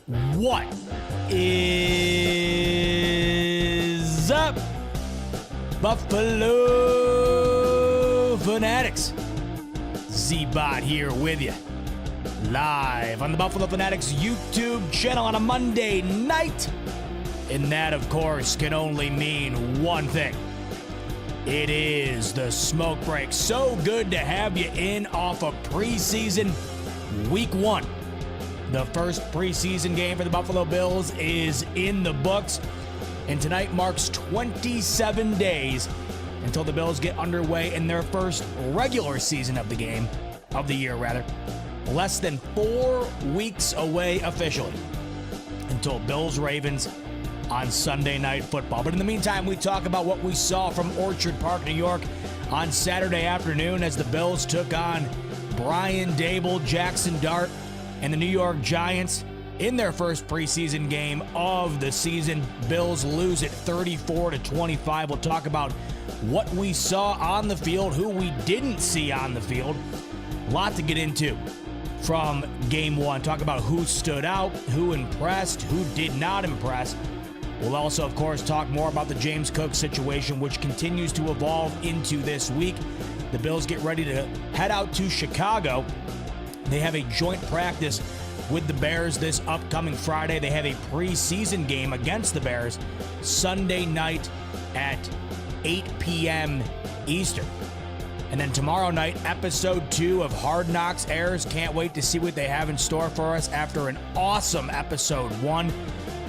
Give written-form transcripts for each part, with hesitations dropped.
What is up, Buffalo Fanatics? Z-Bot here with you, live on the Buffalo Fanatics YouTube channel on a Monday night. And that, of course, can only mean one thing. It is the smoke break. So good to have you in off of preseason week 1. The first preseason game for the Buffalo Bills is in the books, and tonight marks 27 days until the Bills get underway in their first regular season of the year. Less than 4 weeks away officially until Bills-Ravens on Sunday Night Football. But in the meantime, we talk about what we saw from Orchard Park, New York on Saturday afternoon as the Bills took on Brian Daboll, Jackson Dart, and the New York Giants in their first preseason game of the season. Bills lose it 34-25. We'll talk about what we saw on the field, who we didn't see on the field. A lot to get into from game 1. Talk about who stood out, who impressed, who did not impress. We'll also, of course, talk more about the James Cook situation, which continues to evolve into this week. The Bills get ready to head out to Chicago. They have a joint practice with the Bears this upcoming Friday. They have a preseason game against the Bears Sunday night at 8 p.m. Eastern. And then tomorrow night, episode 2 of Hard Knocks airs. Can't wait to see what they have in store for us after an awesome episode 1.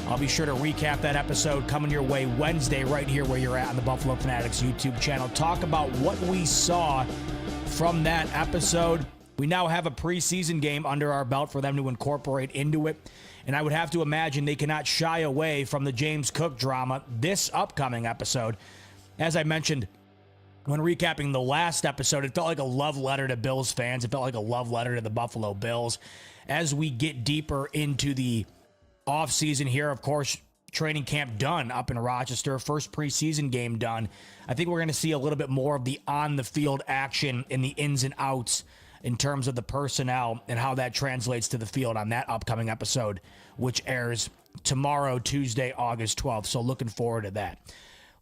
I'll be sure to recap that episode coming your way Wednesday right here where you're at on the Buffalo Fanatics YouTube channel. Talk about what we saw from that episode. We now have a preseason game under our belt for them to incorporate into it. And I would have to imagine they cannot shy away from the James Cook drama this upcoming episode. As I mentioned, when recapping the last episode, it felt like a love letter to Bills fans. It felt like a love letter to the Buffalo Bills. As we get deeper into the offseason here, of course, training camp done up in Rochester, first preseason game done. I think we're going to see a little bit more of the on-the-field action in the ins and outs in terms of the personnel and how that translates to the field on that upcoming episode, which airs tomorrow, Tuesday, August 12th. So looking forward to that.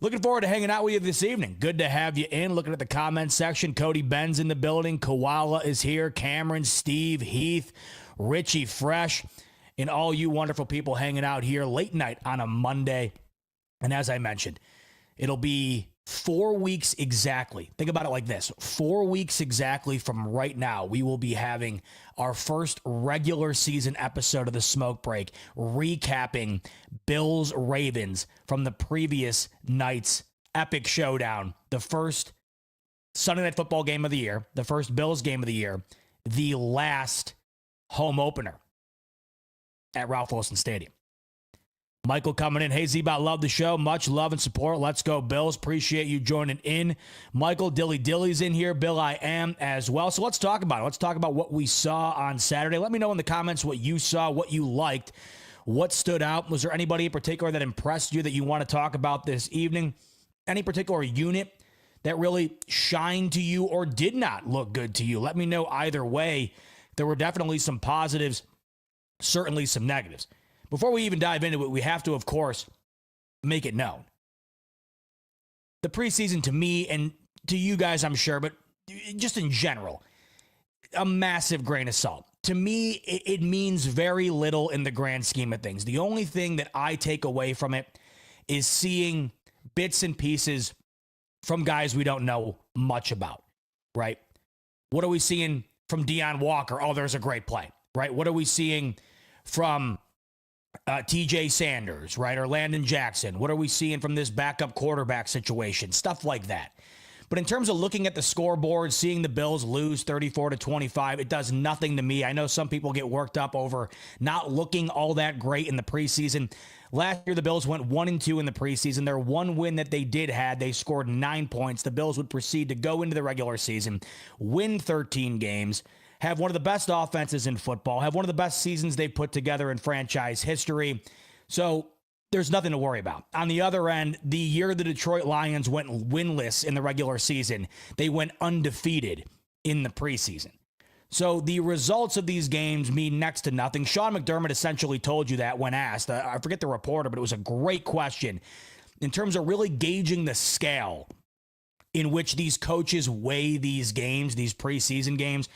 Looking forward to hanging out with you this evening. Good to have you in. Looking at the comment section, Cody Ben's in the building. Koala is here. Cameron, Steve, Heath, Richie Fresh, and all you wonderful people hanging out here late night on a Monday. And as I mentioned, it'll be 4 weeks exactly. Think about it like this. 4 weeks exactly from right now, we will be having our first regular season episode of the Smoke Break, recapping Bills-Ravens from the previous night's epic showdown. The first Sunday Night Football game of the year, the first Bills game of the year, the last home opener at Ralph Wilson Stadium. Michael coming in. Hey, Z-Bot, love the show. Much love and support. Let's go, Bills. Appreciate you joining in. Michael Dilly's in here. Bill, I am as well. So let's talk about it. Let's talk about what we saw on Saturday. Let me know in the comments what you saw, what you liked, what stood out. Was there anybody in particular that impressed you that you want to talk about this evening? Any particular unit that really shined to you or did not look good to you? Let me know either way. There were definitely some positives, certainly some negatives. Before we even dive into it, we have to, of course, make it known. The preseason to me and to you guys, I'm sure, but just in general, a massive grain of salt. To me, it means very little in the grand scheme of things. The only thing that I take away from it is seeing bits and pieces from guys we don't know much about, right? What are we seeing from Deion Walker? Oh, there's a great play, right? What are we seeing from TJ Sanders, right? Or Landon Jackson? What are we seeing from this backup quarterback situation? Stuff like that. But in terms of looking at the scoreboard, seeing the Bills lose 34-25, it does nothing to me. I know some people get worked up over not looking all that great in the preseason. Last year, the Bills went 1-2 in the preseason. Their one win that they did had, they scored 9 points. The Bills would proceed to go into the regular season, win 13 games, have one of the best offenses in football, have one of the best seasons they've put together in franchise history. So there's nothing to worry about. On the other end, the year the Detroit Lions went winless in the regular season, they went undefeated in the preseason. So the results of these games mean next to nothing. Sean McDermott essentially told you that when asked. I forget the reporter, but it was a great question in terms of really gauging the scale in which these coaches weigh these games, these preseason games.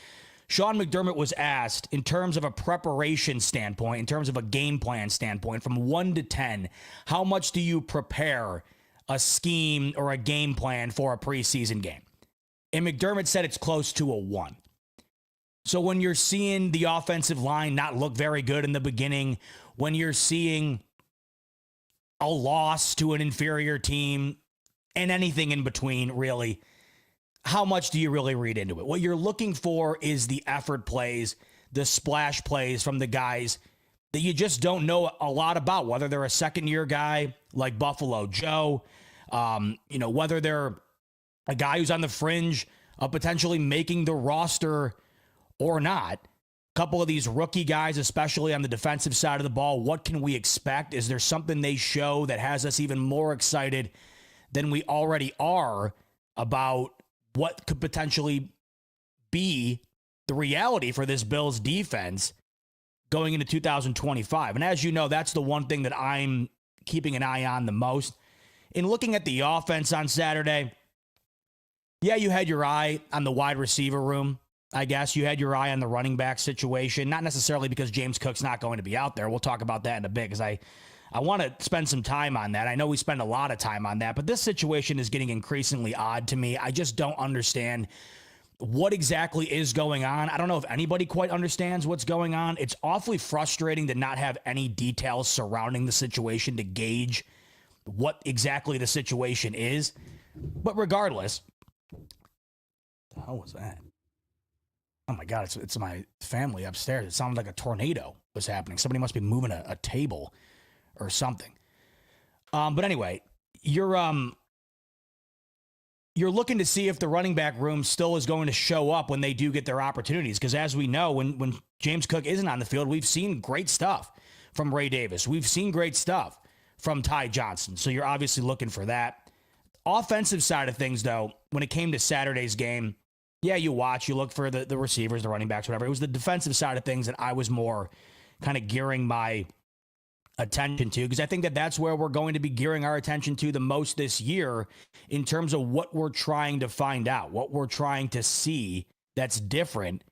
Sean McDermott was asked, in terms of a preparation standpoint, in terms of a game plan standpoint, from 1 to 10, how much do you prepare a scheme or a game plan for a preseason game? And McDermott said it's close to a 1. So when you're seeing the offensive line not look very good in the beginning, when you're seeing a loss to an inferior team, and anything in between, really, how much do you really read into it? What you're looking for is the effort plays, the splash plays from the guys that you just don't know a lot about, whether they're a second-year guy like Buffalo Joe, whether they're a guy who's on the fringe of potentially making the roster or not. A couple of these rookie guys, especially on the defensive side of the ball, what can we expect? Is there something they show that has us even more excited than we already are about what could potentially be the reality for this Bills defense going into 2025? And as you know, that's the one thing that I'm keeping an eye on the most. In looking at the offense on Saturday, yeah, you had your eye on the wide receiver room. I guess you had your eye on the running back situation, not necessarily because James Cook's not going to be out there. We'll talk about that in a bit because I want to spend some time on that. I know we spend a lot of time on that, but this situation is getting increasingly odd to me. I just don't understand what exactly is going on. I don't know if anybody quite understands what's going on. It's awfully frustrating to not have any details surrounding the situation to gauge what exactly the situation is. But regardless, what the hell was that? Oh my God, it's my family upstairs. It sounded like a tornado was happening. Somebody must be moving a table or something. But anyway, you're looking to see if the running back room still is going to show up when they do get their opportunities. Because as we know, when James Cook isn't on the field, we've seen great stuff from Ray Davis. We've seen great stuff from Ty Johnson. So you're obviously looking for that. Offensive side of things, though, when it came to Saturday's game, yeah, you look for the receivers, the running backs, whatever. It was the defensive side of things that I was more kind of gearing my attention to, because I think that that's where we're going to be gearing our attention to the most this year in terms of what we're trying to find out, what we're trying to see that's different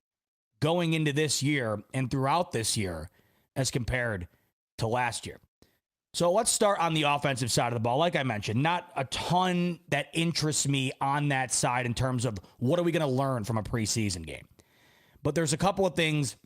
going into this year and throughout this year as compared to last year. So let's start on the offensive side of the ball. Like I mentioned, not a ton that interests me on that side in terms of what are we going to learn from a preseason game. But there's a couple of things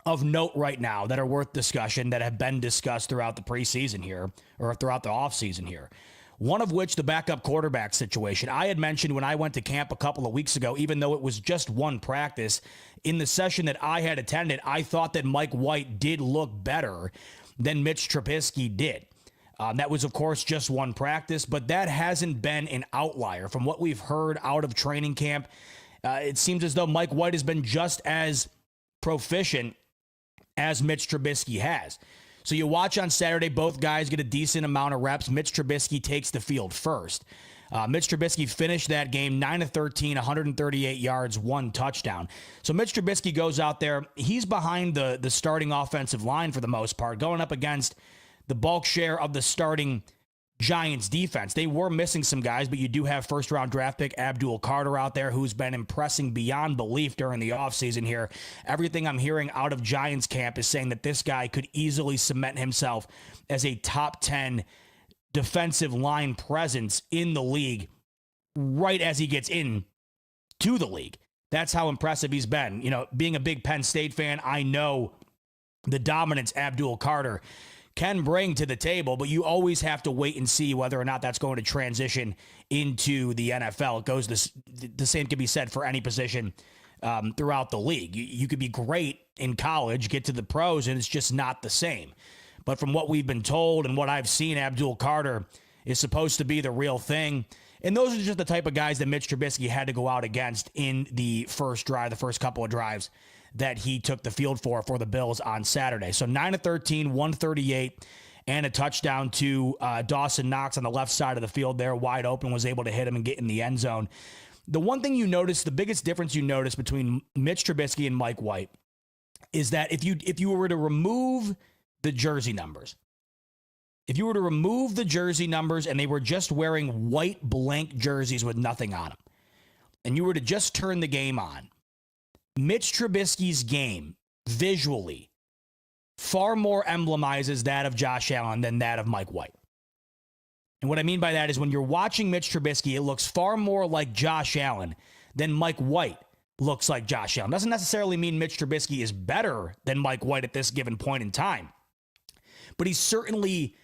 of note right now that are worth discussion that have been discussed throughout the preseason here, or throughout the offseason here. One of which, the backup quarterback situation. I had mentioned when I went to camp a couple of weeks ago, even though it was just one practice, in the session that I had attended, I thought that Mike White did look better than Mitch Trubisky did. That was, of course, just one practice, but that hasn't been an outlier. From what we've heard out of training camp, it seems as though Mike White has been just as proficient as Mitch Trubisky has. So you watch on Saturday, both guys get a decent amount of reps. Mitch Trubisky takes the field first. Mitch Trubisky finished that game 9 of 13, 138 yards, 1 touchdown. So Mitch Trubisky goes out there. He's behind the starting offensive line for the most part, going up against the bulk share of the starting Giants defense. They were missing some guys, but you do have first-round draft pick Abdul Carter out there, who's been impressing beyond belief during the offseason here. Everything I'm hearing out of Giants camp is saying that this guy could easily cement himself as a top 10 defensive line presence in the league right as he gets in to the league. That's how impressive he's been. You know, being a big Penn State fan, I know the dominance Abdul Carter can bring to the table, but you always have to wait and see whether or not that's going to transition into the NFL. It goes the same can be said for any position throughout the league. You could be great in college, get to the pros, and it's just not the same. But from what we've been told and what I've seen, Abdul Carter is supposed to be the real thing. And those are just the type of guys that Mitch Trubisky had to go out against in the first drive, the first couple of drives that he took the field for the Bills on Saturday. So 9 of 13, 138, and a touchdown to Dawson Knox on the left side of the field there, wide open, was able to hit him and get in the end zone. The one thing you notice, the biggest difference you notice between Mitch Trubisky and Mike White is that if you were to remove the jersey numbers, and they were just wearing white blank jerseys with nothing on them, and you were to just turn the game on, Mitch Trubisky's game visually far more emblemizes that of Josh Allen than that of Mike White. And what I mean by that is when you're watching Mitch Trubisky, it looks far more like Josh Allen than Mike White looks like Josh Allen. Doesn't necessarily mean Mitch Trubisky is better than Mike White at this given point in time, but he's certainly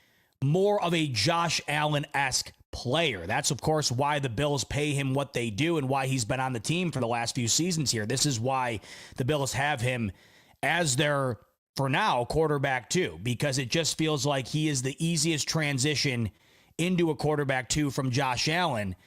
more of a Josh Allen-esque player. That's, of course, why the Bills pay him what they do and why he's been on the team for the last few seasons here. This is why the Bills have him as their, for now, quarterback two, because it just feels like he is the easiest transition into a quarterback two from Josh Allen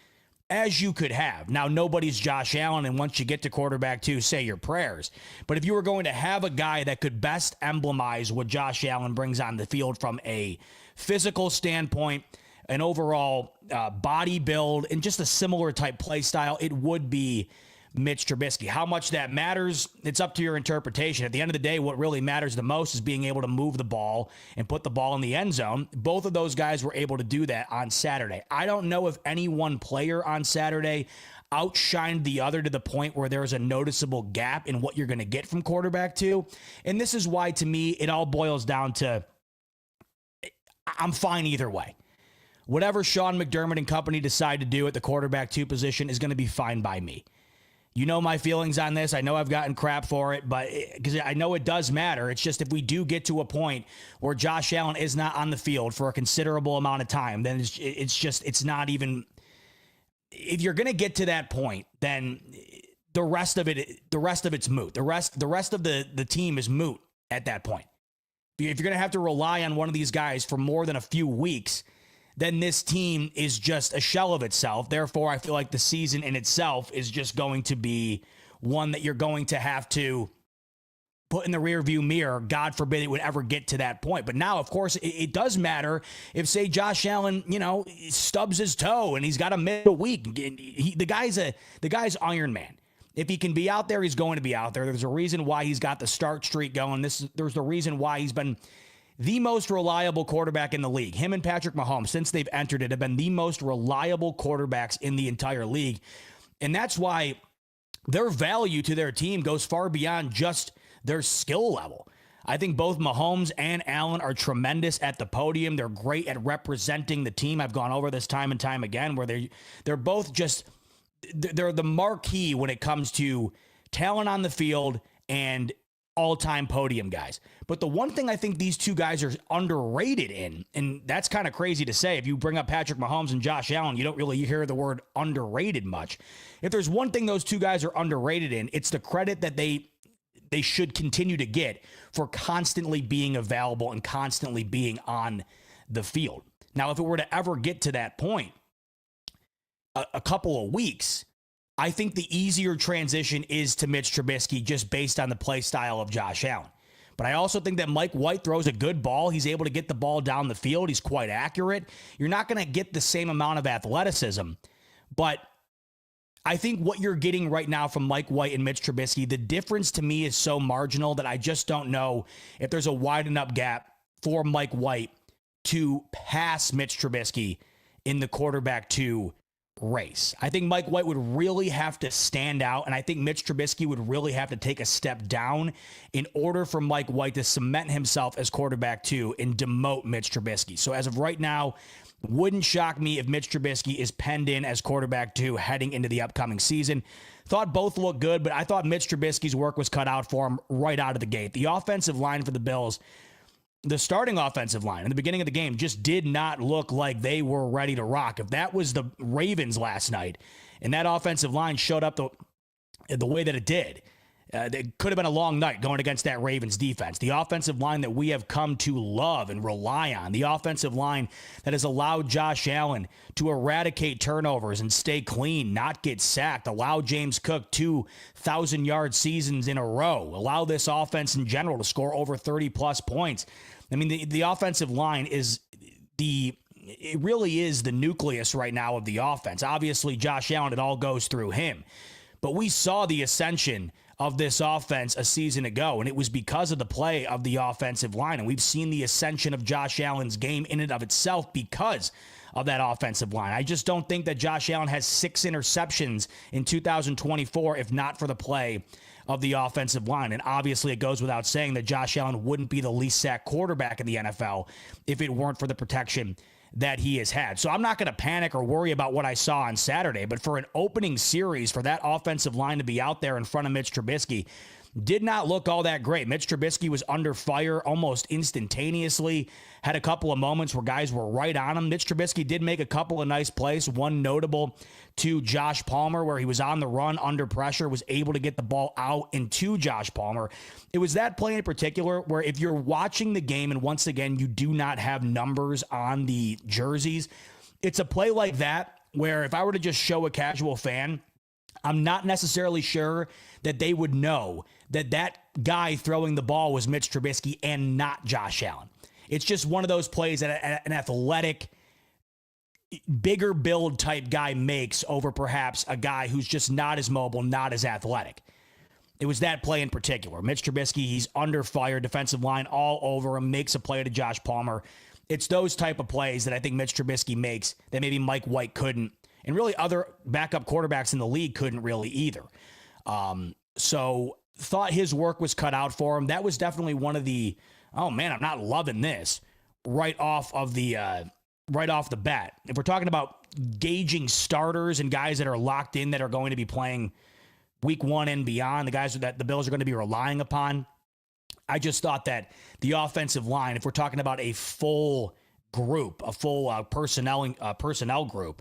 as you could have. Now, nobody's Josh Allen, and once you get to quarterback two, say your prayers. But if you were going to have a guy that could best emblemize what Josh Allen brings on the field from a physical standpoint, an overall body build, and just a similar type play style, it would be Mitch Trubisky. How much that matters, it's up to your interpretation. At the end of the day, what really matters the most is being able to move the ball and put the ball in the end zone. Both of those guys were able to do that on Saturday. I don't know if any one player on Saturday outshined the other to the point where there's a noticeable gap in what you're going to get from quarterback two. And this is why, to me, it all boils down to I'm fine either way. Whatever Sean McDermott and company decide to do at the quarterback two position is going to be fine by me. You know my feelings on this. I know I've gotten crap for it, but because I know it does matter. It's just if we do get to a point where Josh Allen is not on the field for a considerable amount of time, then it's not even. If you're going to get to that point, then the rest of it's moot. The rest of the team is moot at that point. If you're going to have to rely on one of these guys for more than a few weeks, then this team is just a shell of itself. Therefore, I feel like the season in itself is just going to be one that you're going to have to put in the rearview mirror. God forbid it would ever get to that point. But now, of course, it does matter if, say, Josh Allen, stubs his toe and he's got to miss a week. The guy's Iron Man. If he can be out there, he's going to be out there. There's a reason why he's got the start streak going. There's the reason why he's been the most reliable quarterback in the league. Him and Patrick Mahomes, since they've entered it, have been the most reliable quarterbacks in the entire league. And that's why their value to their team goes far beyond just their skill level. I think both Mahomes and Allen are tremendous at the podium. They're great at representing the team. I've gone over this time and time again, where they're both just, they're the marquee when it comes to talent on the field and all-time podium guys. But the one thing I think these two guys are underrated in, and that's kind of crazy to say, if you bring up Patrick Mahomes and Josh Allen, you don't really hear the word underrated much. If there's one thing those two guys are underrated in, it's the credit that they should continue to get for constantly being available and constantly being on the field. Now, if it were to ever get to that point, a couple of weeks, I think the easier transition is to Mitch Trubisky just based on the play style of Josh Allen. But I also think that Mike White throws a good ball. He's able to get the ball down the field. He's quite accurate. You're not going to get the same amount of athleticism, but I think what you're getting right now from Mike White and Mitch Trubisky, the difference to me is so marginal that I just don't know if there's a wide enough gap for Mike White to pass Mitch Trubisky in the quarterback two race. I think Mike White would really have to stand out, and I think Mitch Trubisky would really have to take a step down in order for Mike White to cement himself as quarterback two and demote Mitch Trubisky. So as of right now, wouldn't shock me if Mitch Trubisky is penned in as quarterback two heading into the upcoming season. Thought both looked good, but I thought Mitch Trubisky's work was cut out for him right out of the gate. The offensive line for the Bills, the starting offensive line in the beginning of the game, just did not look like they were ready to rock. If that was the Ravens last night and that offensive line showed up the way that it did, it could have been a long night going against that Ravens defense. The offensive line that we have come to love and rely on, the offensive line that has allowed Josh Allen to eradicate turnovers and stay clean, not get sacked, allow James Cook 2,000-yard seasons in a row, allow this offense in general to score over 30-plus points. I mean, the offensive line is the it really is the nucleus right now of the offense. Obviously, Josh Allen, it all goes through him. But we saw the ascension of this offense a season ago, and it was because of the play of the offensive line. And we've seen the ascension of Josh Allen's game in and of itself because of that offensive line. I just don't think that Josh Allen has 6 interceptions in 2024 if not for the play of the offensive line. And obviously it goes without saying that Josh Allen wouldn't be the least sacked quarterback in the NFL if it weren't for the protection that he has had. So I'm not going to panic or worry about what I saw on Saturday, but for an opening series, for that offensive line to be out there in front of Mitch Trubisky, did not look all that great. Mitch Trubisky was under fire almost instantaneously, had a couple of moments where guys were right on him. Mitch Trubisky did make a couple of nice plays, one notable to Josh Palmer where he was on the run under pressure, was able to get the ball out into Josh Palmer. It was that play in particular where if you're watching the game and once again you do not have numbers on the jerseys, it's a play like that where if I were to just show a casual fan, I'm not necessarily sure that they would know that that guy throwing the ball was Mitch Trubisky and not Josh Allen. It's just one of those plays that an athletic, bigger build type guy makes over perhaps a guy who's just not as mobile, not as athletic. It was that play in particular. Mitch Trubisky, he's under fire, defensive line all over him, makes a play to Josh Palmer. It's those type of plays that I think Mitch Trubisky makes that maybe Mike White couldn't, and really other backup quarterbacks in the league couldn't really either. So thought his work was cut out for him. That was definitely one of the, oh man, I'm not loving this right off the bat. If we're talking about gauging starters and guys that are locked in that are going to be playing week 1 and beyond, the guys that the Bills are going to be relying upon, I just thought that the offensive line, if we're talking about a full group, a full personnel group,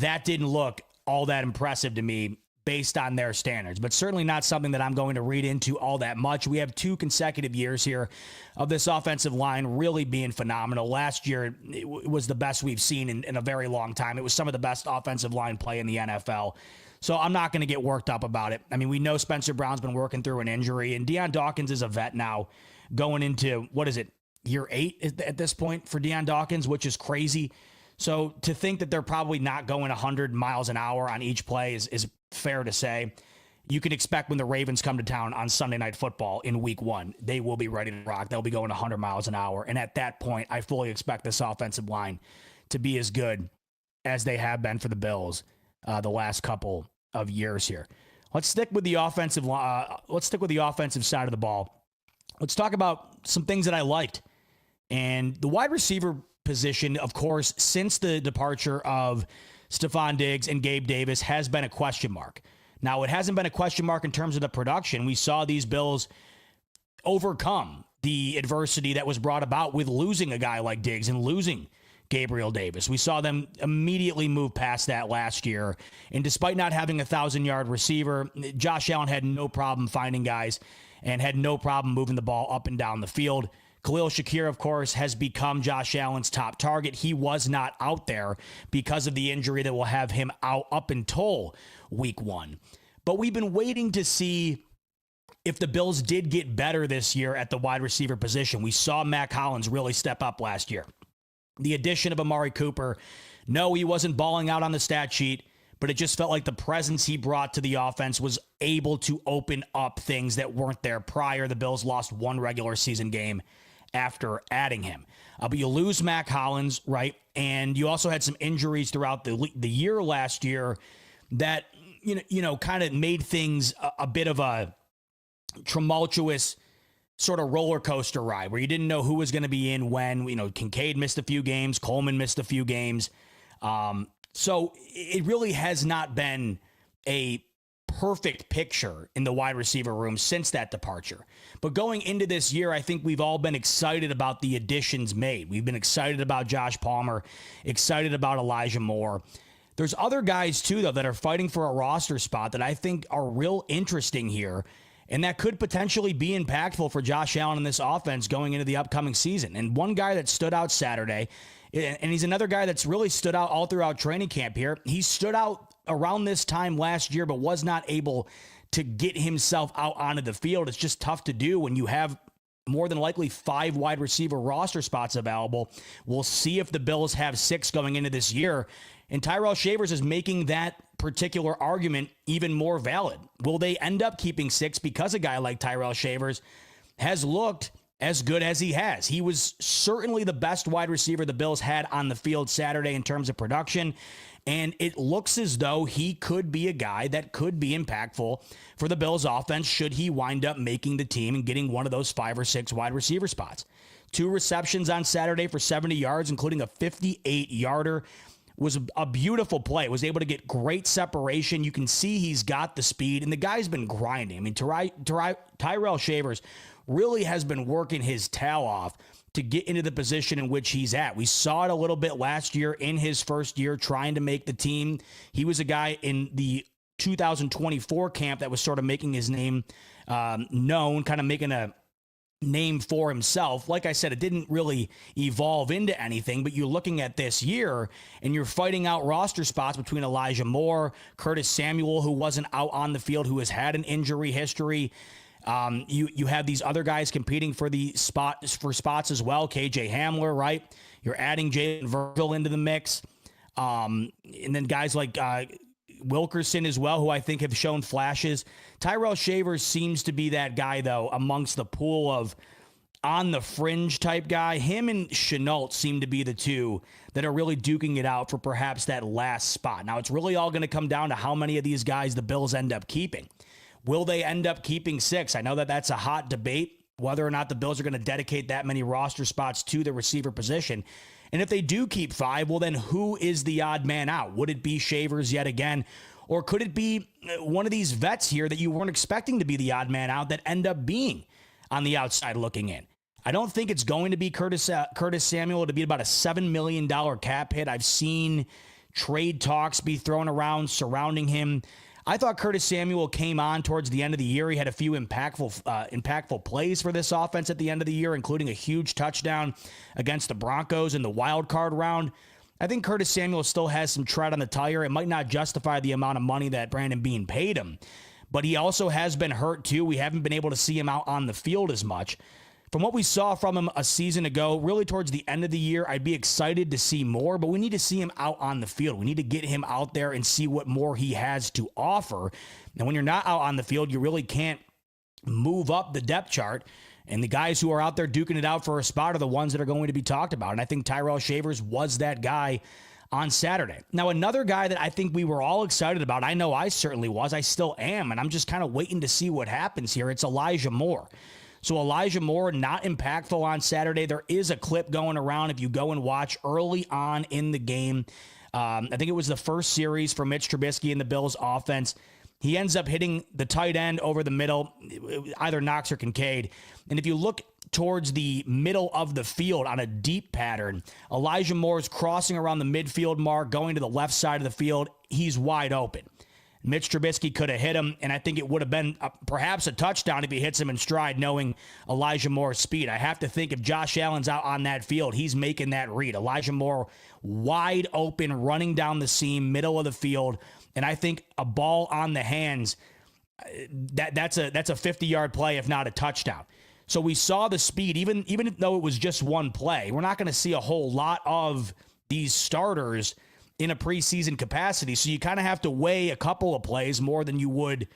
that didn't look all that impressive to me based on their standards, but certainly not something that I'm going to read into all that much. We have 2 consecutive years here of this offensive line really being phenomenal. Last year, it was the best we've seen in a very long time. It was some of the best offensive line play in the NFL. So I'm not going to get worked up about it. I mean, we know Spencer Brown's been working through an injury, and Deion Dawkins is a vet now going into, what is it, year 8 at this point for Deion Dawkins, which is crazy. So to think that they're probably not going 100 miles an hour on each play is fair to say. You can expect when the Ravens come to town on Sunday Night Football in week 1, they will be ready to rock. They'll be going 100 miles an hour. And at that point, I fully expect this offensive line to be as good as they have been for the Bills the last couple of years here. Let's stick with the offensive side of the ball. Let's talk about some things that I liked. And the wide receiver position, of course, since the departure of Stephon Diggs and Gabe Davis has been a question mark. Now, it hasn't been a question mark in terms of the production. We saw these Bills overcome the adversity that was brought about with losing a guy like Diggs and losing Gabriel Davis. We saw them immediately move past that last year. And despite not having a 1,000-yard receiver, Josh Allen had no problem finding guys and had no problem moving the ball up and down the field. Khalil Shakir, of course, has become Josh Allen's top target. He was not out there because of the injury that will have him out up until week 1. But we've been waiting to see if the Bills did get better this year at the wide receiver position. We saw Mack Hollins really step up last year. The addition of Amari Cooper, no, he wasn't balling out on the stat sheet, but it just felt like the presence he brought to the offense was able to open up things that weren't there prior. The Bills lost 1 regular season game after adding him. But you lose Mack Hollins, right? And you also had some injuries throughout the year last year that, kind of made things a bit of a tumultuous sort of roller coaster ride where you didn't know who was going to be in when. Kincaid missed a few games. Coleman missed a few games. So it really has not been a perfect picture in the wide receiver room since that departure. But going into this year, I think we've all been excited about the additions made. We've been excited about Josh Palmer, excited about Elijah Moore. There's other guys too, though, that are fighting for a roster spot that I think are real interesting here, and that could potentially be impactful for Josh Allen in this offense going into the upcoming season. And one guy that stood out Saturday, and he's another guy that's really stood out all throughout training camp here. He stood out around this time last year, but was not able to get himself out onto the field. It's just tough to do when you have more than likely 5 wide receiver roster spots available. We'll see if the Bills have 6 going into this year. And Tyrell Shavers is making that particular argument even more valid. Will they end up keeping 6 because a guy like Tyrell Shavers has looked as good as he has? He was certainly the best wide receiver the Bills had on the field Saturday in terms of production. And it looks as though he could be a guy that could be impactful for the Bills offense should he wind up making the team and getting one of those 5 or 6 wide receiver spots. 2 receptions on Saturday for 70 yards, including a 58-yarder. Was a beautiful play. Was able to get great separation. You can see he's got the speed, and the guy's been grinding. I mean, Tyrell Shavers really has been working his tail off to get into the position in which he's at. We saw it a little bit last year in his first year trying to make the team. He was a guy in the 2024 camp that was sort of making his name known, kind of making a name for himself. Like I said, it didn't really evolve into anything, but you're looking at this year and you're fighting out roster spots between Elijah Moore, Curtis Samuel, who wasn't out on the field, who has had an injury history. You have these other guys competing for spots as well. KJ Hamler, right? You're adding Jalen Virgil into the mix. And then guys like Wilkerson as well, who I think have shown flashes. Tyrell Shavers seems to be that guy, though, amongst the pool of on the fringe type guy. Him and Chenault seem to be the 2 that are really duking it out for perhaps that last spot. Now, it's really all going to come down to how many of these guys the Bills end up keeping. Will they end up keeping 6? I know that that's a hot debate, whether or not the Bills are going to dedicate that many roster spots to the receiver position. And if they do keep 5, well, then who is the odd man out? Would it be Shavers yet again? Or could it be one of these vets here that you weren't expecting to be the odd man out that end up being on the outside looking in? I don't think it's going to be Curtis Samuel to be about a $7 million cap hit. I've seen trade talks be thrown around surrounding him. I thought Curtis Samuel came on towards the end of the year. He had a few impactful plays for this offense at the end of the year, including a huge touchdown against the Broncos in the wild card round. I think Curtis Samuel still has some tread on the tire. It might not justify the amount of money that Brandon Beane paid him, but he also has been hurt too. We haven't been able to see him out on the field as much. From what we saw from him a season ago, really towards the end of the year, I'd be excited to see more, but we need to see him out on the field. We need to get him out there and see what more he has to offer. And when you're not out on the field, you really can't move up the depth chart. And the guys who are out there duking it out for a spot are the ones that are going to be talked about. And I think Tyrell Shavers was that guy on Saturday. Now, another guy that I think we were all excited about, I know I certainly was, I still am, and I'm just kind of waiting to see what happens here. It's Elijah Moore. So Elijah Moore, not impactful on Saturday. There is a clip going around if you go and watch early on in the game. I think it was the first series for Mitch Trubisky in the Bills offense. He ends up hitting the tight end over the middle, either Knox or Kincaid. And if you look towards the middle of the field on a deep pattern, Elijah Moore is crossing around the midfield mark, going to the left side of the field. He's wide open. Mitch Trubisky could have hit him, and I think it would have been perhaps a touchdown if he hits him in stride, knowing Elijah Moore's speed. I have to think if Josh Allen's out on that field, he's making that read. Elijah Moore wide open, running down the seam, middle of the field, and I think a ball on the hands, that's a 50-yard play, if not a touchdown. So we saw the speed, even though it was just one play. We're not going to see a whole lot of these starters in a preseason capacity. So you kind of have to weigh a couple of plays more than you would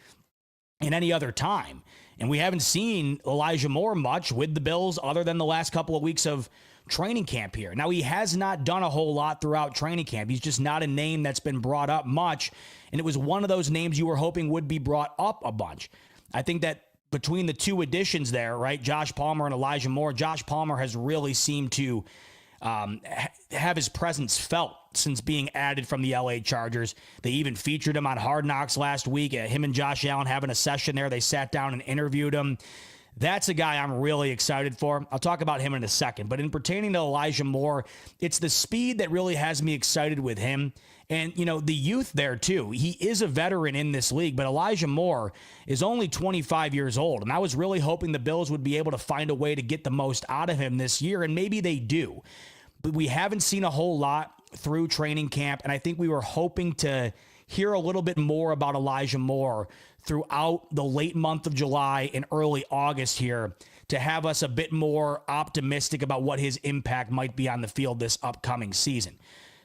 in any other time. And we haven't seen Elijah Moore much with the Bills other than the last couple of weeks of training camp here. Now, he has not done a whole lot throughout training camp. He's just not a name that's been brought up much. And it was one of those names you were hoping would be brought up a bunch. I think that between the 2 additions there, right, Josh Palmer and Elijah Moore, Josh Palmer has really seemed to have his presence felt since being added from the LA Chargers. They even featured him on Hard Knocks last week. Him and Josh Allen having a session there. They sat down and interviewed him. That's a guy I'm really excited for. I'll talk about him in a second. But in pertaining to Elijah Moore, it's the speed that really has me excited with him. And, you know, the youth there, too. He is a veteran in this league, but Elijah Moore is only 25 years old. And I was really hoping the Bills would be able to find a way to get the most out of him this year, and maybe they do. But we haven't seen a whole lot through training camp, and I think we were hoping to hear a little bit more about Elijah Moore throughout the late month of July and early August here to have us a bit more optimistic about what his impact might be on the field this upcoming season.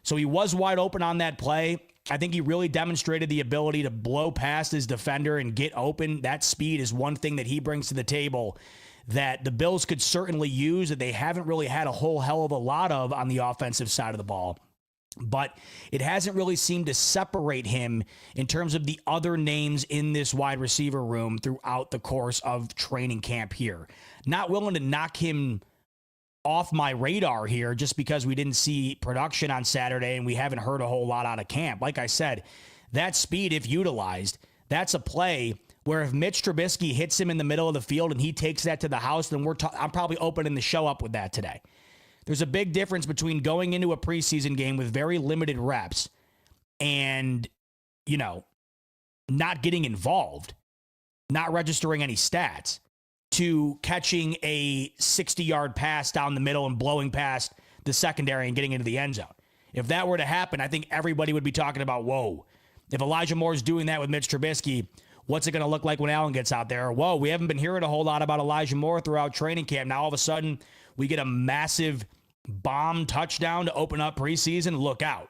So he was wide open on that play. I think he really demonstrated the ability to blow past his defender and get open. That speed is one thing that he brings to the table that the Bills could certainly use, that they haven't really had a whole hell of a lot of on the offensive side of the ball. But it hasn't really seemed to separate him in terms of the other names in this wide receiver room throughout the course of training camp here. Not willing to knock him off my radar here just because we didn't see production on Saturday and we haven't heard a whole lot out of camp. Like I said, that speed, if utilized, that's a play where if Mitch Trubisky hits him in the middle of the field and he takes that to the house, then I'm probably opening the show up with that today. There's a big difference between going into a preseason game with very limited reps and, not getting involved, not registering any stats, to catching a 60-yard pass down the middle and blowing past the secondary and getting into the end zone. If that were to happen, I think everybody would be talking about, whoa, if Elijah Moore is doing that with Mitch Trubisky, what's it going to look like when Allen gets out there? Whoa, we haven't been hearing a whole lot about Elijah Moore throughout training camp. Now all of a sudden we get a massive bomb touchdown to open up preseason. Look out.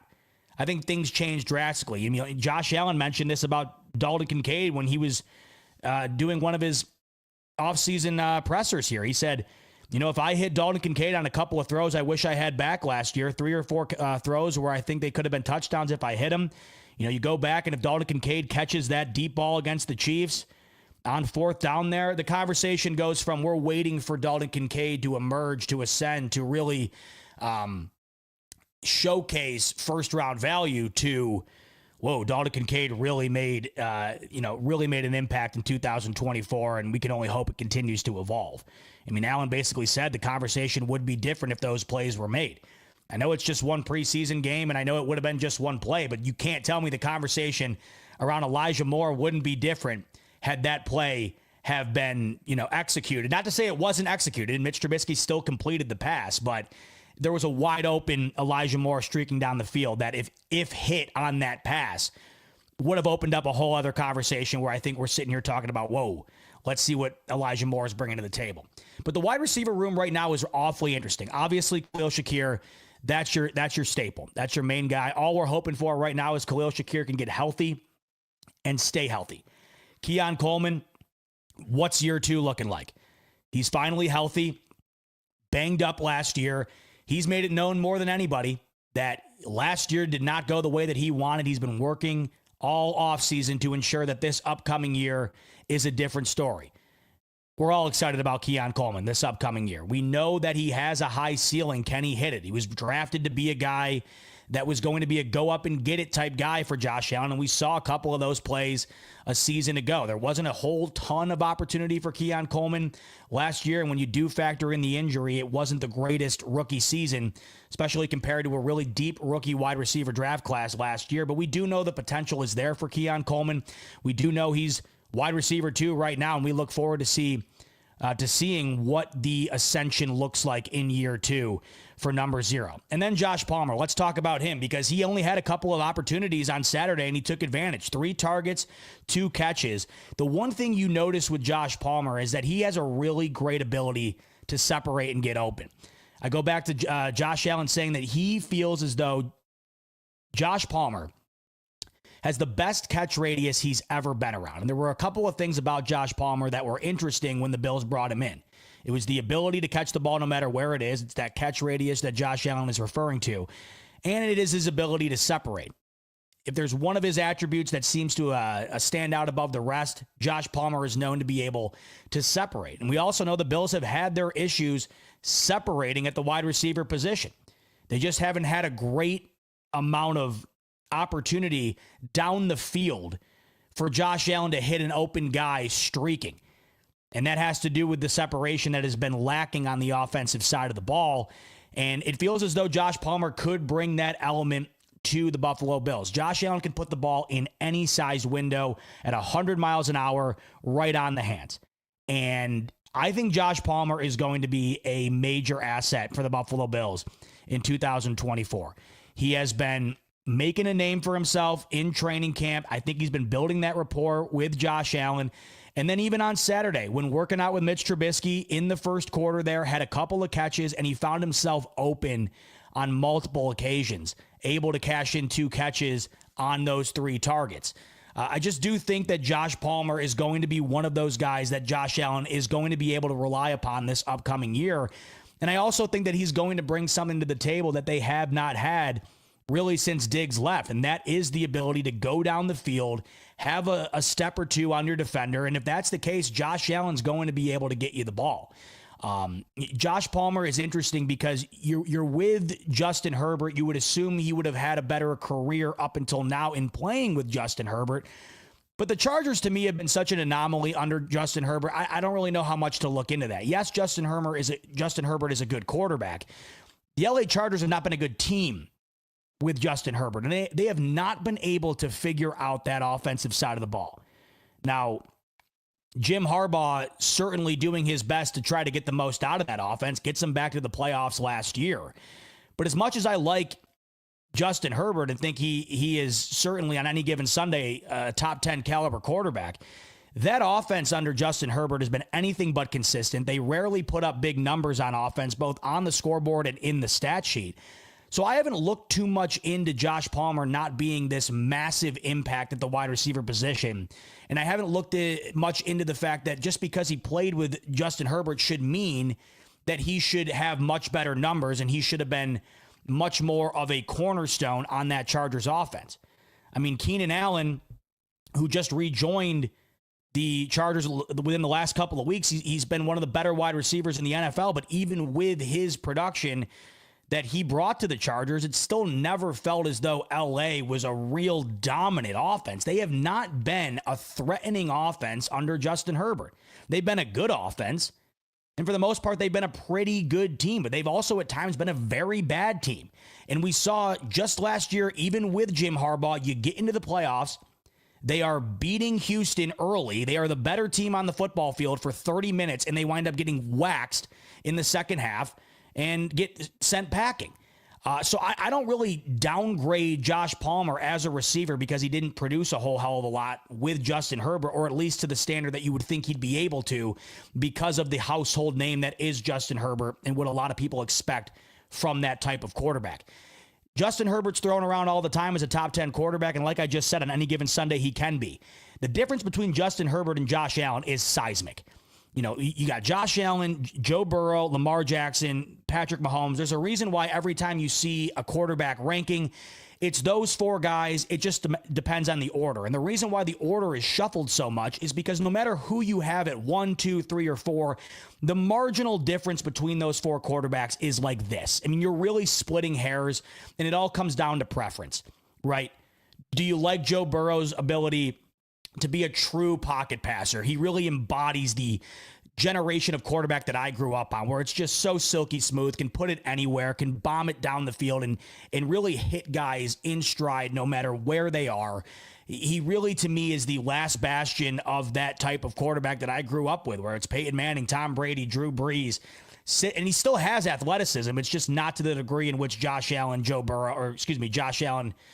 I think things changed drastically. I mean, Josh Allen mentioned this about Dalton Kincaid when he was doing one of his offseason pressers here. He said, if I hit Dalton Kincaid on a couple of throws I wish I had back last year, 3 or 4 throws where I think they could have been touchdowns if I hit him. You go back and if Dalton Kincaid catches that deep ball against the Chiefs on 4th down there, the conversation goes from we're waiting for Dalton Kincaid to emerge, to ascend, to really showcase first-round value to, whoa, Dalton Kincaid really made an impact in 2024, and we can only hope it continues to evolve. I mean, Allen basically said the conversation would be different if those plays were made. I know it's just one preseason game, and I know it would have been just one play, but you can't tell me the conversation around Elijah Moore wouldn't be different had that play have been, executed. Not to say it wasn't executed. Mitch Trubisky still completed the pass, but there was a wide open Elijah Moore streaking down the field that if hit on that pass would have opened up a whole other conversation where I think we're sitting here talking about, whoa, let's see what Elijah Moore is bringing to the table. But the wide receiver room right now is awfully interesting. Obviously, Khalil Shakir, that's your staple. That's your main guy. All we're hoping for right now is Khalil Shakir can get healthy and stay healthy. Keon Coleman, what's year 2 looking like? He's finally healthy, banged up last year. He's made it known more than anybody that last year did not go the way that he wanted. He's been working all offseason to ensure that this upcoming year is a different story. We're all excited about Keon Coleman this upcoming year. We know that he has a high ceiling. Can he hit it? He was drafted to be a guy that was going to be a go up and get it type guy for Josh Allen, and we saw a couple of those plays a season ago. There wasn't a whole ton of opportunity for Keon Coleman last year, and when you do factor in the injury, it wasn't the greatest rookie season, especially compared to a really deep rookie wide receiver draft class last year. But we do know the potential is there for Keon Coleman. We do know he's wide receiver 2 right now, and we look forward to seeing what the ascension looks like in year 2 for number 0. And then Josh Palmer, let's talk about him because he only had a couple of opportunities on Saturday and he took advantage. 3 targets, 2 catches. The one thing you notice with Josh Palmer is that he has a really great ability to separate and get open. I go back to Josh Allen saying that he feels as though Josh Palmer has the best catch radius he's ever been around. And there were a couple of things about Josh Palmer that were interesting when the Bills brought him in. It was the ability to catch the ball no matter where it is. It's that catch radius that Josh Allen is referring to. And it is his ability to separate. If there's one of his attributes that seems to stand out above the rest, Josh Palmer is known to be able to separate. And we also know the Bills have had their issues separating at the wide receiver position. They just haven't had a great amount of opportunity down the field for Josh Allen to hit an open guy streaking. And that has to do with the separation that has been lacking on the offensive side of the ball. And it feels as though Josh Palmer could bring that element to the Buffalo Bills. Josh Allen can put the ball in any size window at 100 miles an hour right on the hands. And I think Josh Palmer is going to be a major asset for the Buffalo Bills in 2024. He has been making a name for himself in training camp. I think he's been building that rapport with Josh Allen. And then even on Saturday, when working out with Mitch Trubisky in the first quarter there, had a couple of catches, and he found himself open on multiple occasions, able to cash in 2 catches on those 3 targets. I just do think that Josh Palmer is going to be one of those guys that Josh Allen is going to be able to rely upon this upcoming year. And I also think that he's going to bring something to the table that they have not had really since Diggs left, and that is the ability to go down the field, have a step or two on your defender, and if that's the case, Josh Allen's going to be able to get you the ball. Josh Palmer is interesting because you're with Justin Herbert. You would assume he would have had a better career up until now in playing with Justin Herbert. But the Chargers, to me, have been such an anomaly under Justin Herbert. I don't really know how much to look into that. Yes, Justin Herbert is a good quarterback. The LA Chargers have not been a good team with Justin Herbert, and they have not been able to figure out that offensive side of the ball. Now, Jim Harbaugh certainly doing his best to try to get the most out of that offense, gets them back to the playoffs last year. But as much as I like Justin Herbert and think he is certainly on any given Sunday a top 10 caliber quarterback, that offense under Justin Herbert has been anything but consistent. They rarely put up big numbers on offense, both on the scoreboard and in the stat sheet. So I haven't looked too much into Josh Palmer not being this massive impact at the wide receiver position. And I haven't looked much into the fact that just because he played with Justin Herbert should mean that he should have much better numbers and he should have been much more of a cornerstone on that Chargers offense. I mean, Keenan Allen, who just rejoined the Chargers within the last couple of weeks, he's been one of the better wide receivers in the NFL, but even with his production that he brought to the Chargers, it still never felt as though LA was a real dominant offense. They have not been a threatening offense under Justin Herbert. They've been a good offense, and for the most part, they've been a pretty good team, but they've also at times been a very bad team. And we saw just last year, even with Jim Harbaugh, you get into the playoffs, they are beating Houston early. They are the better team on the football field for 30 minutes, and they wind up getting waxed in the second half and get sent packing. So I don't really downgrade Josh Palmer as a receiver because he didn't produce a whole hell of a lot with Justin Herbert, or at least to the standard that you would think he'd be able to because of the household name that is Justin Herbert and what a lot of people expect from that type of quarterback. Justin Herbert's thrown around all the time as a top 10 quarterback, and like I just said, on any given Sunday, he can be. The difference between Justin Herbert and Josh Allen is seismic. You know, you got Josh Allen, Joe Burrow, Lamar Jackson, Patrick Mahomes. There's a reason why every time you see a quarterback ranking, it's those 4 guys. It just depends on the order. And the reason why the order is shuffled so much is because no matter who you have at 1, 2, 3, or 4, the marginal difference between those 4 quarterbacks is like this. I mean, you're really splitting hairs, and it all comes down to preference, right? Do you like Joe Burrow's ability to be a true pocket passer? He really embodies the generation of quarterback that I grew up on, where it's just so silky smooth, can put it anywhere, can bomb it down the field and really hit guys in stride no matter where they are. He really, to me, is the last bastion of that type of quarterback that I grew up with, where it's Peyton Manning, Tom Brady, Drew Brees. And he still has athleticism. It's just not to the degree in which Josh Allen,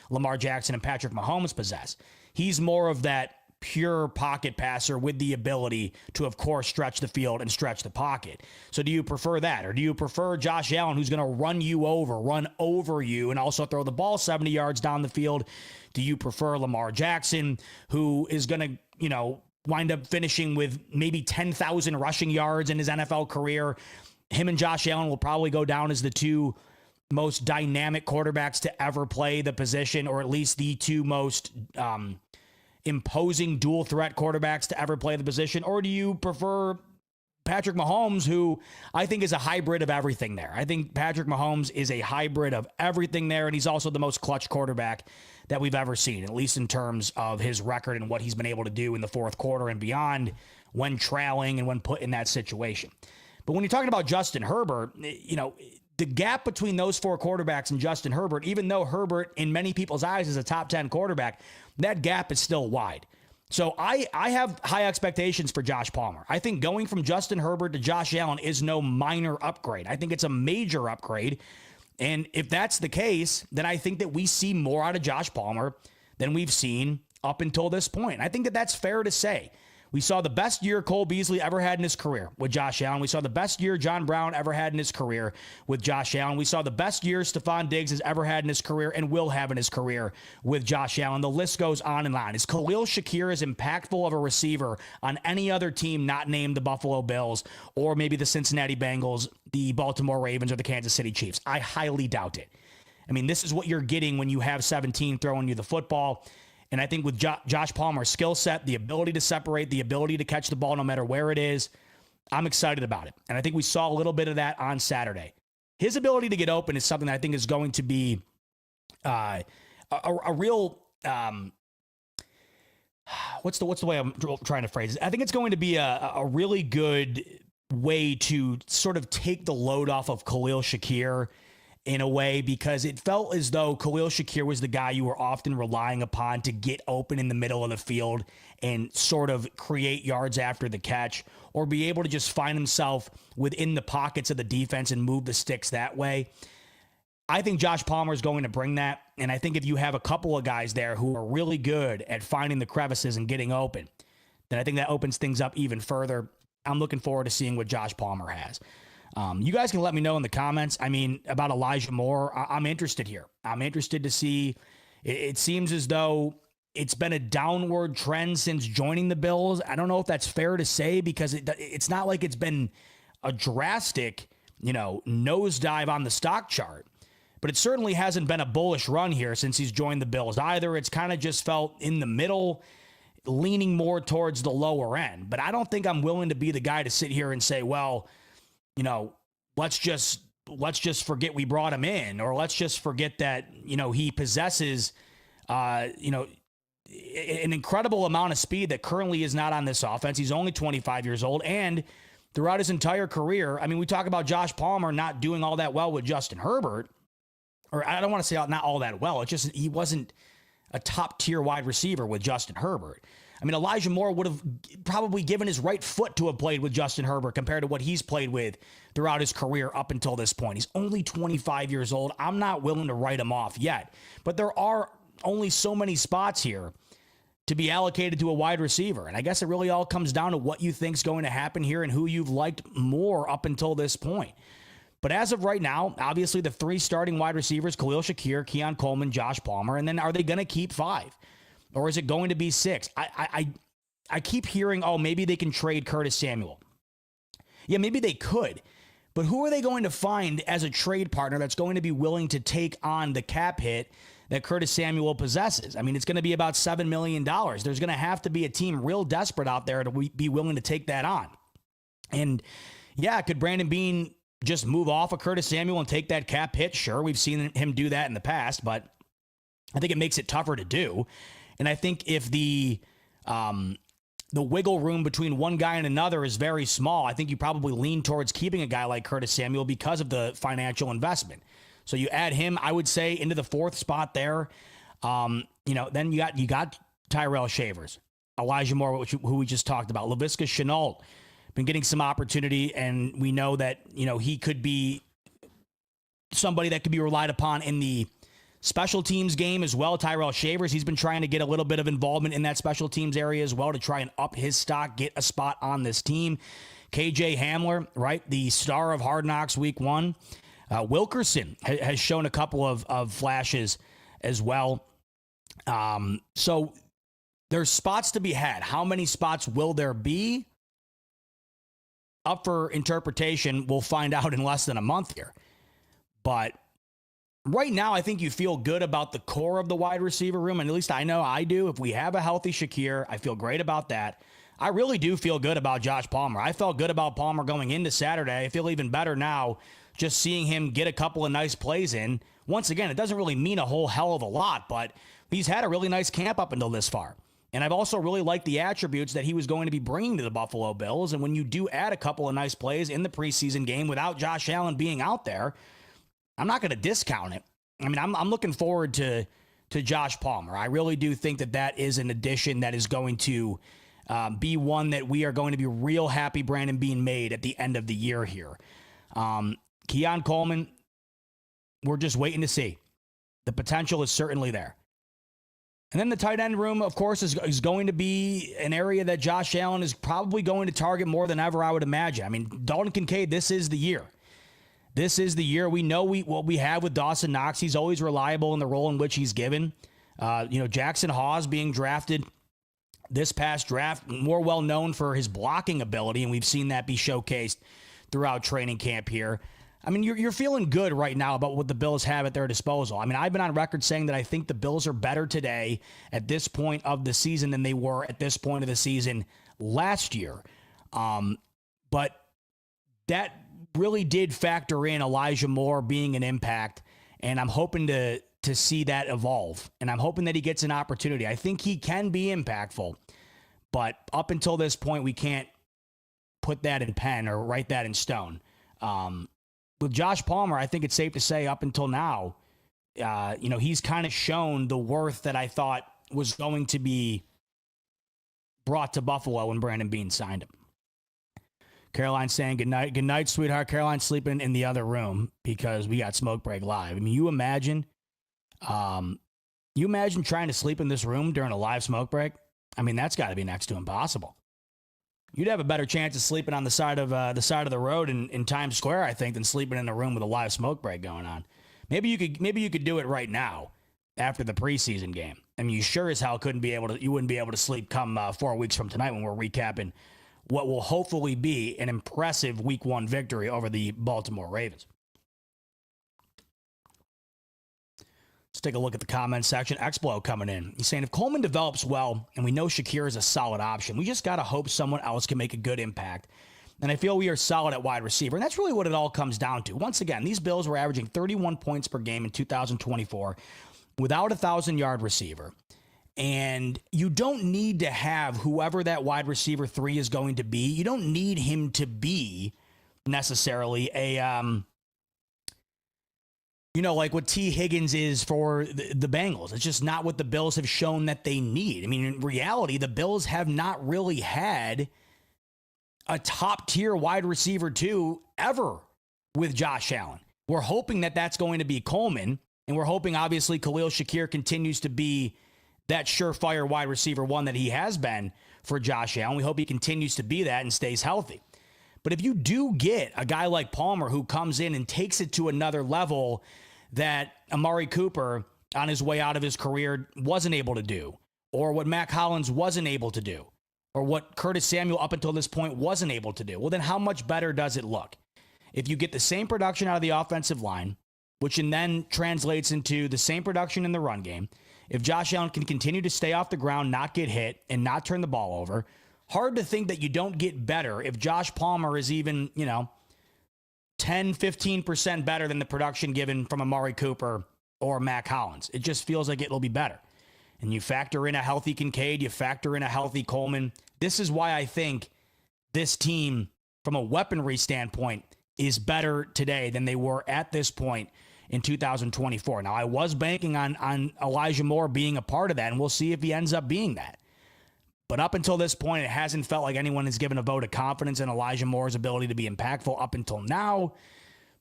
Lamar Jackson, and Patrick Mahomes possess. He's more of that pure pocket passer with the ability to, of course, stretch the field and stretch the pocket. So do you prefer that? Or do you prefer Josh Allen, who's going to run over you, and also throw the ball 70 yards down the field? Do you prefer Lamar Jackson, who is going to, wind up finishing with maybe 10,000 rushing yards in his NFL career? Him and Josh Allen will probably go down as the 2 most dynamic quarterbacks to ever play the position, or at least the 2 most imposing dual threat quarterbacks to ever play the position? Or do you prefer Patrick Mahomes, who I think is a hybrid of everything there? I think Patrick Mahomes is a hybrid of everything there, and he's also the most clutch quarterback that we've ever seen, at least in terms of his record and what he's been able to do in the fourth quarter and beyond when trailing and when put in that situation. But when you're talking about Justin Herbert, the gap between those 4 quarterbacks and Justin Herbert, even though Herbert in many people's eyes is a top 10 quarterback, that gap is still wide. So I have high expectations for Josh Palmer. I think going from Justin Herbert to Josh Allen is no minor upgrade. I think it's a major upgrade. And if that's the case, then I think that we see more out of Josh Palmer than we've seen up until this point. I think that that's fair to say. We saw the best year Cole Beasley ever had in his career with Josh Allen. We saw the best year John Brown ever had in his career with Josh Allen. We saw the best year Stephon Diggs has ever had in his career and will have in his career with Josh Allen. The list goes on and on. Is Khalil Shakir as impactful of a receiver on any other team not named the Buffalo Bills or maybe the Cincinnati Bengals, the Baltimore Ravens, or the Kansas City Chiefs? I highly doubt it. I mean, this is what you're getting when you have 17 throwing you the football. And I think with Josh Palmer's skill set, the ability to separate, the ability to catch the ball no matter where it is, I'm excited about it. And I think we saw a little bit of that on Saturday. His ability to get open is something that I think is going to be a real what's the way I'm trying to phrase it? I think it's going to be a really good way to sort of take the load off of Khalil Shakir in a way, because it felt as though Khalil Shakir was the guy you were often relying upon to get open in the middle of the field and sort of create yards after the catch, or be able to just find himself within the pockets of the defense and move the sticks that way. I think Josh Palmer is going to bring that, and I think if you have a couple of guys there who are really good at finding the crevices and getting open, then I think that opens things up even further. I'm looking forward to seeing what Josh Palmer has. You guys can let me know in the comments. I mean, about Elijah Moore, I'm interested here. I'm interested to see. It seems as though it's been a downward trend since joining the Bills. I don't know if that's fair to say, because it's not like it's been a drastic, nosedive on the stock chart. But it certainly hasn't been a bullish run here since he's joined the Bills either. It's kind of just felt in the middle, leaning more towards the lower end. But I don't think I'm willing to be the guy to sit here and say, well, let's just forget we brought him in, or let's just forget that, he possesses, an incredible amount of speed that currently is not on this offense. He's only 25 years old. And throughout his entire career, I mean, we talk about Josh Palmer not doing all that well with Justin Herbert, or I don't want to say not all that well. It's just, he wasn't a top tier wide receiver with Justin Herbert. I mean, Elijah Moore would have probably given his right foot to have played with Justin Herbert compared to what he's played with throughout his career up until this point. He's only 25 years old. I'm not willing to write him off yet, but there are only so many spots here to be allocated to a wide receiver. And I guess it really all comes down to what you think's going to happen here and who you've liked more up until this point. But as of right now, obviously the three starting wide receivers, Khalil Shakir, Keon Coleman, Josh Palmer, and then are they going to keep 5? Or is it going to be 6? I keep hearing, maybe they can trade Curtis Samuel. Yeah, maybe they could. But who are they going to find as a trade partner that's going to be willing to take on the cap hit that Curtis Samuel possesses? I mean, it's going to be about $7 million. There's going to have to be a team real desperate out there to be willing to take that on. And yeah, could Brandon Beane just move off of Curtis Samuel and take that cap hit? Sure, we've seen him do that in the past, but I think it makes it tougher to do. And I think if the wiggle room between one guy and another is very small, I think you probably lean towards keeping a guy like Curtis Samuel because of the financial investment. So you add him, I would say, into the 4th spot there. Then you got Tyrell Shavers, Elijah Moore, who we just talked about, Laviska Shenault, been getting some opportunity, and we know that he could be somebody that could be relied upon in the special teams game as well. Tyrell Shavers, he's been trying to get a little bit of involvement in that special teams area as well to try and up his stock, get a spot on this team. KJ Hamler, right, the star of Hard Knocks Week 1. Wilkerson has shown a couple of flashes as well. So there's spots to be had. How many spots will there be? Up for interpretation. We'll find out in less than a month here. But right now, I think you feel good about the core of the wide receiver room, and at least I know I do. If we have a healthy Shakir, I feel great about that. I really do feel good about Josh Palmer. I felt good about Palmer going into Saturday. I feel even better now just seeing him get a couple of nice plays in. Once again, it doesn't really mean a whole hell of a lot, but he's had a really nice camp up until this far. And I've also really liked the attributes that he was going to be bringing to the Buffalo Bills. And when you do add a couple of nice plays in the preseason game without Josh Allen being out there, I'm not going to discount it. I mean, I'm looking forward to Josh Palmer. I really do think that is an addition that is going to be one that we are going to be real happy Brandon Beane made at the end of the year here. Keon Coleman, we're just waiting to see. The potential is certainly there. And then the tight end room, of course, is going to be an area that Josh Allen is probably going to target more than ever, I would imagine. I mean, Dalton Kincaid, this is the year. This is the year. We know what we have with Dawson Knox. He's always reliable in the role in which he's given. Jackson Hawes being drafted this past draft, more well known for his blocking ability, and we've seen that be showcased throughout training camp here. I mean, you're feeling good right now about what the Bills have at their disposal. I mean, I've been on record saying that I think the Bills are better today at this point of the season than they were at this point of the season last year. But that really did factor in Elijah Moore being an impact, and I'm hoping to see that evolve, and I'm hoping that he gets an opportunity. I think he can be impactful, but up until this point, we can't put that in pen or write that in stone. With Josh Palmer, I think it's safe to say up until now, he's kind of shown the worth that I thought was going to be brought to Buffalo when Brandon Beane signed him. Caroline saying, good night, sweetheart. Caroline's sleeping in the other room because we got Smoke Break Live. I mean, you imagine trying to sleep in this room during a live smoke break? I mean, that's got to be next to impossible. You'd have a better chance of sleeping on the side of the road in Times Square, I think, than sleeping in a room with a live smoke break going on. Maybe you could do it right now after the preseason game. I mean, you sure as hell you wouldn't be able to sleep come 4 weeks from tonight when we're recapping what will hopefully be an impressive Week 1 victory over the Baltimore Ravens. Let's take a look at the comments section. Explo coming in. He's saying, if Coleman develops well, and we know Shakir is a solid option, we just got to hope someone else can make a good impact. And I feel we are solid at wide receiver. And that's really what it all comes down to. Once again, these Bills were averaging 31 points per game in 2024 without a 1,000-yard receiver. And you don't need to have whoever that wide receiver 3 is going to be. You don't need him to be necessarily like what T. Higgins is for the Bengals. It's just not what the Bills have shown that they need. I mean, in reality, the Bills have not really had a top-tier wide receiver 2 ever with Josh Allen. We're hoping that that's going to be Coleman, and we're hoping, obviously, Khalil Shakir continues to be that surefire wide receiver 1 that he has been for Josh Allen. We hope he continues to be that and stays healthy. But if you do get a guy like Palmer who comes in and takes it to another level that Amari Cooper on his way out of his career wasn't able to do, or what Mac Hollins wasn't able to do, or what Curtis Samuel up until this point wasn't able to do, well, then how much better does it look? If you get the same production out of the offensive line, which then translates into the same production in the run game, if Josh Allen can continue to stay off the ground, not get hit, and not turn the ball over, hard to think that you don't get better if Josh Palmer is even, 10, 15% better than the production given from Amari Cooper or Mac Hollins. It just feels like it'll be better. And you factor in a healthy Kincaid, you factor in a healthy Coleman. This is why I think this team, from a weaponry standpoint, is better today than they were at this point in 2024. Now, I was banking on Elijah Moore being a part of that, and we'll see if he ends up being that. But up until this point, it hasn't felt like anyone has given a vote of confidence in Elijah Moore's ability to be impactful up until now.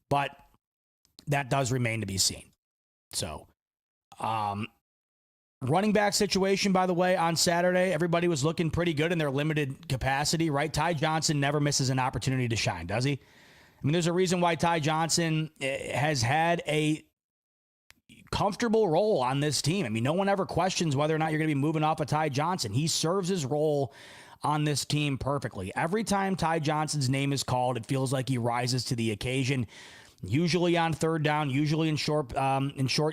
But that does remain to be seen. So, running back situation, by the way, on Saturday, everybody was looking pretty good in their limited capacity, right? Ty Johnson never misses an opportunity to shine, does he? I mean, there's a reason why Ty Johnson has had a comfortable role on this team. I mean, no one ever questions whether or not you're going to be moving off of Ty Johnson. He serves his role on this team perfectly. Every time Ty Johnson's name is called, it feels like he rises to the occasion, usually on third down, usually in short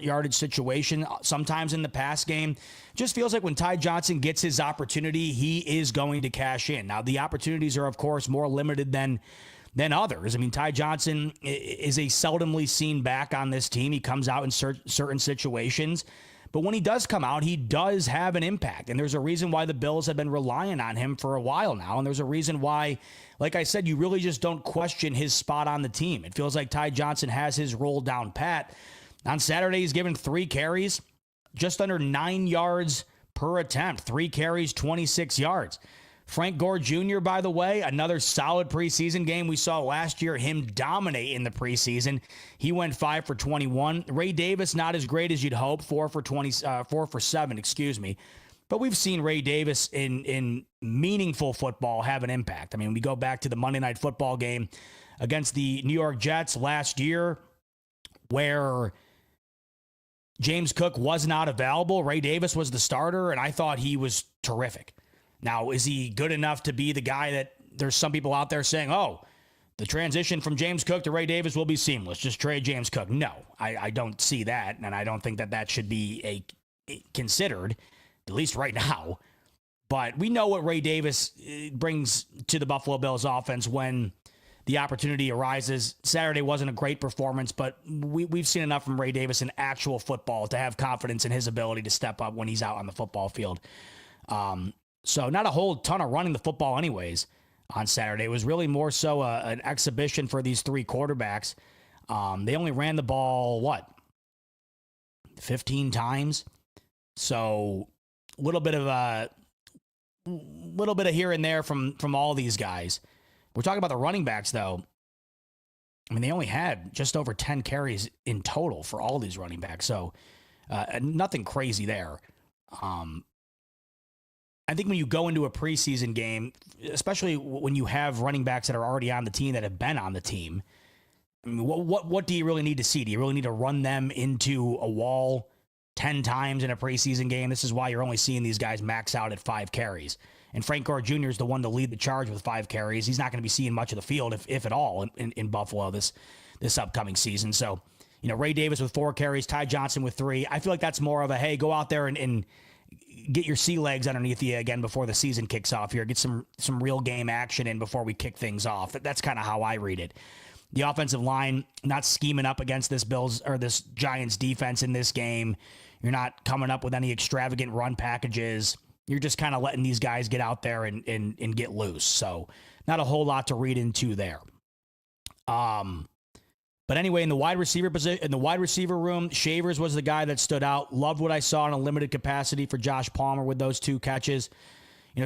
yardage situation, sometimes in the pass game. Just feels like when Ty Johnson gets his opportunity, he is going to cash in. Now, the opportunities are, of course, more limited than others. I mean, Ty Johnson is a seldomly seen back on this team. He comes out in certain situations, but when he does come out, he does have an impact. And there's a reason why the Bills have been relying on him for a while now. And there's a reason why, like I said, you really just don't question his spot on the team. It feels like Ty Johnson has his role down pat. On Saturday, he's given 3 carries, just under 9 yards per attempt. 3 carries, 26 yards. Frank Gore Jr., by the way, another solid preseason game. We saw last year him dominate in the preseason. He went 5 for 21. Ray Davis, not as great as you'd hope, 4 for 7, excuse me. But we've seen Ray Davis in meaningful football have an impact. I mean, we go back to the Monday Night Football game against the New York Jets last year, where James Cook was not available. Ray Davis was the starter, and I thought he was terrific. Now, is he good enough to be the guy that there's some people out there saying, oh, the transition from James Cook to Ray Davis will be seamless, just trade James Cook? No, I don't see that, and I don't think that should be considered, at least right now. But we know what Ray Davis brings to the Buffalo Bills offense when the opportunity arises. Saturday wasn't a great performance, but we've seen enough from Ray Davis in actual football to have confidence in his ability to step up when he's out on the football field. So not a whole ton of running the football anyways on Saturday. It was really more so an exhibition for these three quarterbacks. They only ran the ball, 15 times? So a little bit of here and there from all these guys. We're talking about the running backs, though. I mean, they only had just over 10 carries in total for all these running backs. So nothing crazy there. I think when you go into a preseason game, especially when you have running backs that are already on the team, that have been on the team, I mean, what do you really need to see? Do you really need to run them into a wall 10 times in a preseason game? This is why you're only seeing these guys max out at 5 carries. And Frank Gore Jr. is the one to lead the charge with 5 carries. He's not going to be seeing much of the field, if at all, in Buffalo this upcoming season. So, Ray Davis with 4 carries, Ty Johnson with 3. I feel like that's more of a, hey, go out there and get your sea legs underneath you again before the season kicks off here. Get some real game action in before we kick things off. That's kind of how I read it. The offensive line not scheming up against this Giants defense in this game. You're not coming up with any extravagant run packages. You're just kind of letting these guys get out there and get loose. So not a whole lot to read into there. But anyway, in the wide receiver room, Shavers was the guy that stood out. Loved what I saw in a limited capacity for Josh Palmer with those 2 catches.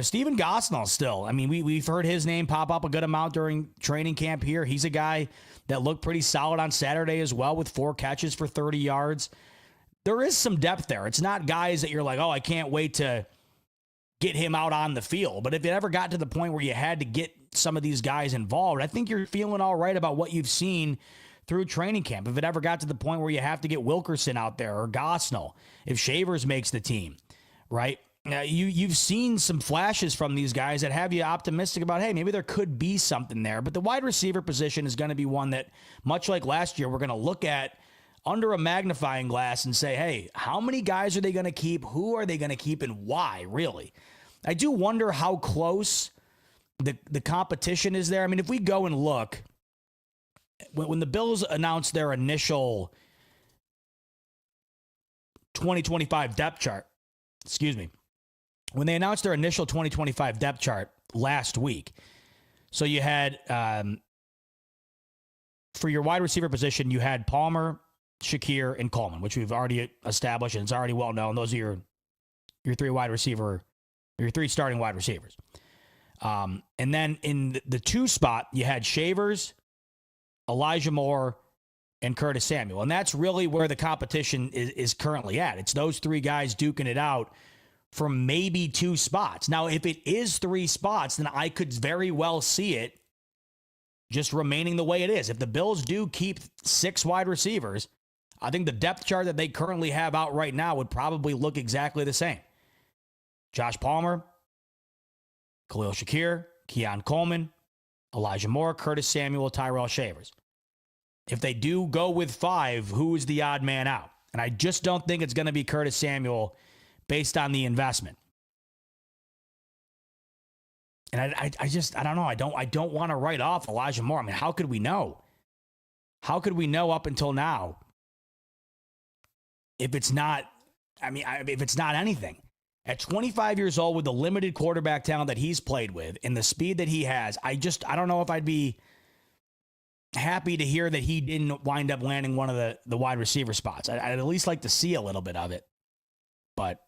Steven Gosnell still. I mean, we've heard his name pop up a good amount during training camp here. He's a guy that looked pretty solid on Saturday as well with 4 catches for 30 yards. There is some depth there. It's not guys that you're like, oh, I can't wait to get him out on the field. But if it ever got to the point where you had to get some of these guys involved, I think you're feeling all right about what you've seen through training camp. If it ever got to the point where you have to get Wilkerson out there or Gosnell, if Shavers makes the team, right? You've seen some flashes from these guys that have you optimistic about, hey, maybe there could be something there. But the wide receiver position is going to be one that, much like last year, we're going to look at under a magnifying glass and say, hey, how many guys are they going to keep? Who are they going to keep and why, really? I do wonder how close the competition is there. I mean, if we go and look, when the Bills announced their initial 2025 depth chart, when they announced their initial 2025 depth chart last week, so you had, for your wide receiver position, you had Palmer, Shakir, and Coleman, which we've already established, and it's already well known. Those are your 3 starting wide receivers. And then in the 2 spot, you had Shavers, Elijah Moore, and Curtis Samuel. And that's really where the competition is currently at. It's those 3 guys duking it out for maybe 2 spots. Now, if it is 3 spots, then I could very well see it just remaining the way it is. If the Bills do keep 6 wide receivers, I think the depth chart that they currently have out right now would probably look exactly the same. Josh Palmer, Khalil Shakir, Keon Coleman, Elijah Moore, Curtis Samuel, Tyrell Shavers. If they do go with 5, who is the odd man out? And I just don't think it's going to be Curtis Samuel based on the investment. And I don't know. I don't want to write off Elijah Moore. I mean, how could we know? How could we know up until now if it's not, if it's not anything? At 25 years old with the limited quarterback talent that he's played with and the speed that he has, I don't know if I'd be happy to hear that he didn't wind up landing one of the wide receiver spots. I'd at least like to see a little bit of it. But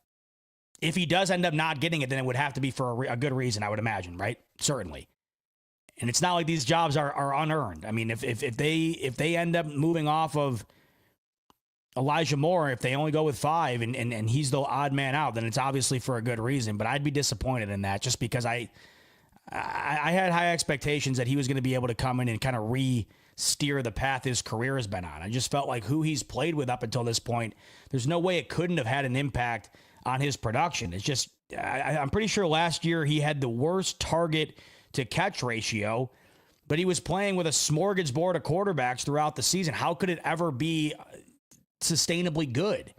If he does end up not getting it, then it would have to be for a good reason, I would imagine, right? Certainly. And it's not like these jobs are unearned. I mean, if they end up moving off of Elijah Moore, if they only go with 5 and he's the odd man out, then it's obviously for a good reason. But I'd be disappointed in that just because I had high expectations that he was going to be able to come in and kind of steer the path his career has been on. I just felt like who he's played with up until this point, there's no way it couldn't have had an impact on his production. It's just, I'm pretty sure last year he had the worst target to catch ratio, but he was playing with a smorgasbord of quarterbacks throughout the season. How could it ever be sustainably good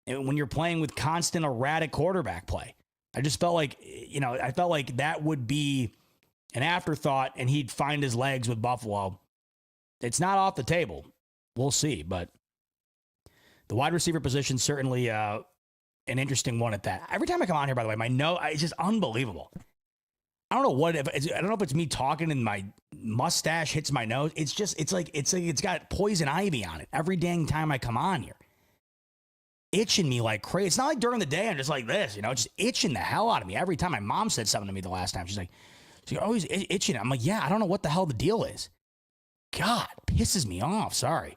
when you're playing with constant erratic quarterback play? I just felt like, I felt like that would be an afterthought and he'd find his legs with Buffalo. It's not off the table. We'll see, but the wide receiver position certainly an interesting one at that. Every time I come on here, by the way, my nose, it's just unbelievable. I don't know I don't know if it's me talking and my mustache hits my nose. It's like it's got poison ivy on it every dang time I come on here. Itching me like crazy. It's not like during the day I'm just like this, just itching the hell out of me every time. My mom said something to me the last time. She's always itching. I'm like, yeah, I don't know what the hell the deal is. God, pisses me off. Sorry.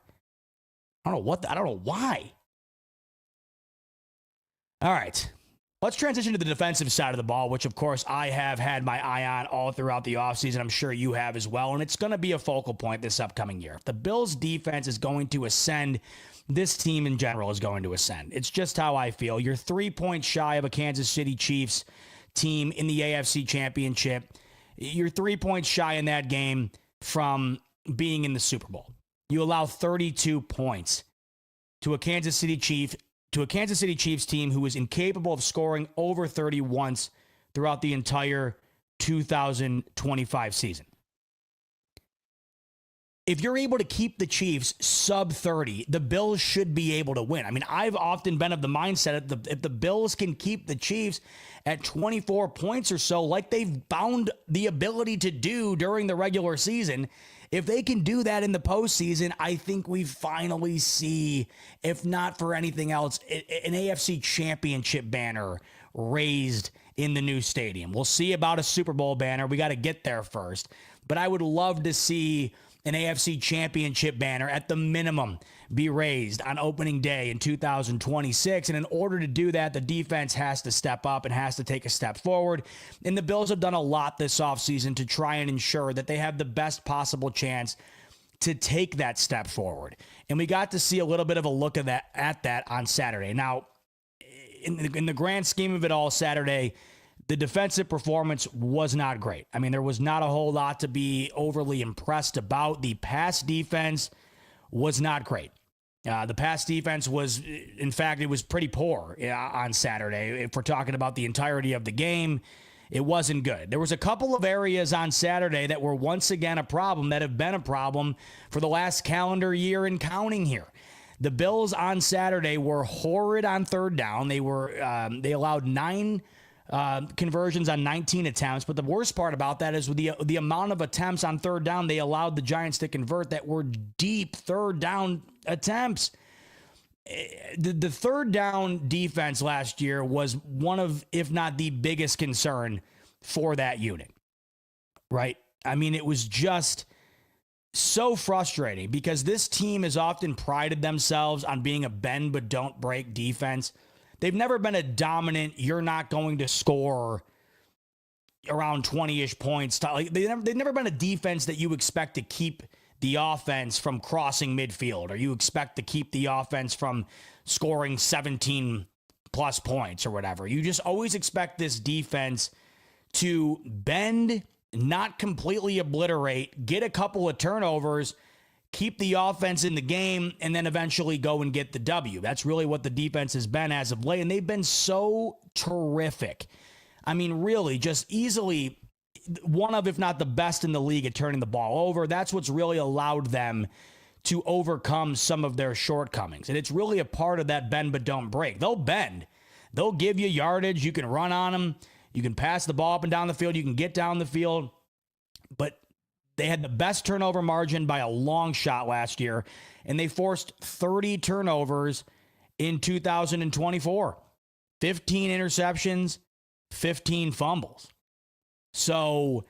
I don't know why. All right. Let's transition to the defensive side of the ball, which, of course, I have had my eye on all throughout the offseason. I'm sure you have as well, and it's going to be a focal point this upcoming year. If the Bills' defense is going to ascend, this team in general is going to ascend. It's just how I feel. You're 3 points shy of a Kansas City Chiefs team in the AFC Championship. You're 3 points shy in that game from being in the Super Bowl. You allow 32 points to a Kansas City Chiefs team who was incapable of scoring over 30 once throughout the entire 2025 season. If you're able to keep the Chiefs sub 30, the Bills should be able to win. I mean, I've often been of the mindset that if the Bills can keep the Chiefs at 24 points or so, like they've found the ability to do during the regular season, if they can do that in the postseason, I think we finally see, if not for anything else, an AFC Championship banner raised in the new stadium. We'll see about a Super Bowl banner. We got to get there first. But I would love to see an AFC Championship banner at the minimum be raised on opening day in 2026. And in order to do that, the defense has to step up and has to take a step forward. And the Bills have done a lot this offseason to try and ensure that they have the best possible chance to take that step forward. And we got to see a little bit of a look at that on Saturday. Now, in the grand scheme of it all, Saturday, the defensive performance was not great. I mean, there was not a whole lot to be overly impressed about. The pass defense was not great. The pass defense was, in fact, it was pretty poor on Saturday. If we're talking about the entirety of the game, it wasn't good. There was a couple of areas on Saturday that were once again a problem, that have been a problem for the last calendar year and counting here. The Bills on Saturday were horrid on third down. They allowed 9 conversions on 19 attempts. But the worst part about that is with the amount of attempts on third down they allowed the Giants to convert that were deep third down attempts. The third down defense last year was one of, if not the biggest concern for that unit, right? I mean, it was just so frustrating because this team has often prided themselves on being a bend but don't break defense. They've never been a dominant, you're not going to score around 20-ish points. They've never been a defense that you expect to keep the offense from crossing midfield, or you expect to keep the offense from scoring 17 plus points or whatever. You just always expect this defense to bend, not completely obliterate, get a couple of turnovers, keep the offense in the game, and then eventually go and get the W. That's really what the defense has been as of late, and they've been so terrific. I mean, really, just easily one of, if not the best in the league at turning the ball over. That's what's really allowed them to overcome some of their shortcomings. And it's really a part of that bend but don't break. They'll bend. They'll give you yardage. You can run on them. You can pass the ball up and down the field. You can get down the field. But they had the best turnover margin by a long shot last year, and they forced 30 turnovers in 2024. 15 interceptions, 15 fumbles. So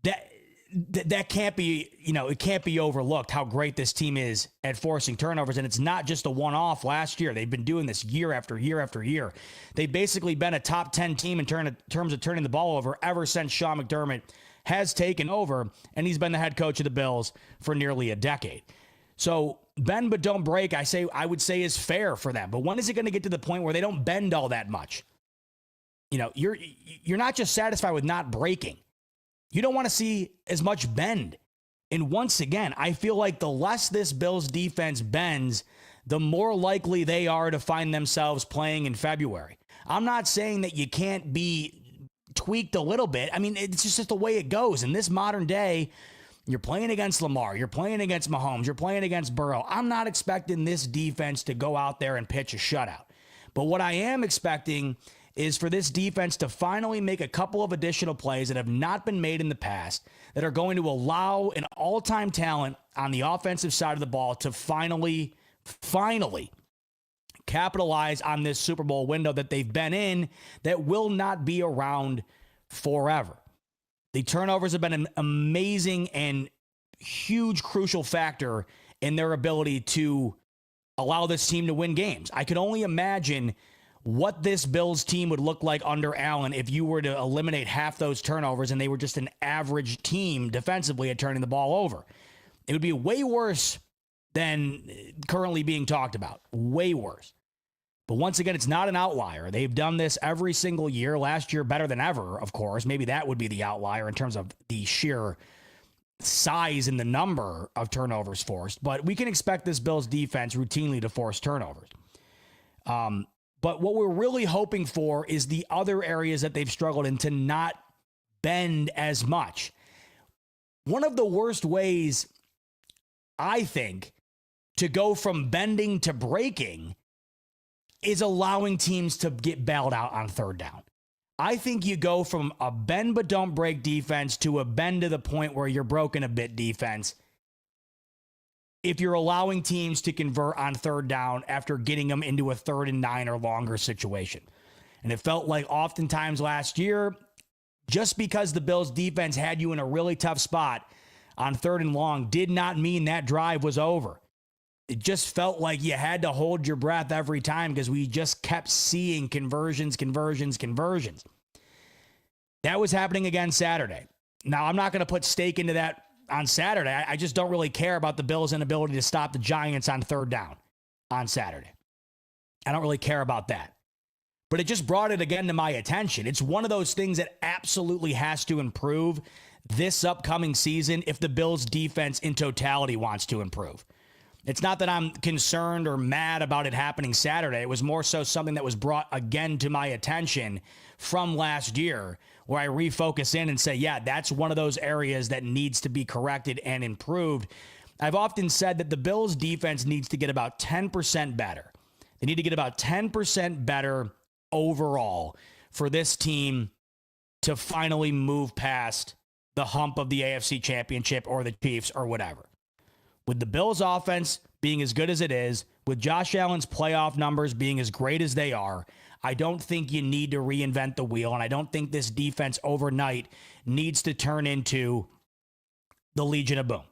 that can't be, it can't be overlooked how great this team is at forcing turnovers. And it's not just a one-off last year. They've been doing this year after year after year. They've basically been a top 10 team in terms of turning the ball over ever since Sean McDermott has taken over, and he's been the head coach of the Bills for nearly a decade. So bend but don't break, I would say is fair for them. But when is it going to get to the point where they don't bend all that much? You're not just satisfied with not breaking. You don't want to see as much bend. And once again, I feel like the less this Bills defense bends, the more likely they are to find themselves playing in February. I'm not saying that you can't be tweaked a little bit. I mean, it's just the way it goes. In this modern day, you're playing against Lamar, you're playing against Mahomes, you're playing against Burrow. I'm not expecting this defense to go out there and pitch a shutout. But what I am expecting is for this defense to finally make a couple of additional plays that have not been made in the past that are going to allow an all-time talent on the offensive side of the ball to finally capitalize on this Super Bowl window that they've been in that will not be around forever. The turnovers have been an amazing and huge crucial factor in their ability to allow this team to win games. I could only imagine what this Bills team would look like under Allen if you were to eliminate half those turnovers and they were just an average team defensively at turning the ball over. It would be way worse than currently being talked about. Way worse. But once again, it's not an outlier. They've done this every single year. Last year, better than ever, of course. Maybe that would be the outlier in terms of the sheer size and the number of turnovers forced. But we can expect this Bills defense routinely to force turnovers. But what we're really hoping for is the other areas that they've struggled in to not bend as much. One of the worst ways, I think, to go from bending to breaking is allowing teams to get bailed out on third down. I think you go from a bend but don't break defense to a bend to the point where you're broken a bit defense if you're allowing teams to convert on third down after getting them into a 3rd and 9 or longer situation. And it felt like oftentimes last year, just because the Bills defense had you in a really tough spot on 3rd and long did not mean that drive was over. It just felt like you had to hold your breath every time because we just kept seeing conversions. That was happening again Saturday. Now, I'm not going to put stake into that on Saturday. I just don't really care about the Bills' inability to stop the Giants on third down on Saturday. I don't really care about that. But it just brought it again to my attention. It's one of those things that absolutely has to improve this upcoming season if the Bills' defense in totality wants to improve. It's not that I'm concerned or mad about it happening Saturday. It was more so something that was brought again to my attention from last year, where I refocus in and say, yeah, that's one of those areas that needs to be corrected and improved. I've often said that the Bills defense needs to get about 10% better. They need to get about 10% better overall for this team to finally move past the hump of the AFC Championship or the Chiefs or whatever. With the Bills offense being as good as it is, with Josh Allen's playoff numbers being as great as they are, I don't think you need to reinvent the wheel, and I don't think this defense overnight needs to turn into the Legion of Boom.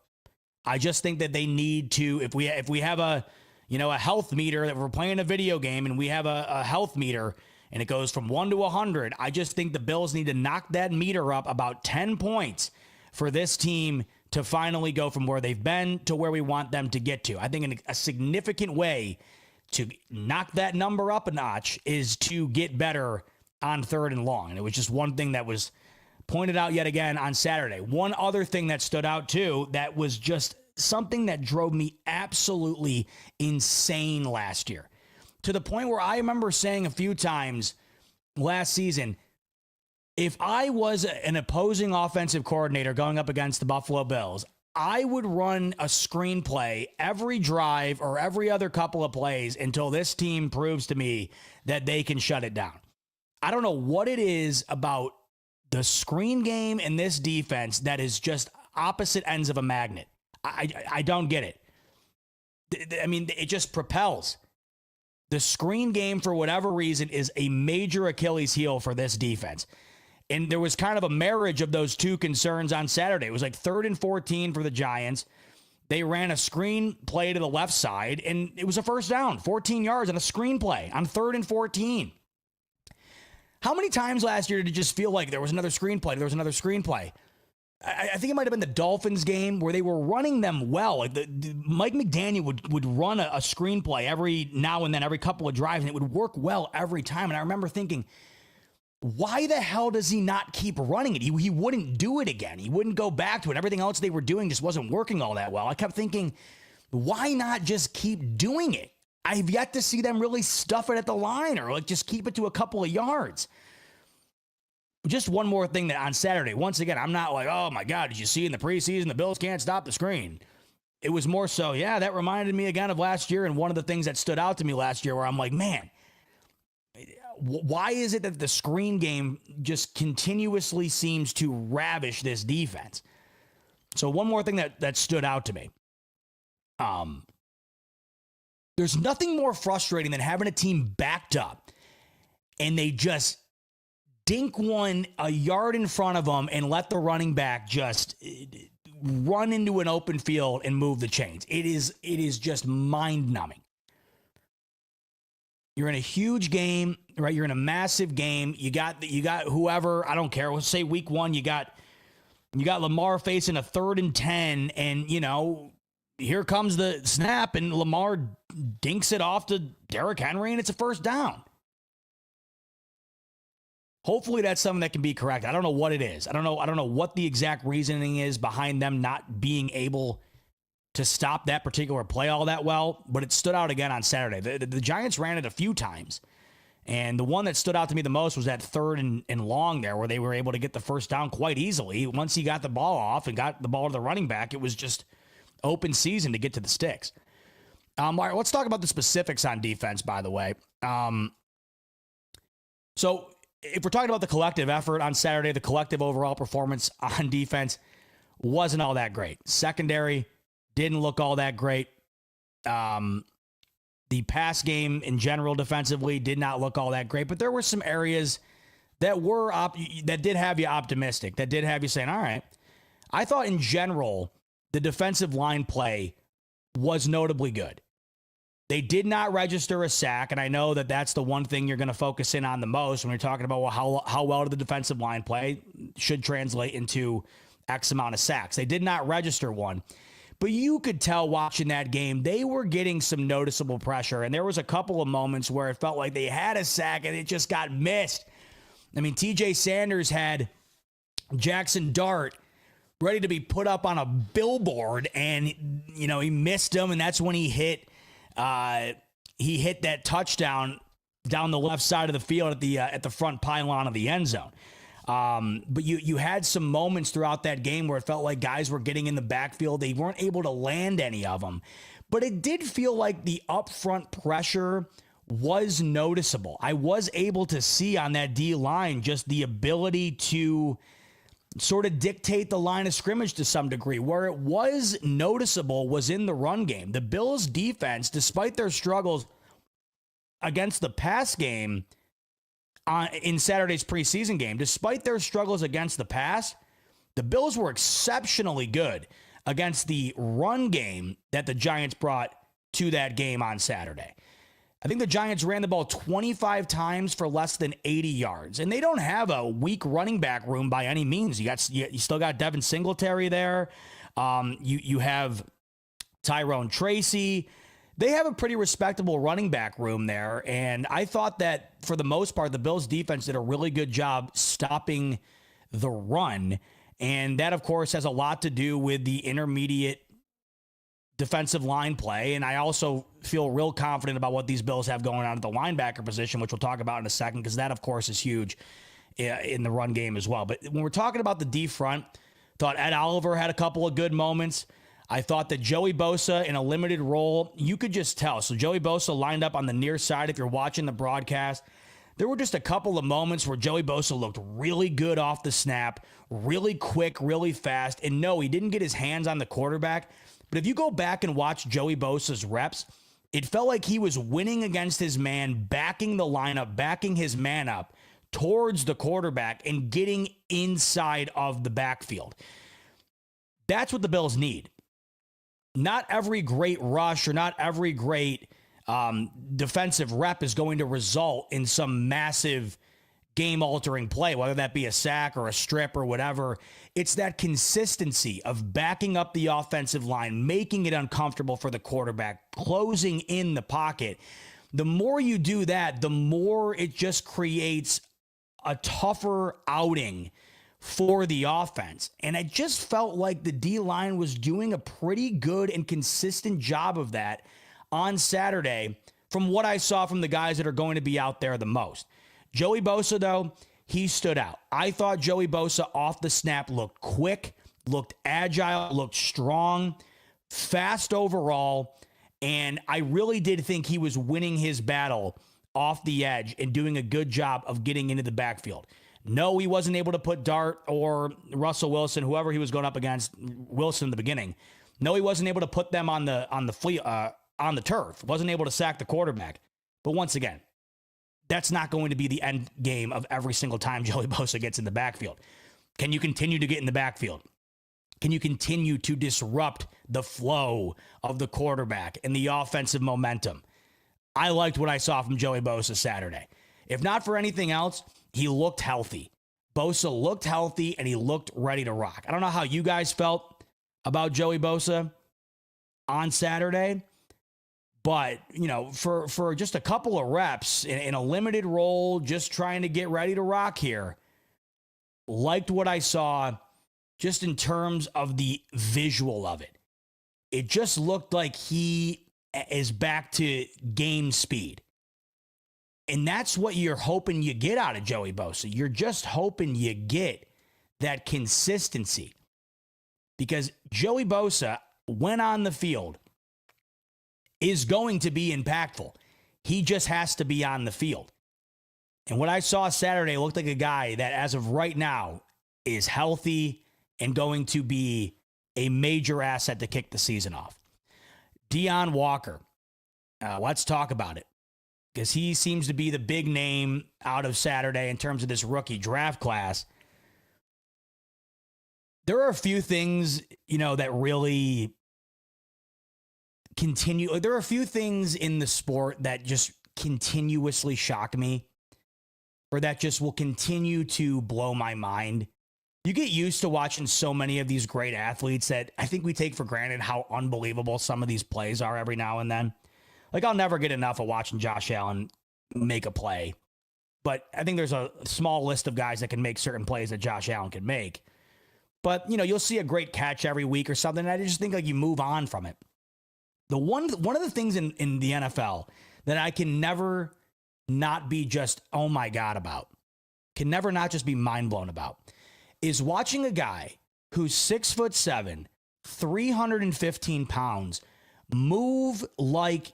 I just think that they need to, if we have a health meter, that we're playing a video game and we have a health meter and it goes from 1 to 100, I just think the Bills need to knock that meter up about 10 points for this team to finally go from where they've been to where we want them to get to. I think in a significant way to knock that number up a notch is to get better on 3rd and long. And it was just one thing that was pointed out yet again on Saturday. One other thing that stood out too, that was just something that drove me absolutely insane last year, to the point where I remember saying a few times last season, if I was an opposing offensive coordinator going up against the Buffalo Bills, I would run a screenplay every drive or every other couple of plays until this team proves to me that they can shut it down. I don't know what it is about the screen game and this defense that is just opposite ends of a magnet. I don't get it. I mean, it just propels. The screen game, for whatever reason, is a major Achilles heel for this defense. And there was kind of a marriage of those two concerns on Saturday. It was like 3rd and 14 for the Giants. They ran a screen play to the left side, and it was a first down, 14 yards on a screen play on 3rd and 14. How many times last year did it just feel like there was another screenplay? There was another screenplay. I think it might have been the Dolphins game where they were running them well. Like Mike McDaniel would run a screenplay every now and then, every couple of drives, and it would work well every time. And I remember thinking, why the hell does he not keep running it? He wouldn't do it again. He wouldn't go back to it. Everything else they were doing just wasn't working all that well. I kept thinking, why not just keep doing it? I've yet to see them really stuff it at the line or like just keep it to a couple of yards. Just one more thing that on Saturday, once again, I'm not like, oh my God, did you see in the preseason, the Bills can't stop the screen. It was more so, yeah, that reminded me again of last year. And one of the things that stood out to me last year where I'm like, man, why is it that the screen game just continuously seems to ravish this defense? So one more thing that stood out to me. There's nothing more frustrating than having a team backed up and they just dink one a yard in front of them and let the running back just run into an open field and move the chains. It is just mind-numbing. You're in a huge game, right? You're in a massive game. You got whoever, I don't care. Let's say week 1, you got Lamar facing a 3rd and 10, and here comes the snap, and Lamar dinks it off to Derrick Henry, and it's a first down. Hopefully that's something that can be corrected. I don't know what it is. I don't know what the exact reasoning is behind them not being able to stop that particular play all that well, but it stood out again on Saturday. The Giants ran it a few times, and the one that stood out to me the most was that 3rd and long there where they were able to get the first down quite easily. Once he got the ball off and got the ball to the running back, it was just open season to get to the sticks. All right, let's talk about the specifics on defense, by the way. So if we're talking about the collective effort on Saturday, the collective overall performance on defense wasn't all that great. Secondary didn't look all that great. The pass game in general defensively did not look all that great, but there were some areas that were that did have you optimistic, that did have you saying, all right. I thought in general, the defensive line play was notably good. They did not register a sack, and I know that that's the one thing you're going to focus in on the most when you're talking about how well did the defensive line play should translate into X amount of sacks. They did not register one, but you could tell watching that game, they were getting some noticeable pressure, and there was a couple of moments where it felt like they had a sack and it just got missed. I mean, TJ Sanders had Jackson Dart ready to be put up on a billboard, and he missed him, and that's when he hit that touchdown down the left side of the field at the front pylon of the end zone. But you had some moments throughout that game where it felt like guys were getting in the backfield. They weren't able to land any of them, but it did feel like the upfront pressure was noticeable. I was able to see on that D line just the ability to sort of dictate the line of scrimmage to some degree. Where it was noticeable was in the run game. The Bills defense, despite their struggles against the pass game in Saturday's preseason game, despite their struggles against the pass, the Bills were exceptionally good against the run game that the Giants brought to that game on Saturday. I think the Giants ran the ball 25 times for less than 80 yards, and they don't have a weak running back room by any means. You still got Devin Singletary there. You have Tyrone Tracy. They have a pretty respectable running back room there, and I thought that for the most part, the Bills defense did a really good job stopping the run, and that, of course, has a lot to do with the intermediate defensive line play, and I also feel real confident about what these Bills have going on at the linebacker position, which we'll talk about in a second, because that, of course, is huge in the run game as well. But when we're talking about the D front, thought Ed Oliver had a couple of good moments. I thought that Joey Bosa in a limited role, you could just tell. So Joey Bosa lined up on the near side. If you're watching the broadcast, there were just a couple of moments where Joey Bosa looked really good off the snap, really quick, really fast. And no, he didn't get his hands on the quarterback. But if you go back and watch Joey Bosa's reps, It felt like he was winning against his man, backing the lineup, backing his man up towards the quarterback and getting inside of the backfield. That's what the Bills need. Not every great rush or not every great defensive rep is going to result in some massive game-altering play, whether that be a sack or a strip or whatever. It's that consistency of backing up the offensive line, making it uncomfortable for the quarterback, closing in the pocket. The more you do that, the more it just creates a tougher outing for the offense. And it just felt like the D-line was doing a pretty good and consistent job of that on Saturday from what I saw from the guys that are going to be out there the most. Joey Bosa, though, he stood out. I thought Joey Bosa off the snap looked quick, looked agile, looked strong, fast overall, and I really did think he was winning his battle off the edge and doing a good job of getting into the backfield. No, he wasn't able to put Dart or Russell Wilson, whoever he was going up against, Wilson in the beginning. No, he wasn't able to put them on the turf. Wasn't able to sack the quarterback. But once again, that's not going to be the end game of every single time Joey Bosa gets in the backfield. Can you continue to get in the backfield? Can you continue to disrupt the flow of the quarterback and the offensive momentum? I liked what I saw from Joey Bosa Saturday. If not for anything else, he looked healthy. Bosa looked healthy and he looked ready to rock. I don't know how you guys felt about Joey Bosa on Saturday, but, you know, for just a couple of reps in a limited role, just trying to get ready to rock here, liked what I saw just in terms of the visual of it. It just looked like he is back to game speed. And that's what you're hoping you get out of Joey Bosa. You're just hoping you get that consistency. Because Joey Bosa, when on the field, is going to be impactful. He just has to be on the field. And what I saw Saturday looked like a guy that, as of right now, is healthy and going to be a major asset to kick the season off. Deion Walker. Let's talk about it, because he seems to be the big name out of Saturday in terms of this rookie draft class. There are a few things, that really continue. There are a few things in the sport that just continuously shock me, or that just will continue to blow my mind. You get used to watching so many of these great athletes that I think we take for granted how unbelievable some of these plays are every now and then. Like, I'll never get enough of watching Josh Allen make a play, but I think there's a small list of guys that can make certain plays that Josh Allen can make. But, you'll see a great catch every week or something, and I just think you move on from it. One of the things in the NFL that I can never not be just, oh my God, about, can never not just be mind blown about, is watching a guy who's 6'7", 315 pounds, move like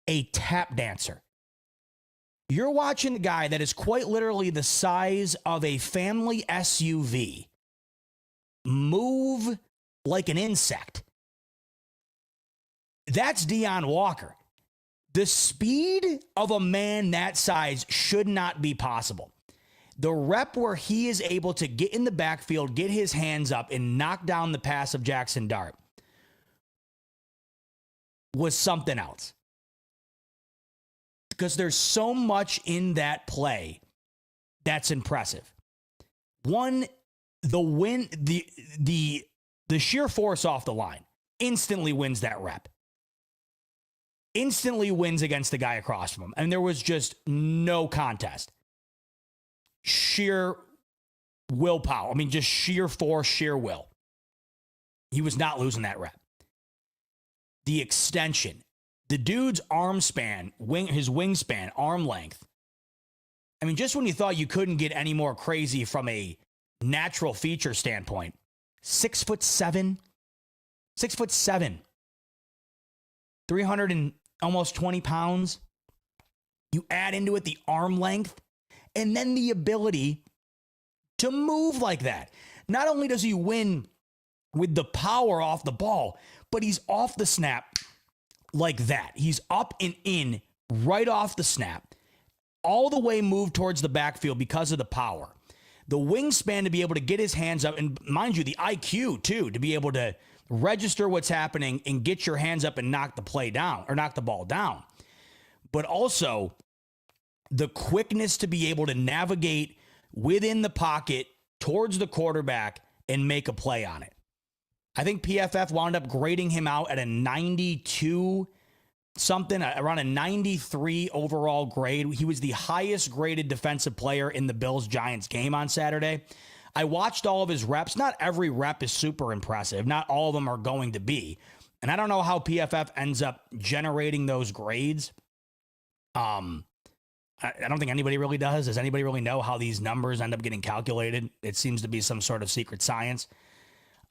a tap dancer. You're watching a guy that is quite literally the size of a family SUV move like an insect. That's Deion Walker. The speed of a man that size should not be possible. The rep where he is able to get in the backfield, get his hands up, and knock down the pass of Jackson Dart was something else. Because there's so much in that play that's impressive. One, the sheer force off the line instantly wins that rep. Instantly wins against the guy across from him. And there was just no contest. Sheer willpower. just sheer force, sheer will. He was not losing that rep. The extension. The dude's arm span, his wingspan, arm length. Just when you thought you couldn't get any more crazy from a natural feature standpoint. 6'7", 300 and almost 20 pounds. You add into it the arm length and then the ability to move like that. Not only does he win with the power off the ball, but he's off the snap, like that. He's up and in right off the snap, all the way moved towards the backfield because of the power. The wingspan to be able to get his hands up, and mind you, the IQ too, to be able to register what's happening and get your hands up and knock the play down or knock the ball down. But also the quickness to be able to navigate within the pocket towards the quarterback and make a play on it. I think PFF wound up grading him out at a 92 something, around a 93 overall grade. He was the highest graded defensive player in the Bills-Giants game on Saturday. I watched all of his reps. Not every rep is super impressive. Not all of them are going to be. And I don't know how PFF ends up generating those grades. I don't think anybody really does. Does anybody really know how these numbers end up getting calculated? It seems to be some sort of secret science.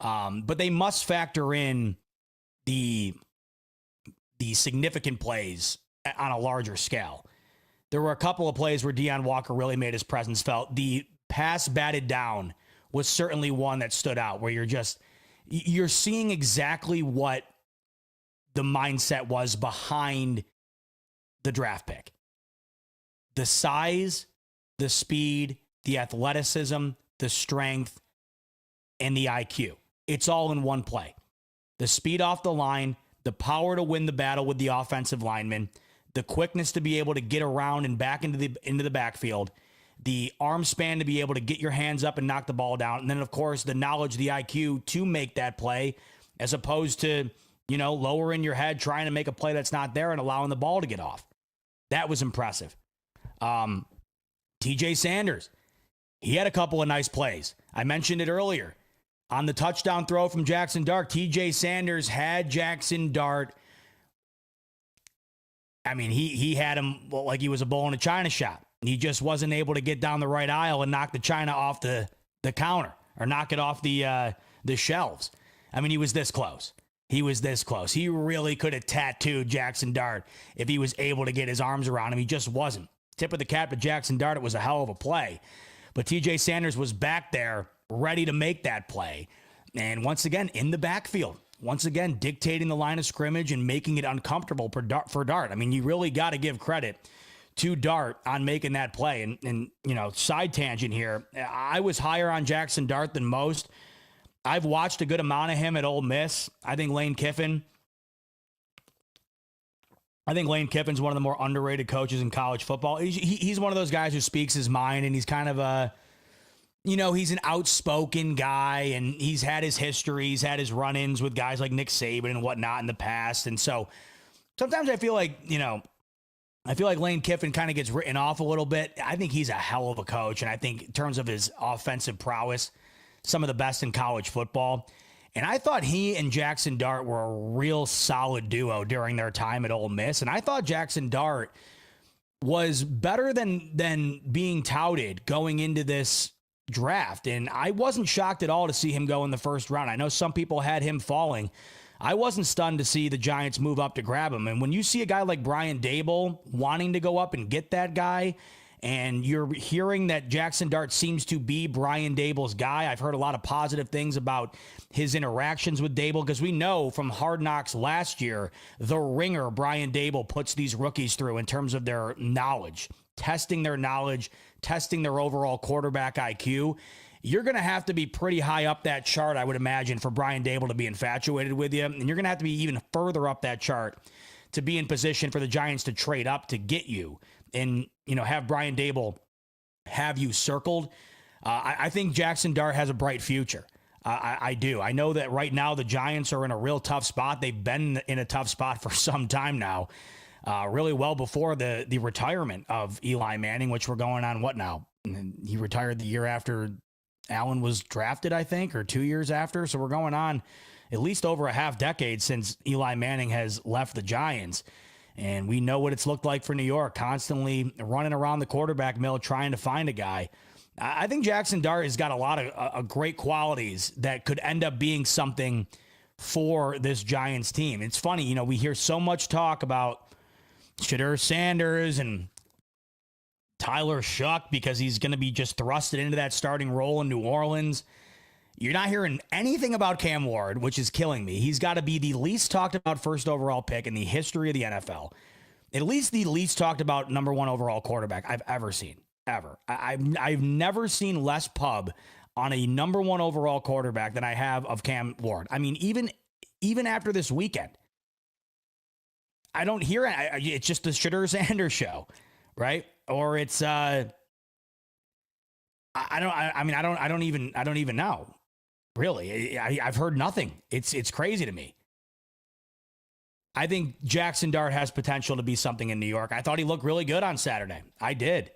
But they must factor in the significant plays on a larger scale. There were a couple of plays where Deion Walker really made his presence felt. The pass batted down was certainly one that stood out, where you're seeing exactly what the mindset was behind the draft pick. The size, the speed, the athleticism, the strength, and the IQ. It's all in one play. The speed off the line, the power to win the battle with the offensive lineman, the quickness to be able to get around and back into the backfield, the arm span to be able to get your hands up and knock the ball down, and then, of course, the knowledge, the IQ to make that play, as opposed to, lowering your head, trying to make a play that's not there and allowing the ball to get off. That was impressive. TJ Sanders, he had a couple of nice plays. I mentioned it earlier. On the touchdown throw from Jackson Dart, TJ Sanders had Jackson Dart. I mean, he had him like he was a bull in a china shop. He just wasn't able to get down the right aisle and knock the china off the counter or knock it off the shelves. I mean, he was this close. He was this close. He really could have tattooed Jackson Dart if he was able to get his arms around him. He just wasn't. Tip of the cap to Jackson Dart. It was a hell of a play. But TJ Sanders was back there ready to make that play. And once again, in the backfield, once again, dictating the line of scrimmage and making it uncomfortable for Dart. I mean, you really got to give credit to Dart on making that play. And side tangent here, I was higher on Jackson Dart than most. I've watched a good amount of him at Ole Miss. I think Lane Kiffin's one of the more underrated coaches in college football. He's one of those guys who speaks his mind, and he's kind of he's an outspoken guy, and he's had his history. He's had his run-ins with guys like Nick Saban and whatnot in the past. And so sometimes I feel like Lane Kiffin kind of gets written off a little bit. I think he's a hell of a coach, and I think in terms of his offensive prowess, some of the best in college football. And I thought he and Jackson Dart were a real solid duo during their time at Ole Miss. And I thought Jackson Dart was better than being touted going into this draft. And I wasn't shocked at all to see him go in the first round. I know some people had him falling. I wasn't stunned to see the Giants move up to grab him. And when you see a guy like Brian Dable wanting to go up and get that guy, and you're hearing that Jackson Dart seems to be Brian Dable's guy. I've heard a lot of positive things about his interactions with Dable, because we know from Hard Knocks last year, the ringer Brian Dable puts these rookies through in terms of their knowledge, testing their overall quarterback IQ. You're going to have to be pretty high up that chart, I would imagine, for Brian Dable to be infatuated with you. And you're going to have to be even further up that chart to be in position for the Giants to trade up to get you and, have Brian Dable have you circled. I think Jackson Dart has a bright future. I do. I know that right now the Giants are in a real tough spot. They've been in a tough spot for some time now, really well before the retirement of Eli Manning, which we're going on what now? And he retired the year after Allen was drafted, I think, or 2 years after. So we're going on at least over a half decade since Eli Manning has left the Giants. And we know what it's looked like for New York, constantly running around the quarterback mill trying to find a guy. I think Jackson Dart has got a lot of great qualities that could end up being something for this Giants team. It's funny, we hear so much talk about Shedeur Sanders and Tyler Shuck because he's going to be just thrusted into that starting role in New Orleans. You're not hearing anything about Cam Ward, which is killing me. He's got to be the least talked about first overall pick in the history of the NFL. At least the least talked about number one overall quarterback I've ever seen, ever. I've never seen less pub on a number one overall quarterback than I have of Cam Ward. I mean, even after this weekend, I don't hear it. It's just the Shedeur Sanders show, right? Or it's I don't even know. Really, I've heard nothing. It's crazy to me. I think Jackson Dart has potential to be something in New York. I thought he looked really good on Saturday. I did.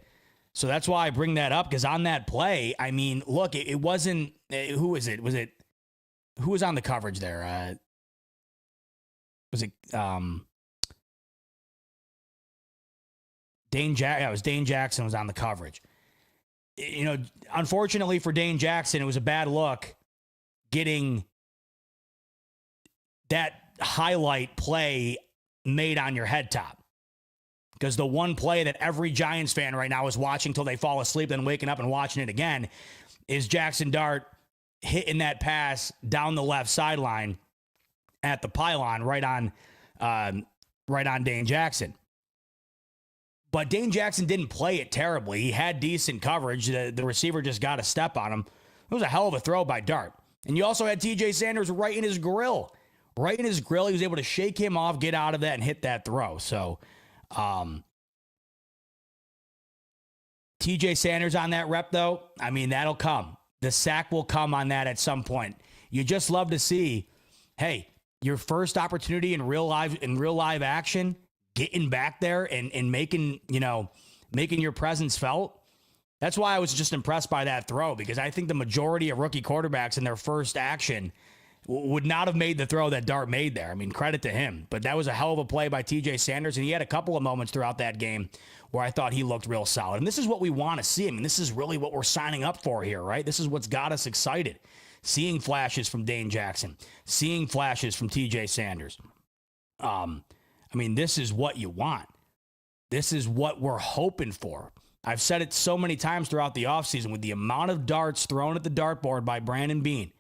So that's why I bring that up, because on that play, I mean, look, it wasn't, who is it? Who was on the coverage there? Was it Dane Jackson? Yeah, it was Dane Jackson was on the coverage. You know, unfortunately for Dane Jackson, it was a bad look getting that highlight play made on your head top. Because the one play that every Giants fan right now is watching till they fall asleep, then waking up and watching it again, is Jackson Dart hitting that pass down the left sideline at the pylon right on Dane Jackson. But Dane Jackson didn't play it terribly. He had decent coverage. The receiver just got a step on him. It was a hell of a throw by Dart. And you also had TJ Sanders right in his grill. Right in his grill. He was able to shake him off, get out of that, and hit that throw. So, TJ Sanders on that rep, though, I mean, that'll come. The sack will come on that at some point. You just love to see, hey, your first opportunity in real live action, getting back there and making your presence felt. That's why I was just impressed by that throw, because I think the majority of rookie quarterbacks in their first action would not have made the throw that Dart made there. I mean, credit to him. But that was a hell of a play by TJ Sanders, and he had a couple of moments throughout that game where I thought he looked real solid. And this is what we want to see. I mean, this is really what we're signing up for here, right? This is what's got us excited. Seeing flashes from Dane Jackson, seeing flashes from TJ Sanders. I mean, this is what you want. This is what we're hoping for. I've said it so many times throughout the offseason, with the amount of darts thrown at the dartboard by Brandon Beane,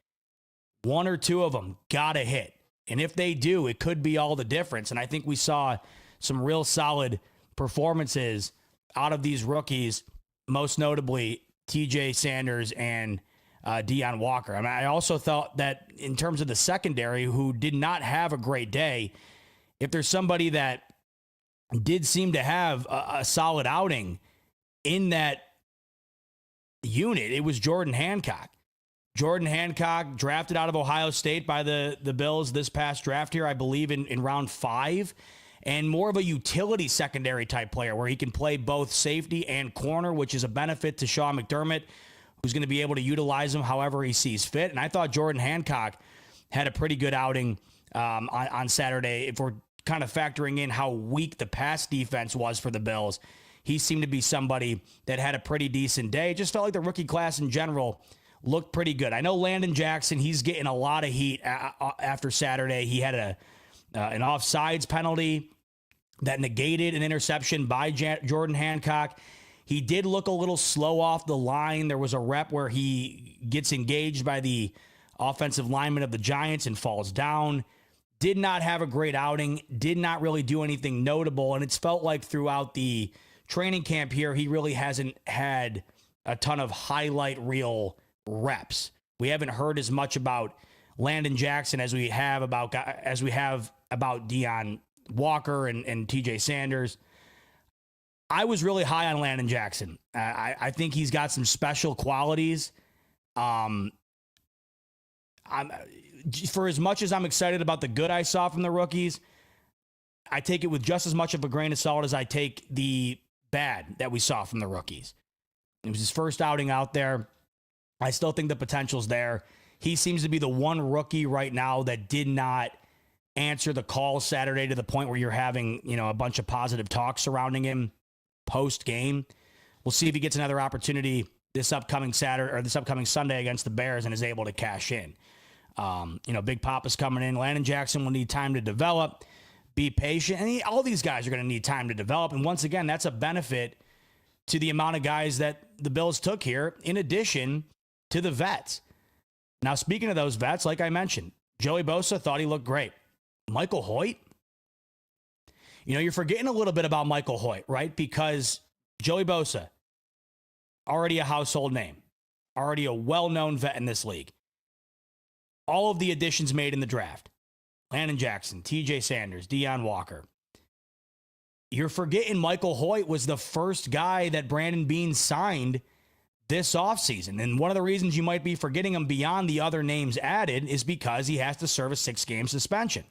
one or two of them got to hit. And if they do, it could be all the difference. And I think we saw some real solid performances out of these rookies, most notably TJ Sanders and Deion Walker. I mean, I also thought that in terms of the secondary, who did not have a great day, if there's somebody that did seem to have a solid outing in that unit, it was Jordan Hancock. Jordan Hancock, drafted out of Ohio State by the Bills this past draft here, I believe in round 5, and more of a utility secondary type player where he can play both safety and corner, which is a benefit to Sean McDermott, who's going to be able to utilize him however he sees fit. And I thought Jordan Hancock had a pretty good outing on Saturday. If we're kind of factoring in how weak the pass defense was for the Bills, he seemed to be somebody that had a pretty decent day. It just felt like the rookie class in general looked pretty good. I know Landon Jackson, he's getting a lot of heat after Saturday. He had an offsides penalty that negated an interception by Jordan Hancock. He did look a little slow off the line. There was a rep where he gets engaged by the offensive lineman of the Giants and falls down. Did not have a great outing. Did not really do anything notable. And it's felt like throughout the training camp here, he really hasn't had a ton of highlight reel reps. We haven't heard as much about Landon Jackson as we have about Deion Walker and TJ Sanders. I was really high on Landon Jackson. I think he's got some special qualities. For as much as I'm excited about the good I saw from the rookies, I take it with just as much of a grain of salt as I take the bad that we saw from the rookies. It was his first outing out there. I still think the potential's there. He seems to be the one rookie right now that did not answer the call Saturday to the point where you're having, a bunch of positive talk surrounding him post game. We'll see if he gets another opportunity this upcoming Sunday against the Bears and is able to cash in. Big Papa's coming in. Landon Jackson will need time to develop, be patient. And all these guys are going to need time to develop. And once again, that's a benefit to the amount of guys that the Bills took here, in addition to the vets. Now, speaking of those vets, like I mentioned, Joey Bosa thought he looked great. Michael Hoyt, you're forgetting a little bit about Michael Hoyt, right? Because Joey Bosa, already a household name, already a well-known vet in this league. All of the additions made in the draft, Landon Jackson, TJ Sanders, Deion Walker. You're forgetting Michael Hoyt was the first guy that Brandon Beane signed this offseason. And one of the reasons you might be forgetting him beyond the other names added is because he has to serve a 6-game suspension.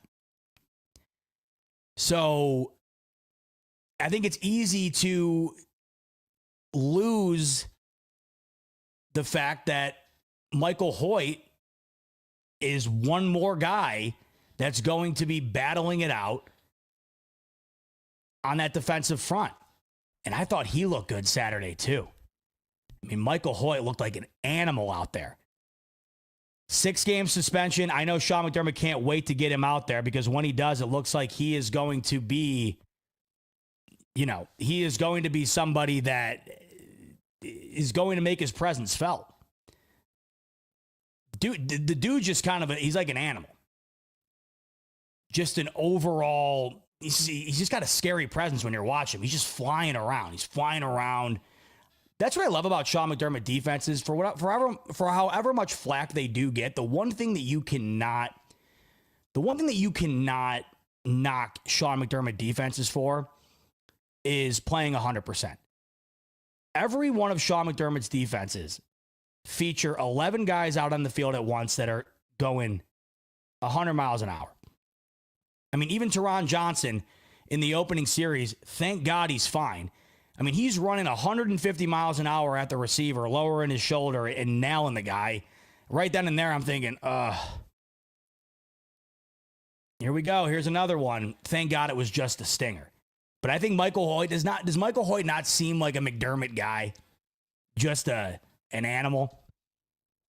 So I think it's easy to lose the fact that Michael Hoyt is one more guy that's going to be battling it out on that defensive front. And I thought he looked good Saturday too. I mean, Michael Hoyt looked like an animal out there. 6-game suspension. I know Sean McDermott can't wait to get him out there because when he does, it looks like he is going to be, he is going to be somebody that is going to make his presence felt. Dude, the dude just he's like an animal. Just an overall, he's just got a scary presence when you're watching him. He's just flying around. He's flying around. That's what I love about Sean McDermott defenses. For however much flack they do get, the one thing that you cannot knock Sean McDermott defenses for is playing 100%. Every one of Sean McDermott's defenses feature 11 guys out on the field at once that are going 100 miles an hour. I mean, even Teron Johnson in the opening series, thank God he's fine. I mean, he's running 150 miles an hour at the receiver, lowering his shoulder and nailing the guy. Right then and there, I'm thinking, here we go. Here's another one. Thank God it was just a stinger. But I think Michael Hoyt does Michael Hoyt not seem like a McDermott guy? Just an animal?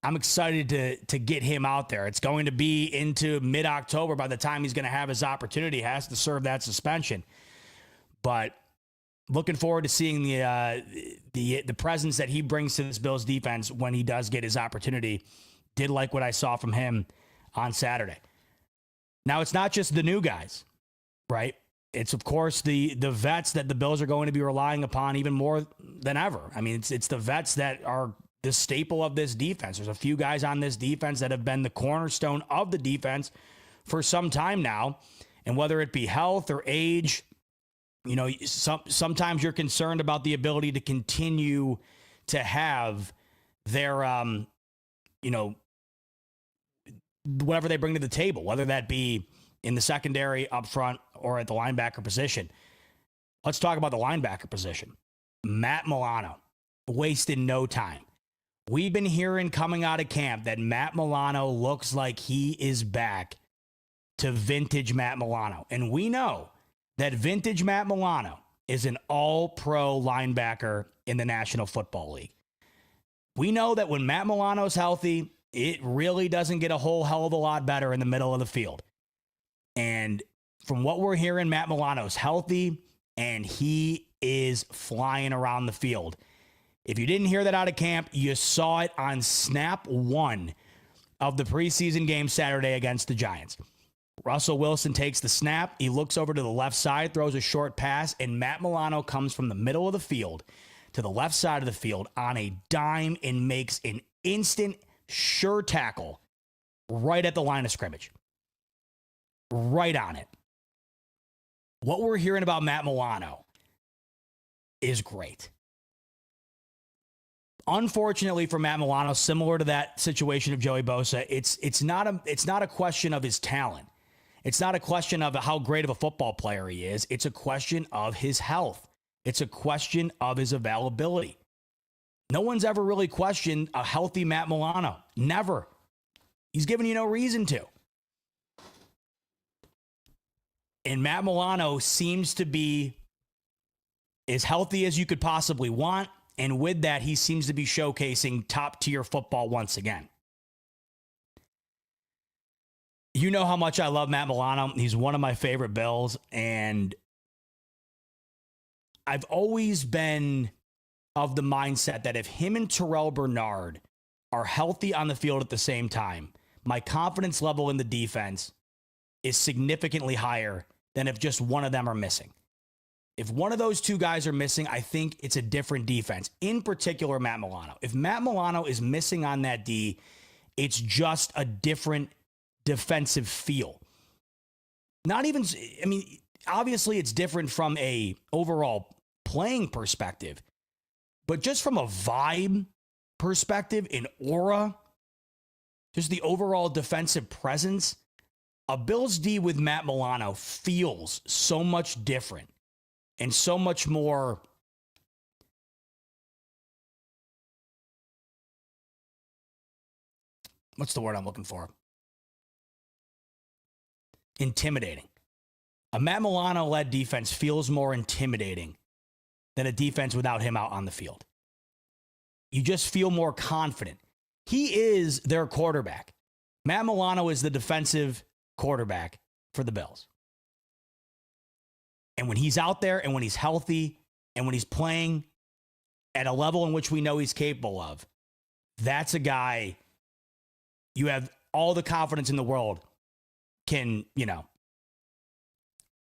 I'm excited to get him out there. It's going to be into mid-October by the time he's going to have his opportunity. He has to serve that suspension. But looking forward to seeing the presence that he brings to this Bills defense when he does get his opportunity. Did like what I saw from him on Saturday. Now, it's not just the new guys, right? It's, of course, the vets that the Bills are going to be relying upon even more than ever. I mean, it's the vets that are the staple of this defense. There's a few guys on this defense that have been the cornerstone of the defense for some time now. And whether it be health or age, sometimes you're concerned about the ability to continue to have their, whatever they bring to the table, whether that be in the secondary, up front, or at the linebacker position. Let's talk about the linebacker position. Matt Milano wasted no time. We've been hearing coming out of camp that Matt Milano looks like he is back to vintage Matt Milano. And we know that vintage Matt Milano is an all-pro linebacker in the National Football League. We know that when Matt Milano's healthy, it really doesn't get a whole hell of a lot better in the middle of the field. And from what we're hearing, Matt Milano's healthy, and he is flying around the field. If you didn't hear that out of camp, you saw it on snap 1 of the preseason game Saturday against the Giants. Russell Wilson takes the snap. He looks over to the left side, throws a short pass, and Matt Milano comes from the middle of the field to the left side of the field on a dime and makes an instant sure tackle right at the line of scrimmage. Right on it. What we're hearing about Matt Milano is great. Unfortunately for Matt Milano, similar to that situation of Joey Bosa, it's not a question of his talent. It's not a question of how great of a football player he is. It's a question of his health. It's a question of his availability. No one's ever really questioned a healthy Matt Milano. Never. He's given you no reason to. And Matt Milano seems to be as healthy as you could possibly want. And with that, he seems to be showcasing top-tier football once again. You know how much I love Matt Milano. He's one of my favorite Bills. And I've always been of the mindset that if him and Terrell Bernard are healthy on the field at the same time, my confidence level in the defense is significantly higher than if just one of them are missing. If one of those two guys are missing, I think it's a different defense. In particular, Matt Milano. If Matt Milano is missing on that D, it's just a different defensive feel. Not even, I mean, obviously it's different from a overall playing perspective, but just from a vibe perspective, in aura, just the overall defensive presence, a Bills D with Matt Milano feels so much different and so much more what's the word I'm looking for? Intimidating. A Matt Milano-led defense feels more intimidating than a defense without him out on the field. You just feel more confident. He is their quarterback. Matt Milano is the defensive quarterback for the Bills. And when he's out there and when he's healthy and when he's playing at a level in which we know he's capable of, that's a guy you have all the confidence in the world can,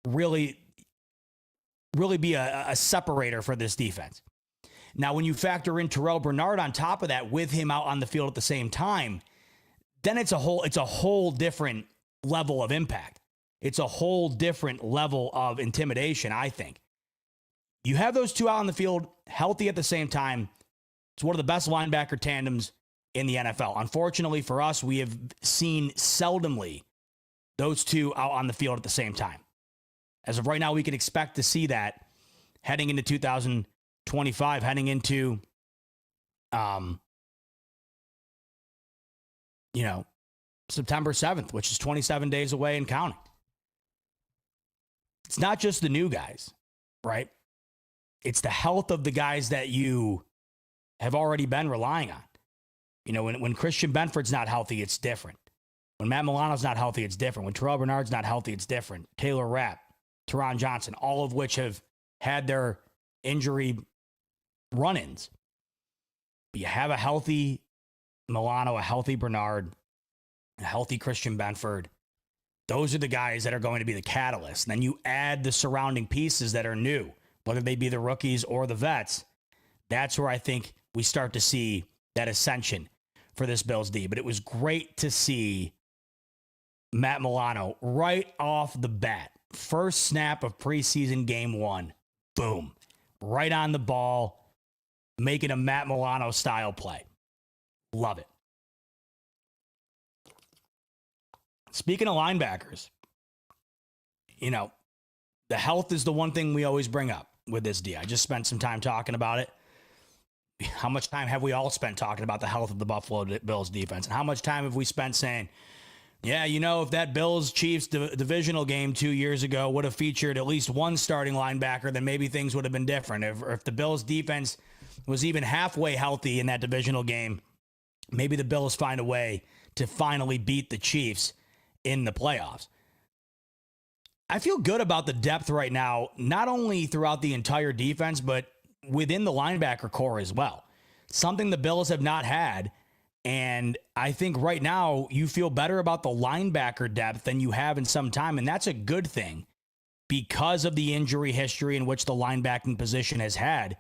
really be a separator for this defense. Now, when you factor in Terrell Bernard on top of that with him out on the field at the same time, then it's a whole different level of impact. It's a whole different level of intimidation, I think. You have those two out on the field healthy at the same time. It's one of the best linebacker tandems in the NFL. Unfortunately for us, we have seen seldomly those two out on the field at the same time. As of right now, we can expect to see that heading into 2025, heading into, September 7th, which is 27 days away and counting. It's not just the new guys, right? It's the health of the guys that you have already been relying on. When Christian Benford's not healthy, it's different. When Matt Milano's not healthy, it's different. When Terrell Bernard's not healthy, it's different. Taylor Rapp, Teron Johnson, all of which have had their injury run-ins. But you have a healthy Milano, a healthy Bernard, a healthy Christian Benford. Those are the guys that are going to be the catalyst. And then you add the surrounding pieces that are new, whether they be the rookies or the vets. That's where I think we start to see that ascension for this Bills D. But it was great to see Matt Milano right off the bat. First snap of preseason game 1. Boom. Right on the ball, making a Matt Milano style play. Love it. Speaking of linebackers, the health is the one thing we always bring up with this D. I just spent some time talking about it. How much time have we all spent talking about the health of the Buffalo Bills defense? And how much time have we spent saying, yeah, if that Bills-Chiefs divisional game 2 years ago would have featured at least one starting linebacker, then maybe things would have been different. If the Bills defense was even halfway healthy in that divisional game, maybe the Bills find a way to finally beat the Chiefs in the playoffs. I feel good about the depth right now, not only throughout the entire defense, but within the linebacker core as well. Something the Bills have not had. And I think right now you feel better about the linebacker depth than you have in some time. And that's a good thing because of the injury history in which the linebacking position has had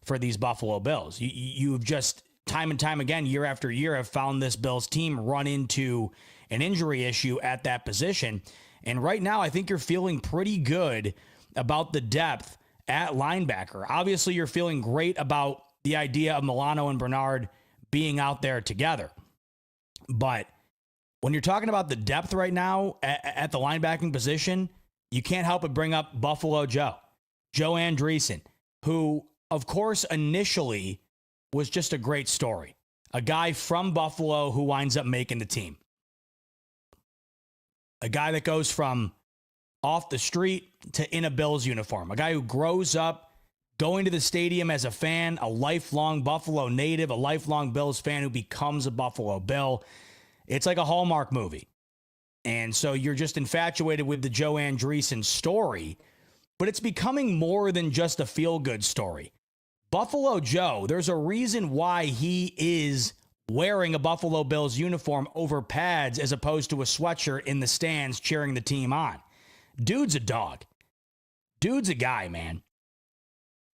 for these Buffalo Bills. You've just time and time again, year after year, have found this Bills team run into an injury issue at that position. And right now, I think you're feeling pretty good about the depth at linebacker. Obviously, you're feeling great about the idea of Milano and Bernard being out there together. But when you're talking about the depth right now at the linebacking position, you can't help but bring up Buffalo Joe Andreessen, who, of course, initially was just a great story. A guy from Buffalo who winds up making the team. A guy that goes from off the street to in a Bills uniform. A guy who grows up going to the stadium as a fan, a lifelong Buffalo native, a lifelong Bills fan who becomes a Buffalo Bill. It's like a Hallmark movie. And so you're just infatuated with the Joe Andreessen story, but it's becoming more than just a feel-good story. Buffalo Joe, there's a reason why he is wearing a Buffalo Bills uniform over pads as opposed to a sweatshirt in the stands cheering the team on. Dude's a dog. Dude's a guy, man.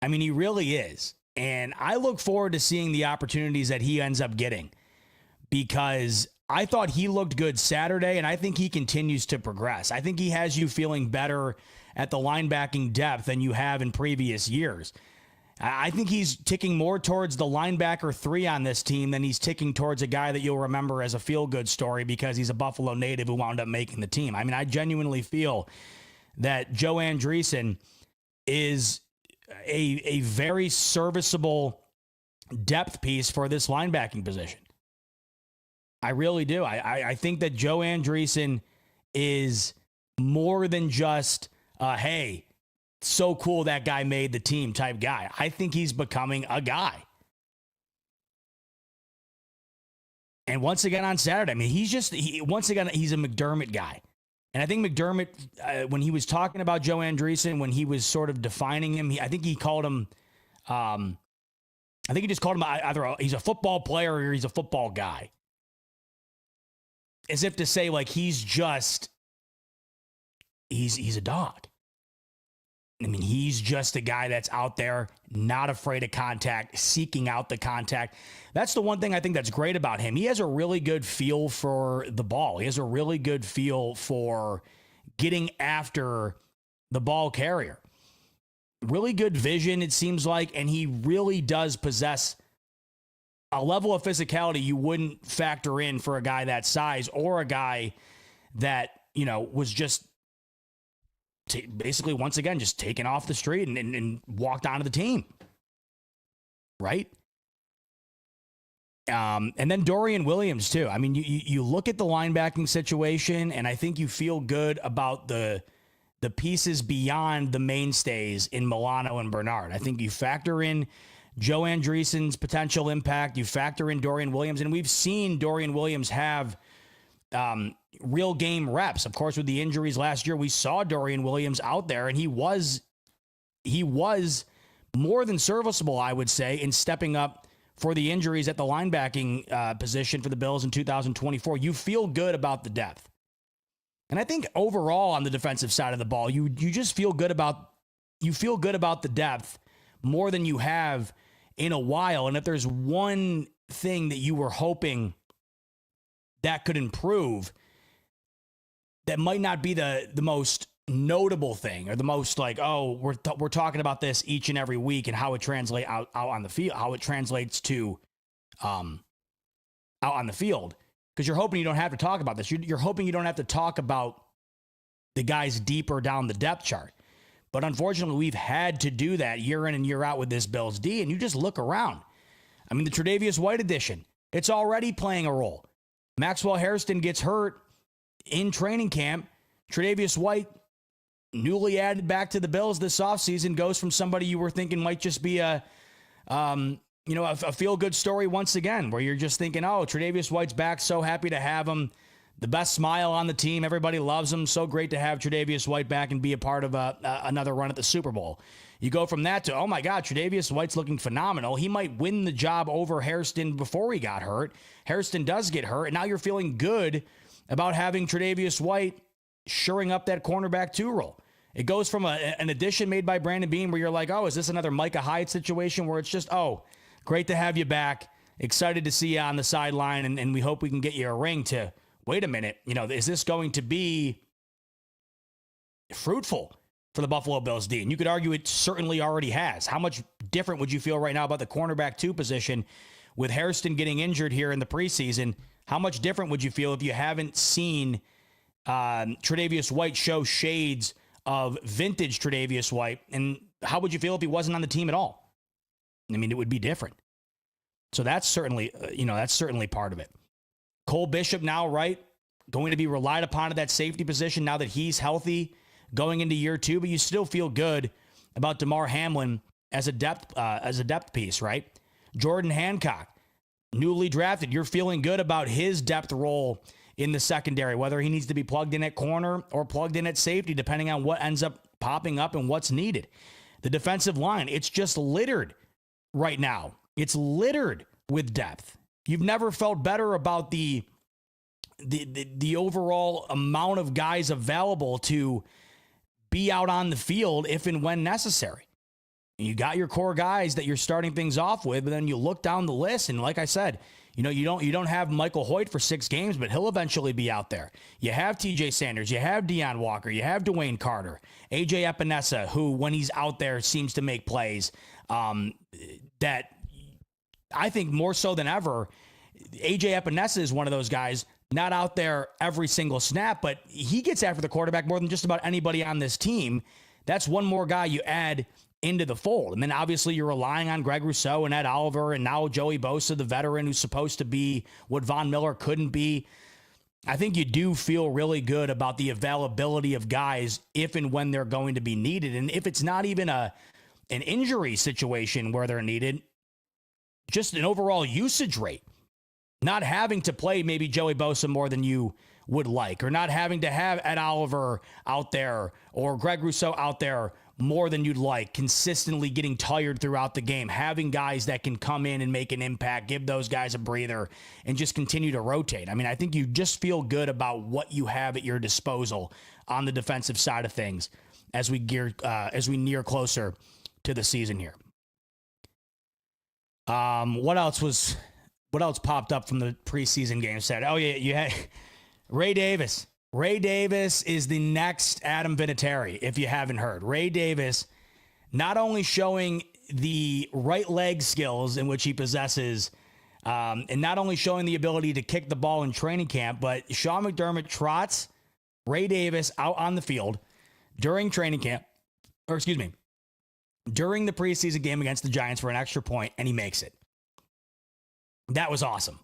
I mean, he really is. And I look forward to seeing the opportunities that he ends up getting, because I thought he looked good Saturday, and I think he continues to progress. I think he has you feeling better at the linebacking depth than you have in previous years. I think he's ticking more towards the linebacker 3 on this team than he's ticking towards a guy that you'll remember as a feel-good story because he's a Buffalo native who wound up making the team. I mean, I genuinely feel that Joe Andreessen is a very serviceable depth piece for this linebacking position. I really do. I think that Joe Andreessen is more than just, hey, so cool that guy made the team type guy. I think he's becoming a guy. And once again on Saturday, I mean, he's a McDermott guy. And I think McDermott, when he was talking about Joe Andreessen, when he was sort of defining him, I think he called him, I think he just called him either he's a football player or he's a football guy. As if to say, like, he's a dog. I mean, he's just a guy that's out there, not afraid of contact, seeking out the contact. That's the one thing I think that's great about him. He has a really good feel for the ball. He has a really good feel for getting after the ball carrier. Really good vision, it seems like, and he really does possess a level of physicality you wouldn't factor in for a guy that size or a guy that, you know, was just basically, once again, just taken off the street and walked onto the team. Right? And then Dorian Williams, too. I mean, you look at the linebacking situation, and I think you feel good about the pieces beyond the mainstays in Milano and Bernard. I think you factor in Joe Andreessen's potential impact. You factor in Dorian Williams, and we've seen Dorian Williams have real game reps. Of course, with the injuries last year, we saw Dorian Williams out there, and he was more than serviceable, I would say, in stepping up for the injuries at the linebacking position for the Bills in 2024. You feel good about the depth. And I think overall on the defensive side of the ball, you just feel good about the depth more than you have in a while. And if there's one thing that you were hoping that could improve, that might not be the most notable thing or the most like, oh, we're talking about this each and every week and how it translates out on the field, how it translates to out on the field. Because you're hoping you don't have to talk about this. You're hoping you don't have to talk about the guys deeper down the depth chart. But unfortunately, we've had to do that year in and year out with this Bills D, and you just look around. I mean, the Tre'Davious White edition, it's already playing a role. Maxwell Hairston gets hurt in training camp. Tre'Davious White, newly added back to the Bills this offseason, goes from somebody you were thinking might just be a feel-good story once again, where you're just thinking, oh, Tre'Davious White's back, so happy to have him. The best smile on the team. Everybody loves him. So great to have Tre'Davious White back and be a part of another run at the Super Bowl. You go from that to, oh my God, Tre'Davious White's looking phenomenal. He might win the job over Hairston before he got hurt. Hairston does get hurt, and now you're feeling good about having Tre'Davious White shoring up that cornerback 2 role. It goes from an addition made by Brandon Beane where you're like, oh, is this another Micah Hyde situation where it's just, oh, great to have you back. Excited to see you on the sideline, and we hope we can get you a ring, to, wait a minute, is this going to be fruitful for the Buffalo Bills D? And you could argue it certainly already has. How much different would you feel right now about the cornerback 2 position with Hairston getting injured here in the preseason? How much different would you feel if you haven't seen Tre'Davious White show shades of vintage Tre'Davious White? And how would you feel if he wasn't on the team at all? I mean, it would be different. So that's certainly, part of it. Cole Bishop now, right, going to be relied upon at that safety position now that he's healthy going into year 2, but you still feel good about DeMar Hamlin as a depth piece, right? Jordan Hancock, newly drafted. You're feeling good about his depth role in the secondary, whether he needs to be plugged in at corner or plugged in at safety, depending on what ends up popping up and what's needed. The defensive line, it's just littered right now. It's littered with depth. You've never felt better about the overall amount of guys available to be out on the field if and when necessary. You got your core guys that you're starting things off with, but then you look down the list, and like I said, you don't have Michael Hoyt for 6 games, but he'll eventually be out there. You have TJ Sanders, you have Deion Walker, you have Dwayne Carter, AJ Epinesa, who when he's out there seems to make plays. That I think more so than ever, AJ Epinesa is one of those guys not out there every single snap, but he gets after the quarterback more than just about anybody on this team. That's one more guy you add into the fold. And then obviously you're relying on Greg Rousseau and Ed Oliver and now Joey Bosa, the veteran who's supposed to be what Von Miller couldn't be. I think you do feel really good about the availability of guys if and when they're going to be needed. And if it's not even an injury situation where they're needed, just an overall usage rate. Not having to play maybe Joey Bosa more than you would like, or not having to have Ed Oliver out there or Greg Rousseau out there more than you'd like, consistently getting tired throughout the game, having guys that can come in and make an impact, give those guys a breather, and just continue to rotate. I mean, I think you just feel good about what you have at your disposal on the defensive side of things as we near closer to the season here. What else popped up from the preseason game set? Oh, yeah, you had Ray Davis. Ray Davis is the next Adam Vinatieri, if you haven't heard. Ray Davis not only showing the right leg skills in which he possesses, and not only showing the ability to kick the ball in training camp, but Sean McDermott trots Ray Davis out on the field during training camp, during the preseason game against the Giants for an extra point, and he makes it. That was awesome.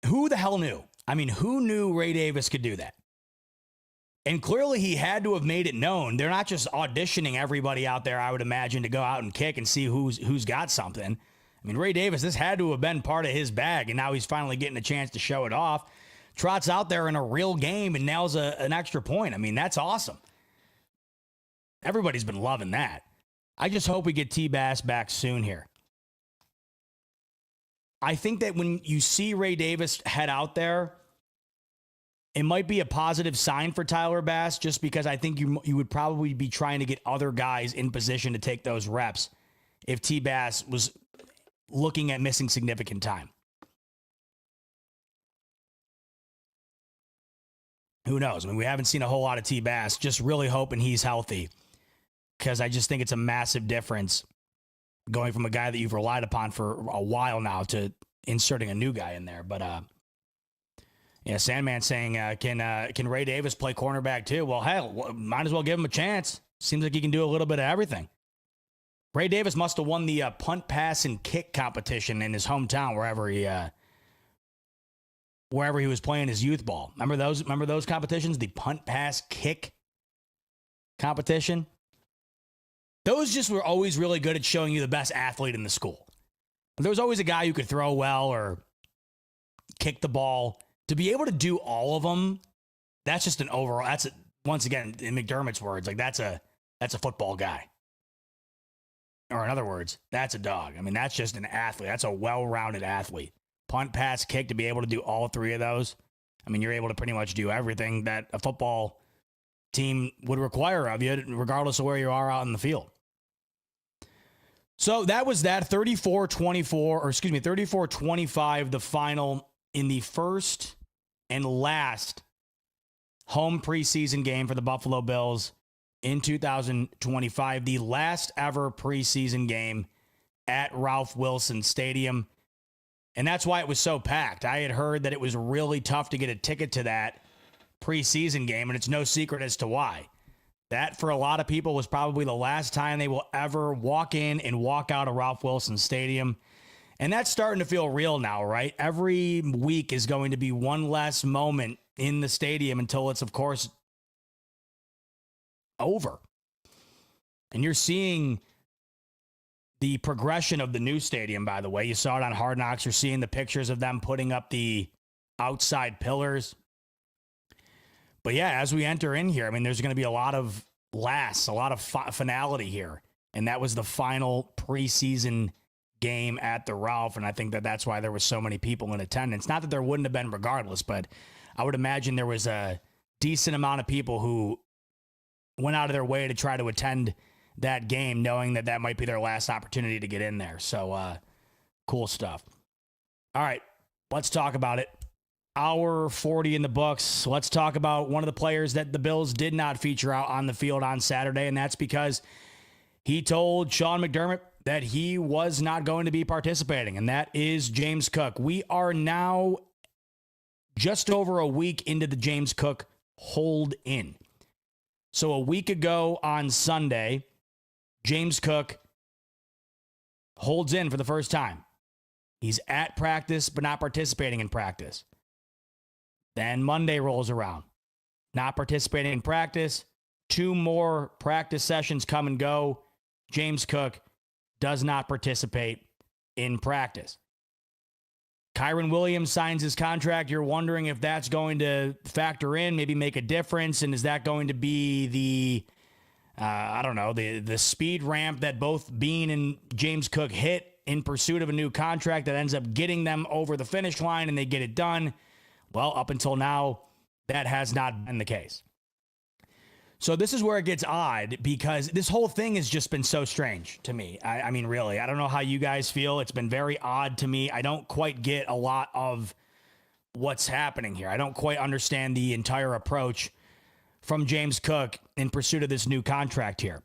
Who the hell knew? I mean, who knew Ray Davis could do that? And clearly he had to have made it known. They're not just auditioning everybody out there, I would imagine, to go out and kick and see who's got something. I mean, Ray Davis, this had to have been part of his bag, and now he's finally getting a chance to show it off. Trots out there in a real game and nails an extra point. I mean, that's awesome. Everybody's been loving that. I just hope we get T-Bass back soon here. I think that when you see Ray Davis head out there, it might be a positive sign for Tyler Bass, just because I think you would probably be trying to get other guys in position to take those reps if T-Bass was looking at missing significant time. Who knows? I mean, we haven't seen a whole lot of T-Bass. Just really hoping he's healthy, because I just think it's a massive difference going from a guy that you've relied upon for a while now to inserting a new guy in there. But yeah, Sandman saying, can Ray Davis play cornerback too? Well, hell, might as well give him a chance. Seems like he can do a little bit of everything. Ray Davis must have won the punt, pass, and kick competition in his hometown, wherever he was playing his youth ball. Remember those competitions? The punt, pass, kick competition. Those just were always really good at showing you the best athlete in the school. There was always a guy who could throw well or kick the ball. To be able to do all of them, that's just an overall. Once again, in McDermott's words, like that's a football guy. Or in other words, that's a dog. I mean, that's just an athlete. That's a well-rounded athlete. Punt, pass, kick, to be able to do all 3 of those. I mean, you're able to pretty much do everything that a football team would require of you, regardless of where you are out in the field. So that was that 34-25, the final in the first and last home preseason game for the Buffalo Bills in 2025, the last ever preseason game at Ralph Wilson Stadium. And that's why it was so packed. I had heard that it was really tough to get a ticket to that preseason game, and it's no secret as to why. That, for a lot of people, was probably the last time they will ever walk in and walk out of Ralph Wilson Stadium. And that's starting to feel real now, right? Every week is going to be one less moment in the stadium until it's, of course, over. And you're seeing the progression of the new stadium, by the way. You saw it on Hard Knocks. You're seeing the pictures of them putting up the outside pillars. But yeah, as we enter in here, I mean, there's going to be a lot of laughs, a lot of finality here. And that was the final preseason game at the Ralph, and I think that that's why there was so many people in attendance. Not that there wouldn't have been regardless, but I would imagine there was a decent amount of people who went out of their way to try to attend that game, knowing that that might be their last opportunity to get in there. So, cool stuff. All right, let's talk about it. Hour 40 in the books. Let's talk about one of the players that the Bills did not feature out on the field on Saturday, and that's because he told Sean McDermott that he was not going to be participating, and that is James Cook. We are now just over a week into the James Cook hold-in. So a week ago on Sunday, James Cook holds in for the first time. He's at practice, but not participating in practice. Then Monday rolls around. Not participating in practice. 2 more practice sessions come and go. James Cook does not participate in practice. Kyren Williams signs his contract. You're wondering if that's going to factor in, maybe make a difference. And is that going to be the, the speed ramp that both Bean and James Cook hit in pursuit of a new contract that ends up getting them over the finish line and they get it done? Well, up until now, that has not been the case. So this is where it gets odd because this whole thing has just been so strange to me. I mean, really, I don't know how you guys feel. It's been very odd to me. I don't quite get a lot of what's happening here. I don't quite understand the entire approach from James Cook in pursuit of this new contract here.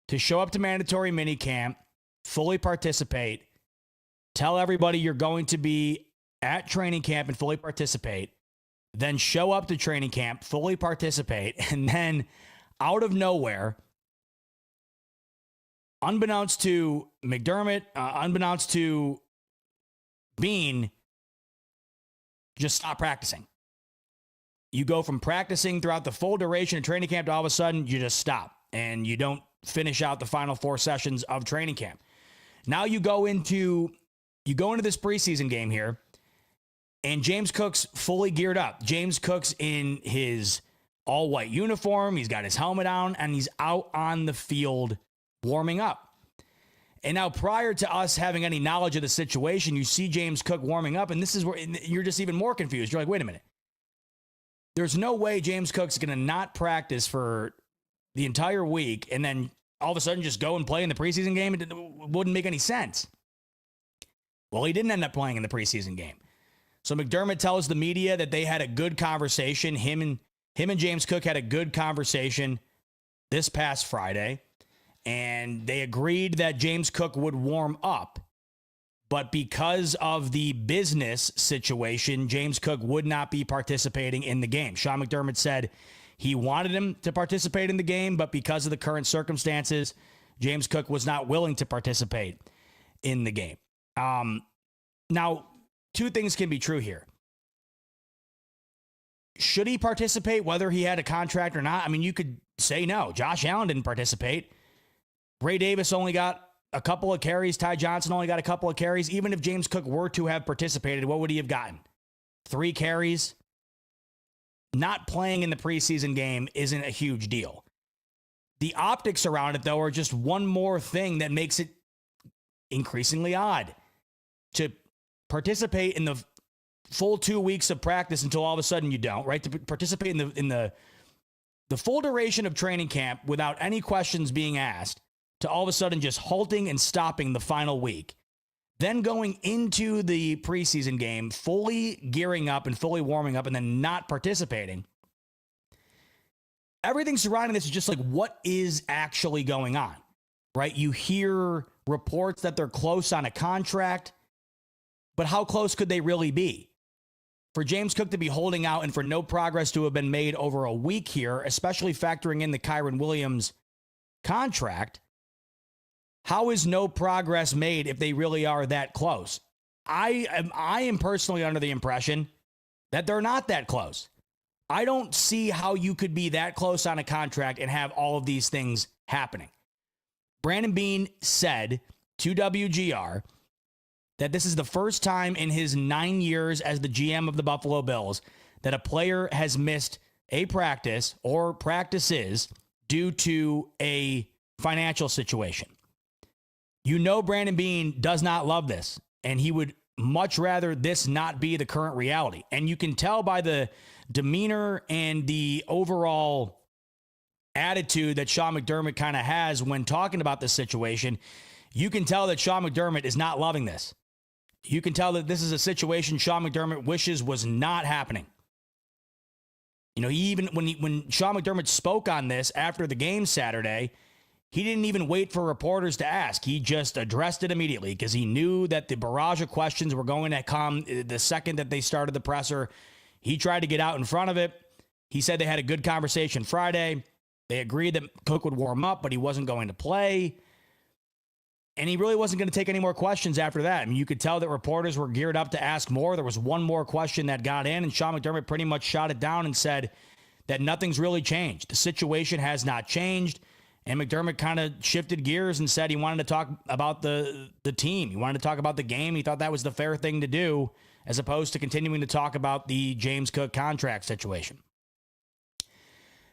To show up to mandatory minicamp, fully participate, tell everybody you're going to be at training camp and fully participate, then show up to training camp, fully participate, and then out of nowhere, unbeknownst to McDermott, unbeknownst to Bean, just stop practicing. You go from practicing throughout the full duration of training camp to all of a sudden you just stop and you don't finish out the final 4 sessions of training camp. Now you go into this preseason game here, and James Cook's fully geared up. James Cook's in his all-white uniform. He's got his helmet on, and he's out on the field warming up. And now prior to us having any knowledge of the situation, you see James Cook warming up, and this is where you're just even more confused. You're like, wait a minute. There's no way James Cook's going to not practice for the entire week and then all of a sudden just go and play in the preseason game. It wouldn't make any sense. Well, he didn't end up playing in the preseason game. So McDermott tells the media that they had a good conversation. Him and James Cook had a good conversation this past Friday, and they agreed that James Cook would warm up. But because of the business situation, James Cook would not be participating in the game. Sean McDermott said he wanted him to participate in the game, but because of the current circumstances, James Cook was not willing to participate in the game. Now, 2 things can be true here. Should he participate, whether he had a contract or not? I mean, you could say no. Josh Allen didn't participate. Ray Davis only got a couple of carries. Ty Johnson only got a couple of carries. Even if James Cook were to have participated, what would he have gotten? 3 carries? Not playing in the preseason game isn't a huge deal. The optics around it, though, are just one more thing that makes it increasingly odd. To participate in the full 2 weeks of practice until all of a sudden you don't, right? To participate in the full duration of training camp without any questions being asked, to all of a sudden just halting and stopping the final week. Then going into the preseason game, fully gearing up and fully warming up and then not participating. Everything surrounding this is just like, what is actually going on, right? You hear reports that they're close on a contract, but how close could they really be? For James Cook to be holding out and for no progress to have been made over a week here, especially factoring in the Kyren Williams contract, how is no progress made if they really are that close? I am personally under the impression that they're not that close. I don't see how you could be that close on a contract and have all of these things happening. Brandon Beane said to WGR that this is the first time in his 9 years as the GM of the Buffalo Bills that a player has missed a practice or practices due to a financial situation. You know Brandon Beane does not love this, and he would much rather this not be the current reality. And you can tell by the demeanor and the overall attitude that Sean McDermott kind of has when talking about this situation. You can tell that Sean McDermott is not loving this. You can tell that this is a situation Sean McDermott wishes was not happening. You know, he even when Sean McDermott spoke on this after the game Saturday, he didn't even wait for reporters to ask. He just addressed it immediately because he knew that the barrage of questions were going to come the second that they started the presser. He tried to get out in front of it. He said they had a good conversation Friday. They agreed that Cook would warm up, but he wasn't going to play. And he really wasn't going to take any more questions after that. I mean, you could tell that reporters were geared up to ask more. There was one more question that got in, and Sean McDermott pretty much shot it down and said that nothing's really changed. The situation has not changed. And McDermott kind of shifted gears and said he wanted to talk about the team. He wanted to talk about the game. He thought that was the fair thing to do, as opposed to continuing to talk about the James Cook contract situation.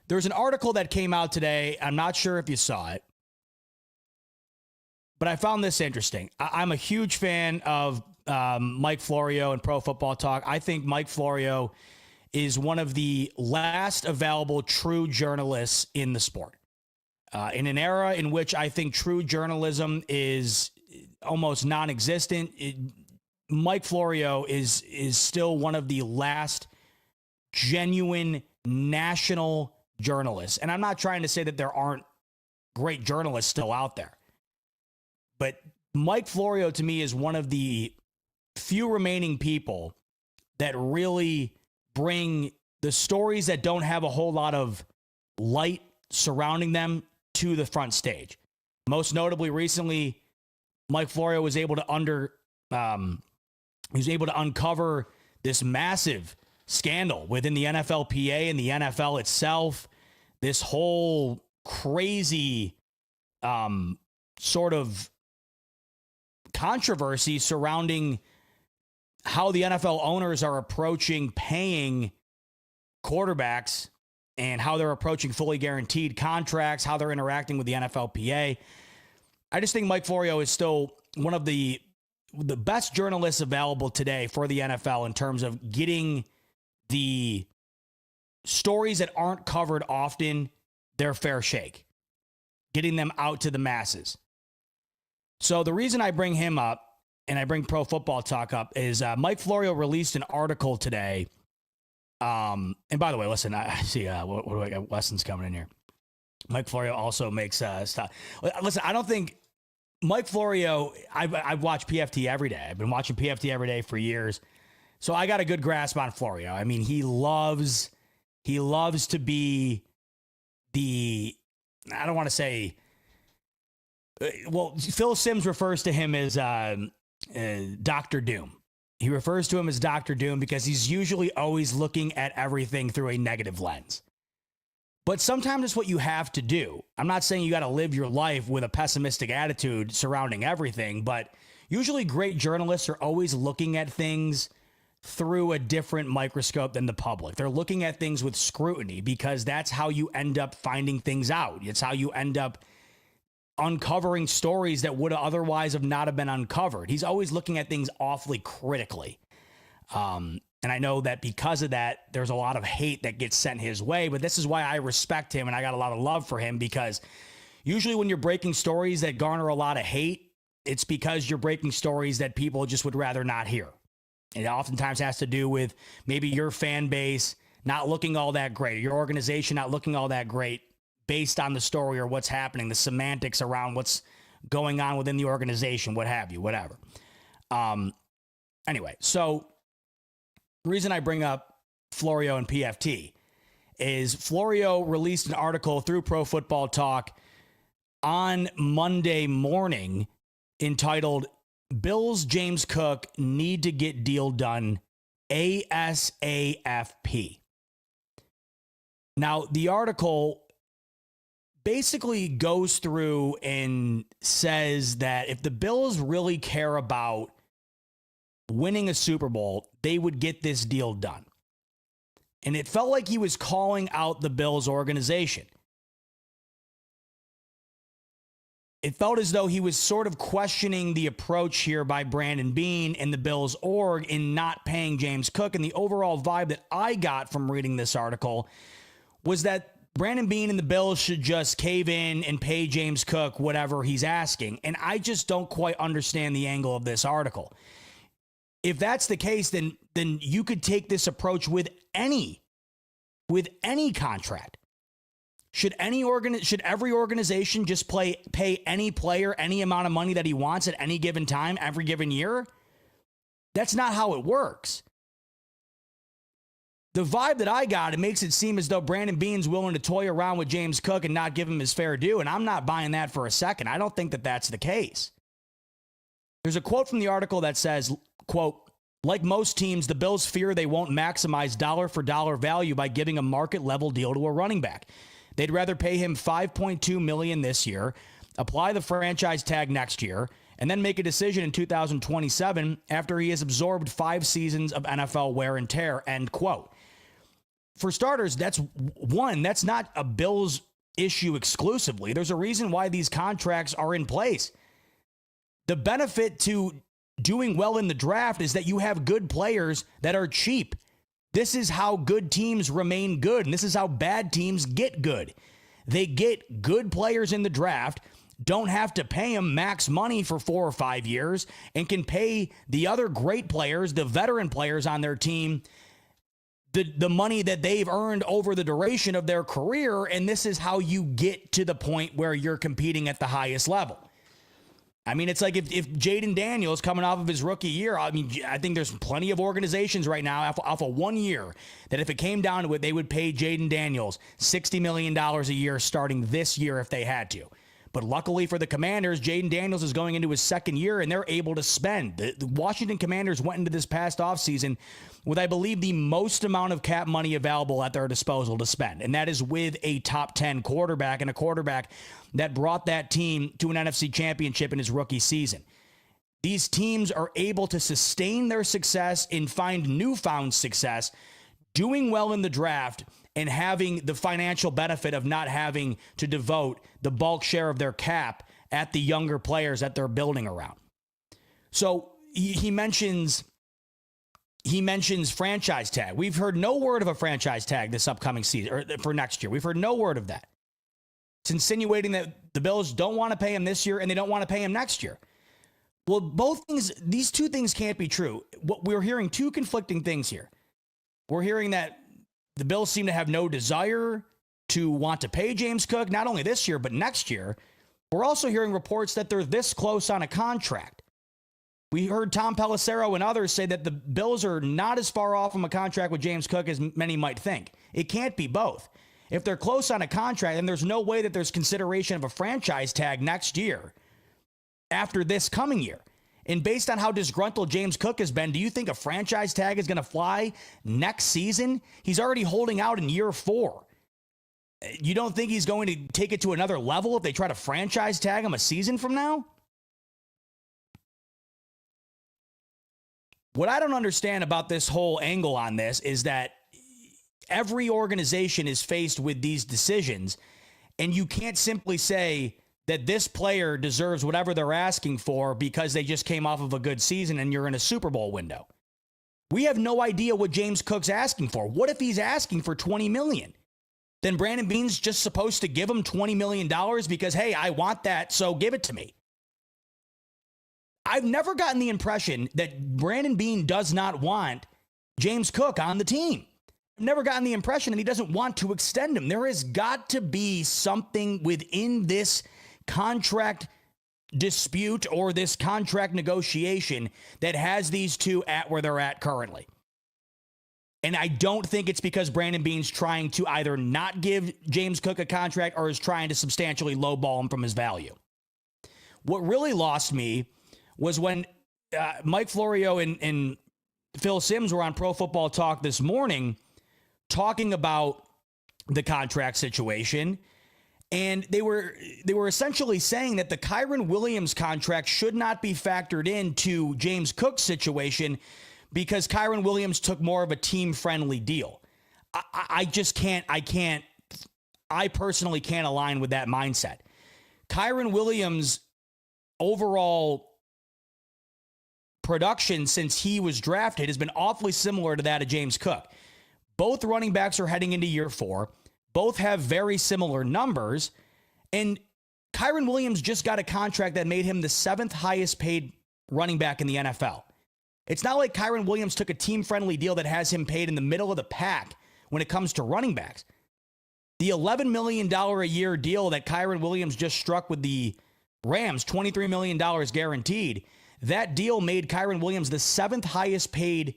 There's an article that came out today. I'm not sure if you saw it, but I found this interesting. I'm a huge fan of Mike Florio and Pro Football Talk. I think Mike Florio is one of the last available true journalists in the sport. In an era in which I think true journalism is almost non-existent, Mike Florio is still one of the last genuine national journalists. And I'm not trying to say that there aren't great journalists still out there, but Mike Florio to me is one of the few remaining people that really bring the stories that don't have a whole lot of light surrounding them to the front stage. Most notably recently, Mike Florio was able to uncover this massive scandal within the NFLPA and the NFL itself. This whole crazy sort of controversy surrounding how the NFL owners are approaching paying quarterbacks and how they're approaching fully guaranteed contracts, how they're interacting with the NFLPA. I just think Mike Florio is still one of the best journalists available today for the NFL in terms of getting the stories that aren't covered often their fair shake, getting them out to the masses. So the reason I bring him up and I bring Pro Football Talk up is Mike Florio released an article today. And by the way, listen, I see what do I got? Weston's coming in here. Mike Florio also makes stuff. Listen, I don't think Mike Florio, I've watched PFT every day. I've been watching PFT every day for years. So I got a good grasp on Florio. I mean, he loves to be the, I don't want to say, well, Phil Simms refers to him as Dr. Doom. He refers to him as Dr. Doom because he's usually always looking at everything through a negative lens. But sometimes it's what you have to do. I'm not saying you got to live your life with a pessimistic attitude surrounding everything, but usually great journalists are always looking at things through a different microscope than the public. They're looking at things with scrutiny because that's how you end up finding things out. It's how you end up uncovering stories that would otherwise have not have been uncovered. He's always looking at things awfully critically. And I know that because of that, there's a lot of hate that gets sent his way, but this is why I respect him and I got a lot of love for him, because usually when you're breaking stories that garner a lot of hate, it's because you're breaking stories that people just would rather not hear. It oftentimes has to do with maybe your fan base not looking all that great, your organization not looking all that great based on the story or what's happening, the semantics around what's going on within the organization, what have you, whatever. Anyway, so the reason I bring up Florio and PFT is Florio released an article through Pro Football Talk on Monday morning entitled Bills James Cook Need to Get Deal Done ASAFP. Now, the article basically goes through and says that if the Bills really care about winning a Super Bowl, they would get this deal done. And it felt like he was calling out the Bills organization. it felt as though he was sort of questioning the approach here by Brandon Beane and the Bills org in not paying James Cook. And the overall vibe that I got from reading this article was that Brandon Beane and the Bills should just cave in and pay James Cook whatever he's asking. And I just don't quite understand the angle of this article. If that's the case, then you could take this approach with any contract. Should every organization just pay any player any amount of money that he wants at any given time, every given year? That's not how it works. The vibe that I got, it makes it seem as though Brandon Beane's willing to toy around with James Cook and not give him his fair due, and I'm not buying that for a second. I don't think that that's the case. There's a quote from the article that says, quote, "Like most teams, the Bills fear they won't maximize dollar-for-dollar value by giving a market-level deal to a running back. They'd rather pay him $5.2 million this year, apply the franchise tag next year, and then make a decision in 2027 after he has absorbed 5 seasons of NFL wear and tear," end quote. For starters, that's not a Bills issue exclusively. There's a reason why these contracts are in place. The benefit to doing well in the draft is that you have good players that are cheap. This is how good teams remain good, and this is how bad teams get good. They get good players in the draft, don't have to pay them max money for 4 or 5 years, and can pay the other great players, the veteran players on their team, the money that they've earned over the duration of their career, and this is how you get to the point where you're competing at the highest level. I mean, it's like if Jaden Daniels coming off of his rookie year, I mean, I think there's plenty of organizations right now off of 1 year that if it came down to it, they would pay Jaden Daniels $60 million a year starting this year if they had to. But luckily for the Commanders, Jaden Daniels is going into his 2nd year, and they're able to spend. The Washington Commanders went into this past offseason with, I believe, the most amount of cap money available at their disposal to spend, and that is with a top 10 quarterback and a quarterback that brought that team to an NFC championship in his rookie season. These teams are able to sustain their success and find newfound success, doing well in the draft, and having the financial benefit of not having to devote the bulk share of their cap at the younger players that they're building around. So he mentions franchise tag. We've heard no word of a franchise tag this upcoming season or for next year. We've heard no word of that. It's insinuating that the Bills don't want to pay him this year and they don't want to pay him next year. Well, these two things can't be true. We're hearing two conflicting things here. We're hearing that the Bills seem to have no desire to want to pay James Cook, not only this year, but next year. We're also hearing reports that they're this close on a contract. We heard Tom Pelissero and others say that the Bills are not as far off from a contract with James Cook as many might think. It can't be both. If they're close on a contract, then there's no way that there's consideration of a franchise tag next year after this coming year. And based on how disgruntled James Cook has been, do you think a franchise tag is going to fly next season? He's already holding out in year 4. You don't think he's going to take it to another level if they try to franchise tag him a season from now? What I don't understand about this whole angle on this is that every organization is faced with these decisions, and you can't simply say that this player deserves whatever they're asking for because they just came off of a good season and you're in a Super Bowl window. We have no idea what James Cook's asking for. What if he's asking for $20 million? Then Brandon Beane's just supposed to give him $20 million because, hey, I want that, so give it to me. I've never gotten the impression that Brandon Beane does not want James Cook on the team. I've never gotten the impression that he doesn't want to extend him. There has got to be something within this contract dispute or this contract negotiation that has these two at where they're at currently. And I don't think it's because Brandon Beane's trying to either not give James Cook a contract or is trying to substantially lowball him from his value. What really lost me was when Mike Florio and Phil Simms were on Pro Football Talk this morning talking about the contract situation. And they were essentially saying that the Kyren Williams contract should not be factored into James Cook's situation because Kyren Williams took more of a team-friendly deal. I personally can't align with that mindset. Kyren Williams' overall production since he was drafted has been awfully similar to that of James Cook. Both running backs are heading into year 4. Both have very similar numbers. And Kyren Williams just got a contract that made him the 7th highest paid running back in the NFL. It's not like Kyren Williams took a team-friendly deal that has him paid in the middle of the pack when it comes to running backs. The $11 million a year deal that Kyren Williams just struck with the Rams, $23 million guaranteed, that deal made Kyren Williams the 7th highest paid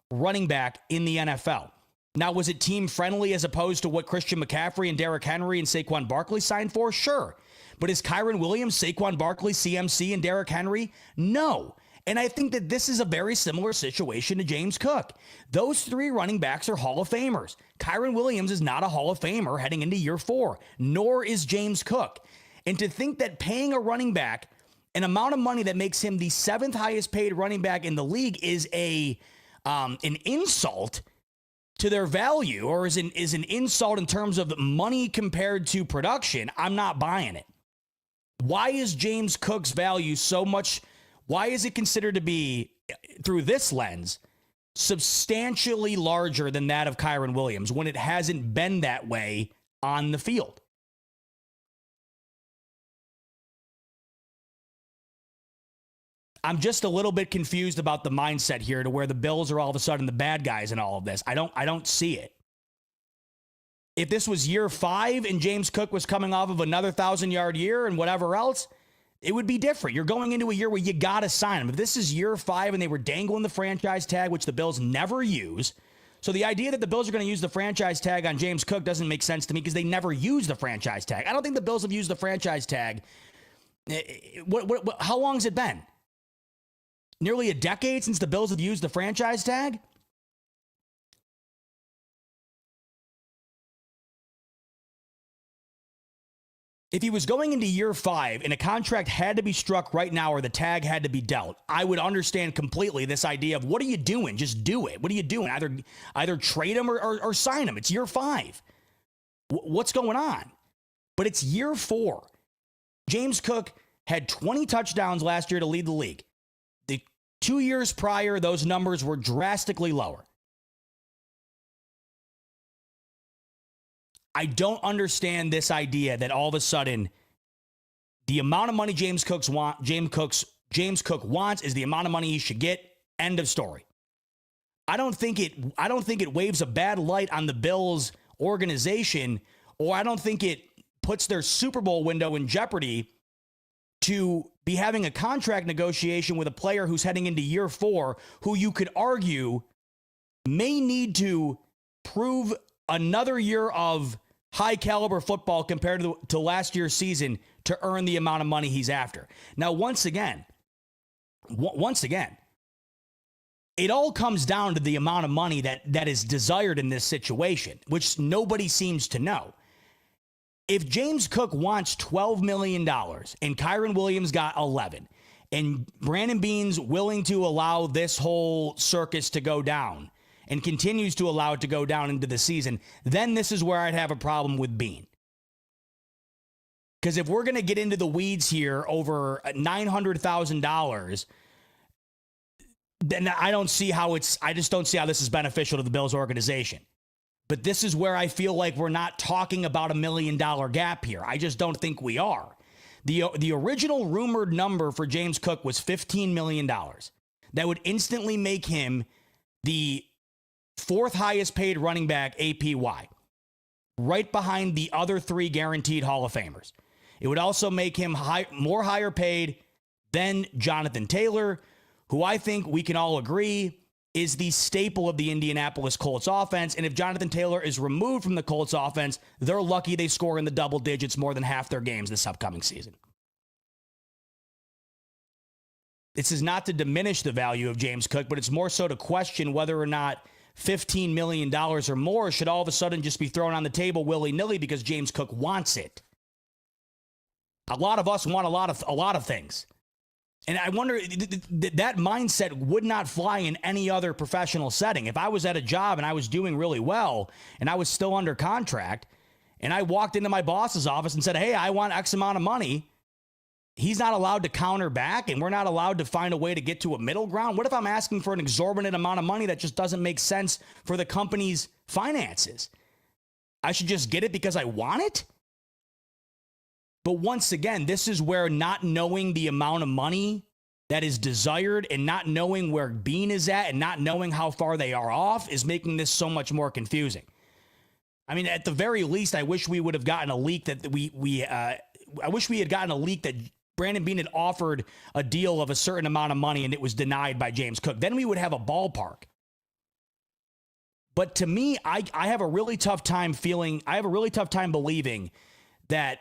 running back in the NFL. Now, was it team-friendly as opposed to what Christian McCaffrey and Derrick Henry and Saquon Barkley signed for? Sure. But is Kyren Williams, Saquon Barkley, CMC, and Derrick Henry? No. And I think that this is a very similar situation to James Cook. Those 3 running backs are Hall of Famers. Kyren Williams is not a Hall of Famer heading into year 4, nor is James Cook. And to think that paying a running back an amount of money that makes him the 7th highest paid running back in the league is an insult to their value, or is an insult in terms of money compared to production, I'm not buying it. Why is James Cook's value so much? Why is it considered to be, through this lens, substantially larger than that of Kyren Williams when it hasn't been that way on the field? I'm just a little bit confused about the mindset here to where the Bills are all of a sudden the bad guys in all of this. I don't see it. If this was year 5 and James Cook was coming off of another 1,000-yard year and whatever else, it would be different. You're going into a year where you got to sign him. If this is year 5 and they were dangling the franchise tag, which the Bills never use. So the idea that the Bills are going to use the franchise tag on James Cook doesn't make sense to me because they never use the franchise tag. I don't think the Bills have used the franchise tag. How long has it been? Nearly a decade since the Bills have used the franchise tag? If he was going into year 5 and a contract had to be struck right now or the tag had to be dealt, I would understand completely this idea of what are you doing? Just do it. What are you doing? Either trade him or sign him. It's year 5. What's going on? But it's year 4. James Cook had 20 touchdowns last year to lead the league. The 2 years prior, those numbers were drastically lower. I don't understand this idea that all of a sudden the amount of money James Cook wants is the amount of money he should get. End of story. I don't think it waves a bad light on the Bills organization, or I don't think it puts their Super Bowl window in jeopardy to be having a contract negotiation with a player who's heading into year 4, who you could argue may need to prove another year of high caliber football compared to last year's season to earn the amount of money he's after. Now, once again, it all comes down to the amount of money that is desired in this situation, which nobody seems to know. If James Cook wants $12 million and Kyren Williams got 11, and Brandon Beane's willing to allow this whole circus to go down and continues to allow it to go down into the season, then this is where I'd have a problem with Beane. Because if we're going to get into the weeds here over $900,000, then I just don't see how this is beneficial to the Bills organization. But this is where I feel like we're not talking about $1 million gap here. I just don't think we are. The original rumored number for James Cook was $15 million. That would instantly make him the 4th highest paid running back APY, right behind the other 3 guaranteed Hall of Famers. It would also make him more higher paid than Jonathan Taylor, who I think we can all agree is the staple of the Indianapolis Colts offense. And if Jonathan Taylor is removed from the Colts offense, they're lucky they score in the double digits more than half their games this upcoming season. This is not to diminish the value of James Cook, but it's more so to question whether or not $15 million or more should all of a sudden just be thrown on the table willy-nilly because James Cook wants it. A lot of us want a lot of things. And I wonder, that mindset would not fly in any other professional setting. If I was at a job and I was doing really well and I was still under contract and I walked into my boss's office and said, hey, I want X amount of money, he's not allowed to counter back and we're not allowed to find a way to get to a middle ground? What if I'm asking for an exorbitant amount of money that just doesn't make sense for the company's finances? I should just get it because I want it? But once again, this is where not knowing the amount of money that is desired and not knowing where Bean is at and not knowing how far they are off is making this so much more confusing. I mean, at the very least, I wish we would have gotten a leak that I wish we had gotten a leak that Brandon Bean had offered a deal of a certain amount of money and it was denied by James Cook. Then we would have a ballpark. But to me, I have a really tough time believing that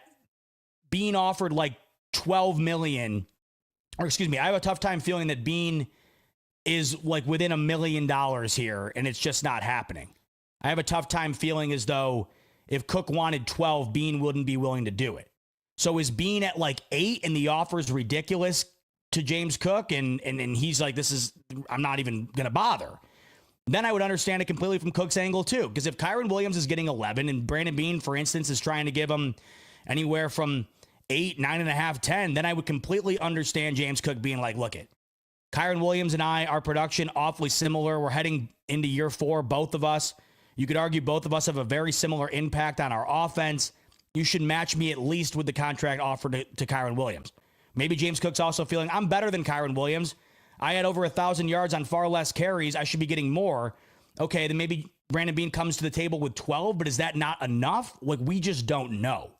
Bean offered like $12 million, or excuse me, I have a tough time feeling that Bean is like within $1 million here and it's just not happening. I have a tough time feeling as though if Cook wanted 12, Bean wouldn't be willing to do it. So is Bean at like 8 and the offer is ridiculous to James Cook and he's like, I'm not even going to bother. Then I would understand it completely from Cook's angle too. Because if Kyren Williams is getting 11 and Brandon Bean, for instance, is trying to give him anywhere from 8, 9.5, 10, then I would completely understand James Cook being like, look it, Kyren Williams and I, our production awfully similar. We're heading into year 4, both of us. You could argue both of us have a very similar impact on our offense. You should match me at least with the contract offered to Kyren Williams. Maybe James Cook's also feeling, I'm better than Kyren Williams. I had over 1,000 yards on far less carries. I should be getting more. Okay, then maybe Brandon Bean comes to the table with 12, but is that not enough? Like, we just don't know.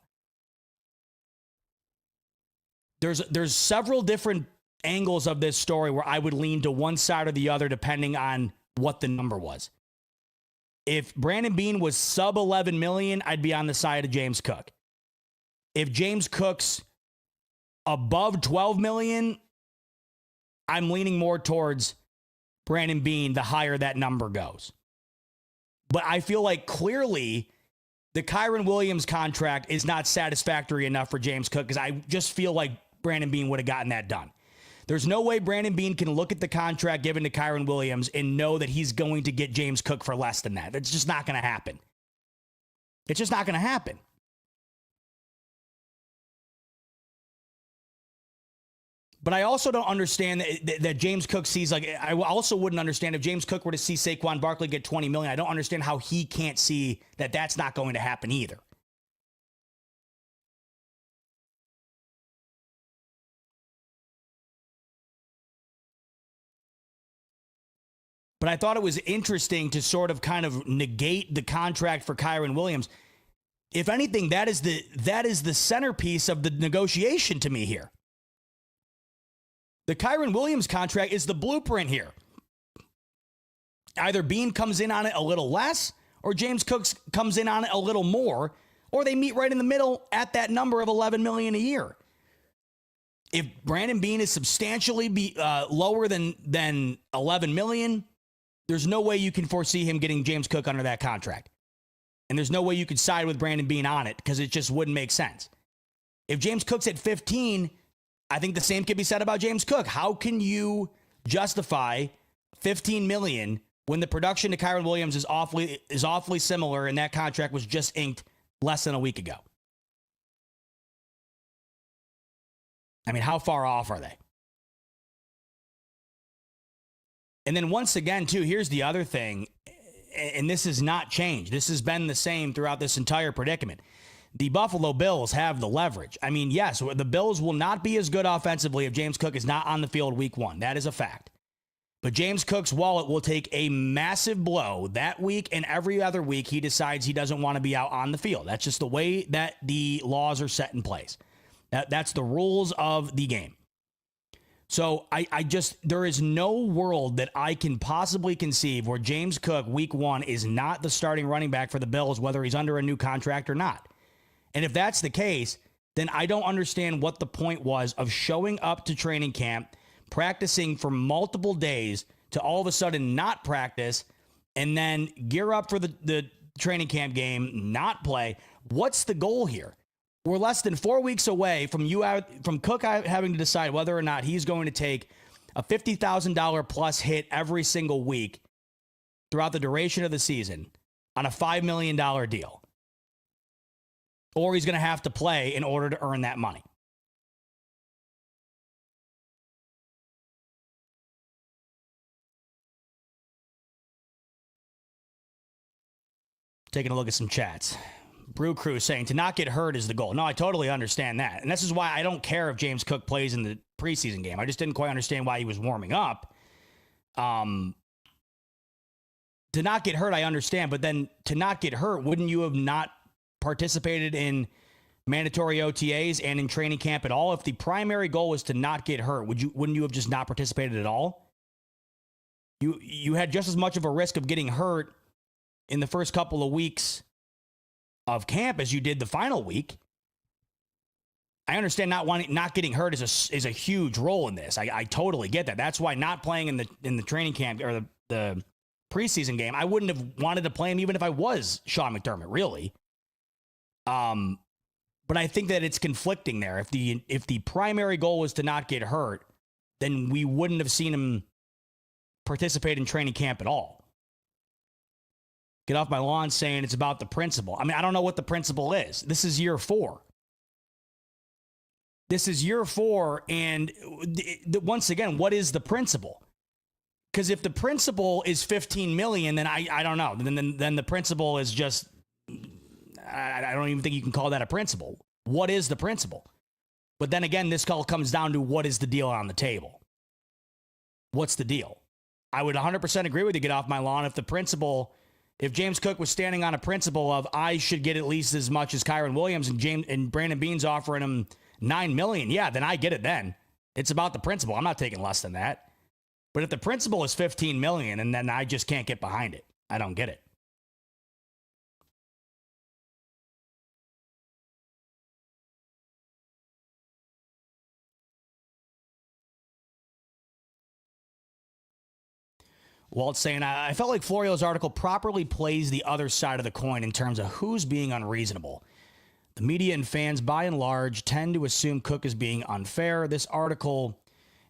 There's several different angles of this story where I would lean to one side or the other depending on what the number was. If Brandon Bean was sub 11 million, I'd be on the side of James Cook. If James Cook's above 12 million, I'm leaning more towards Brandon Bean the higher that number goes. But I feel like clearly the Kyren Williams contract is not satisfactory enough for James Cook because I just feel like Brandon Bean would have gotten that done. There's no way Brandon Bean can look at the contract given to Kyren Williams and know that he's going to get James Cook for less than that. It's just not going to happen. It's just not going to happen. But I also don't understand that James Cook sees, like, I also wouldn't understand if James Cook were to see Saquon Barkley get $20 million. I don't understand how he can't see that that's not going to happen either. But I thought it was interesting to sort of kind of negate the contract for Kyren Williams. If anything, that is the centerpiece of the negotiation to me here. The Kyren Williams contract is the blueprint here. Either Bean comes in on it a little less, or James Cook comes in on it a little more, or they meet right in the middle at that number of $11 million a year. If Brandon Bean is substantially lower than $11 million, there's no way you can foresee him getting James Cook under that contract. And there's no way you could side with Brandon Bean on it because it just wouldn't make sense. If James Cook's at 15, I think the same could be said about James Cook. How can you justify $15 million when the production to Kyren Williams is awfully similar and that contract was just inked less than a week ago? I mean, how far off are they? And then once again, too, here's the other thing, and this has not changed. This has been the same throughout this entire predicament. The Buffalo Bills have the leverage. I mean, yes, the Bills will not be as good offensively if James Cook is not on the field week 1. That is a fact. But James Cook's wallet will take a massive blow that week, and every other week he decides he doesn't want to be out on the field. That's just the way that the laws are set in place. That's the rules of the game. So there is no world that I can possibly conceive where James Cook week 1 is not the starting running back for the Bills, whether he's under a new contract or not. And if that's the case, then I don't understand what the point was of showing up to training camp, practicing for multiple days to all of a sudden not practice and then gear up for the training camp game, not play. What's the goal here? We're less than 4 weeks away from Cook having to decide whether or not he's going to take a $50,000 plus hit every single week throughout the duration of the season on a $5 million deal. Or he's going to have to play in order to earn that money. Taking a look at some chats. Brew Crew saying to not get hurt is the goal. No, I totally understand that. And this is why I don't care if James Cook plays in the preseason game. I just didn't quite understand why he was warming up. To not get hurt, I understand. But then to not get hurt, wouldn't you have not participated in mandatory OTAs and in training camp at all? If the primary goal was to not get hurt, wouldn't you have just not participated at all? You had just as much of a risk of getting hurt in the first couple of weeks of camp as you did the final week. I understand not getting hurt is a huge role in this. I totally get that. That's why not playing in the training camp or the preseason game, I wouldn't have wanted to play him even if I was Sean McDermott, really. But I think that it's conflicting there. If the primary goal was to not get hurt, then we wouldn't have seen him participate in training camp at all. Get off my lawn saying it's about the principle. I mean, I don't know what the principle is. This is year 4. And once again, what is the principle? Because if the principle is $15 million, then I don't know. Then the principle is just, I don't even think you can call that a principle. What is the principle? But then again, this all comes down to what is the deal on the table? What's the deal? I would 100% agree with you, get off my lawn, if James Cook was standing on a principle of I should get at least as much as Kyren Williams and Brandon Beane's offering him $9 million, yeah, then I get it then. It's about the principle. I'm not taking less than that. But if the principle is $15 million, and then I just can't get behind it. I don't get it. Walt saying, I felt like Florio's article properly plays the other side of the coin in terms of who's being unreasonable. The media and fans, by and large, tend to assume Cook is being unfair. This article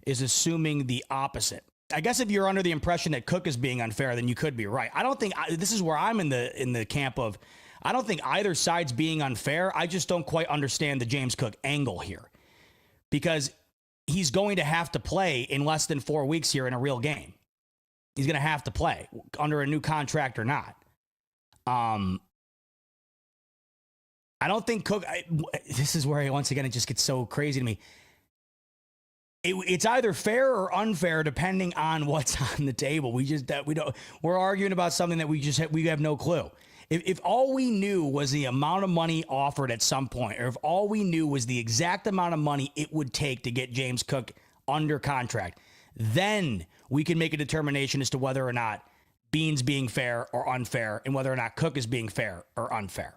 is assuming the opposite. I guess if you're under the impression that Cook is being unfair, then you could be right. I don't think this is where I'm in the camp of, I don't think either side's being unfair. I just don't quite understand the James Cook angle here, because he's going to have to play in less than 4 weeks here in a real game. He's going to have to play under a new contract or not. I don't think Cook. This is where once again it just gets so crazy to me. It's either fair or unfair depending on what's on the table. We're arguing about something that we have no clue. If all we knew was the amount of money offered at some point, or if all we knew was the exact amount of money it would take to get James Cook under contract, then we can make a determination as to whether or not Beane's being fair or unfair, and whether or not Cook is being fair or unfair.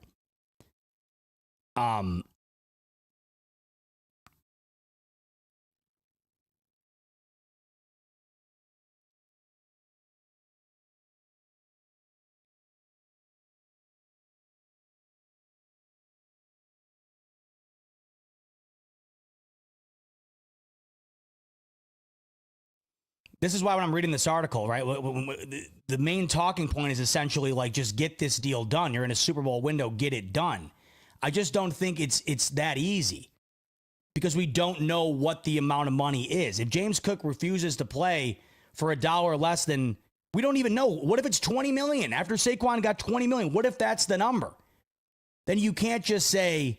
This is why when I'm reading this article, right, the main talking point is essentially like, just get this deal done. You're in a Super Bowl window, get it done. I just don't think it's that easy, because we don't know what the amount of money is. If James Cook refuses to play for $1 less than, we don't even know. What if it's $20 million after Saquon got $20 million? What if that's the number? Then you can't just say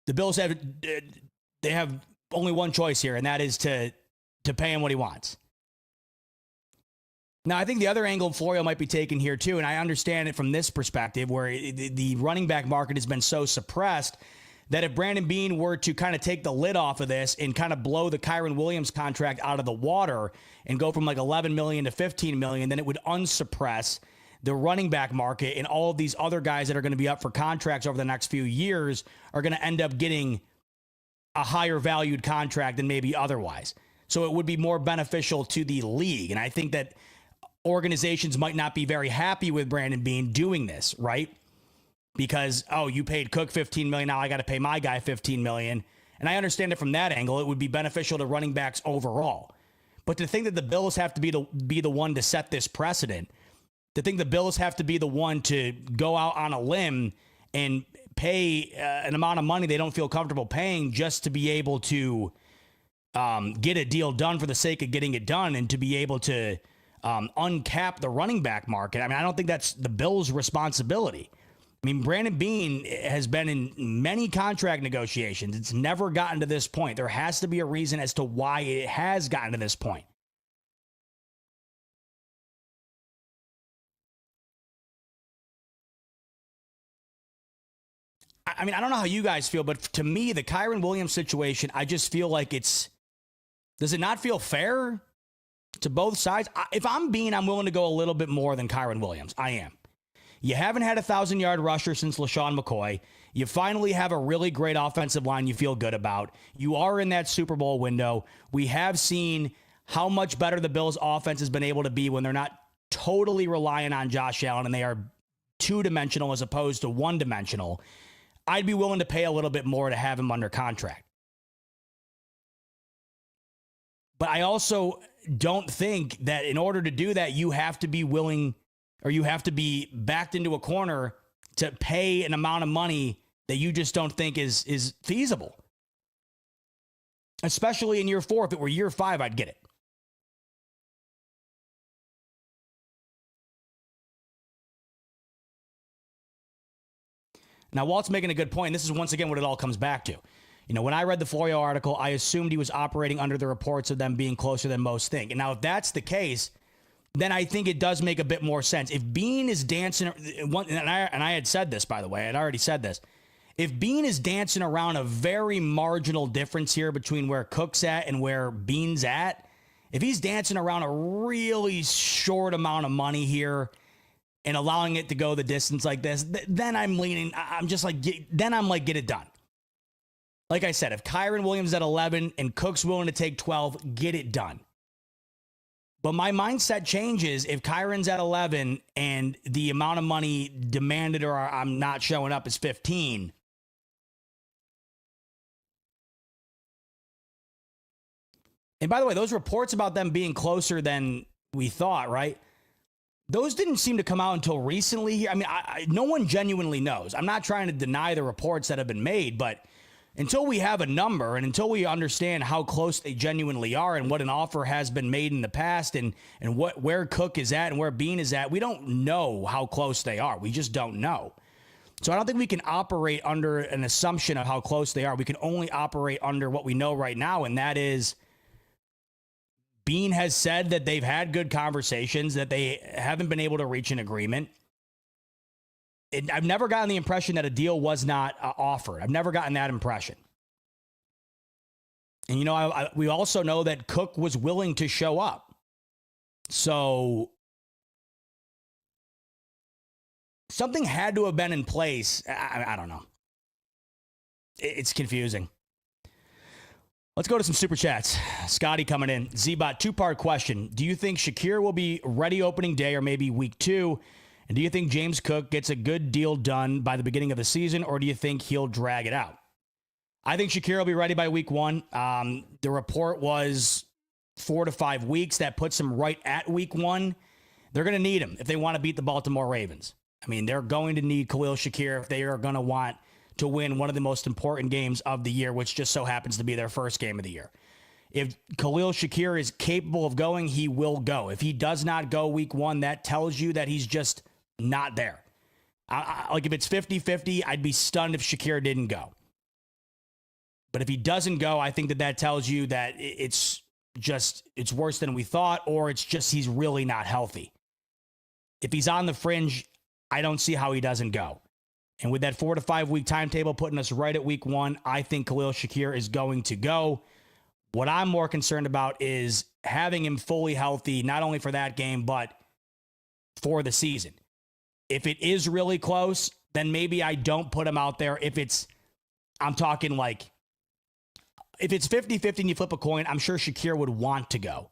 the Bills have only one choice here, and that is to pay him what he wants. Now, I think the other angle Florio might be taking here, too, and I understand it from this perspective, where the running back market has been so suppressed that if Brandon Beane were to kind of take the lid off of this and kind of blow the Kyren Williams contract out of the water and go from like $11 million to $15 million, then it would unsuppress the running back market, and all of these other guys that are going to be up for contracts over the next few years are going to end up getting a higher valued contract than maybe otherwise. So it would be more beneficial to the league. And I think that organizations might not be very happy with Brandon Beane doing this, right? Because, you paid Cook $15 million, now I got to pay my guy $15 million. And I understand it from that angle. It would be beneficial to running backs overall. But to think that the Bills have to be the one to set this precedent, to think the Bills have to be the one to go out on a limb and pay an amount of money they don't feel comfortable paying just to be able to get a deal done for the sake of getting it done, and to be able to uncap the running back market. I mean, I don't think that's the Bills' responsibility. I mean, Brandon Beane has been in many contract negotiations. It's never gotten to this point. There has to be a reason as to why it has gotten to this point. I mean, I don't know how you guys feel, but to me, the Kyren Williams situation, I just feel like does it not feel fair to both sides? If I'm Beane, I'm willing to go a little bit more than Kyren Williams. I am. You haven't had a 1,000-yard rusher since LaShawn McCoy. You finally have a really great offensive line you feel good about. You are in that Super Bowl window. We have seen how much better the Bills' offense has been able to be when they're not totally relying on Josh Allen and they are two-dimensional as opposed to one-dimensional. I'd be willing to pay a little bit more to have him under contract. But I also don't think that in order to do that, you have to be willing or you have to be backed into a corner to pay an amount of money that you just don't think is feasible. Especially in year 4. If it were year 5, I'd get it. Now, Walt's making a good point. This is once again what it all comes back to. You know, when I read the Florio article, I assumed he was operating under the reports of them being closer than most think. And now, if that's the case, then I think it does make a bit more sense. If Beane is dancing, and I had said this, by the way, I'd already said this. If Beane is dancing around a very marginal difference here between where Cook's at and where Beane's at, if he's dancing around a really short amount of money here and allowing it to go the distance like this, then I'm leaning, I'm just like, then I'm like, get it done. Like I said, if Kyren Williams at 11 and Cook's willing to take 12, get it done. But my mindset changes if Kyron's at 11 and the amount of money demanded or I'm not showing up is 15. And by the way, those reports about them being closer than we thought, right? Those didn't seem to come out until recently here. I mean, no one genuinely knows. I'm not trying to deny the reports that have been made, but until we have a number and until we understand how close they genuinely are and what an offer has been made in the past and where Cook is at and where Beane is at, we don't know how close they are. We just don't know. So I don't think we can operate under an assumption of how close they are. We can only operate under what we know right now, and that is Beane has said that they've had good conversations, that they haven't been able to reach an agreement. I've never gotten the impression that a deal was not offered. I've never gotten that impression. And, you know, we also know that Cook was willing to show up. So something had to have been in place. I don't know. It's confusing. Let's go to some super chats. Scotty coming in. Z-Bot, 2-part question. Do you think Shakir will be ready opening day or maybe week 2? And do you think James Cook gets a good deal done by the beginning of the season, or do you think he'll drag it out? I think Shakir will be ready by week 1. The report was 4 to 5 weeks. That puts him right at week 1. They're going to need him if they want to beat the Baltimore Ravens. I mean, they're going to need Khalil Shakir if they are going to want to win one of the most important games of the year, which just so happens to be their first game of the year. If Khalil Shakir is capable of going, he will go. If he does not go week 1, that tells you that he's just not there. Like if it's 50-50, I'd be stunned if Shakir didn't go. But if he doesn't go, I think that tells you that it's worse than we thought, or it's just he's really not healthy. If he's on the fringe, I don't see how he doesn't go. And with that 4 to 5 week timetable putting us right at week 1, I think Khalil Shakir is going to go. What I'm more concerned about is having him fully healthy, not only for that game, but for the season. If it is really close, then maybe I don't put him out there. I'm talking like, if it's 50-50 and you flip a coin, I'm sure Shakir would want to go.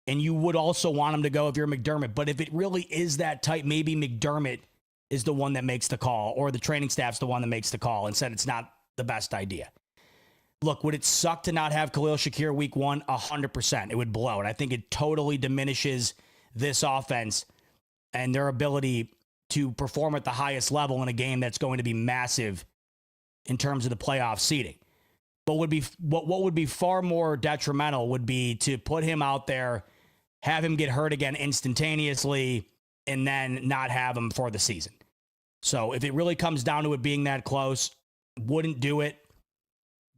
And you would also want him to go if you're McDermott. But if it really is that tight, maybe McDermott is the one that makes the call, or the training staff's the one that makes the call and said it's not the best idea. Look, would it suck to not have Khalil Shakir week 1? 100%. It would blow it. I think it totally diminishes this offense and their ability to perform at the highest level in a game that's going to be massive in terms of the playoff seeding. But what would be far more detrimental would be to put him out there, have him get hurt again instantaneously, and then not have him for the season. So if it really comes down to it being that close, wouldn't do it.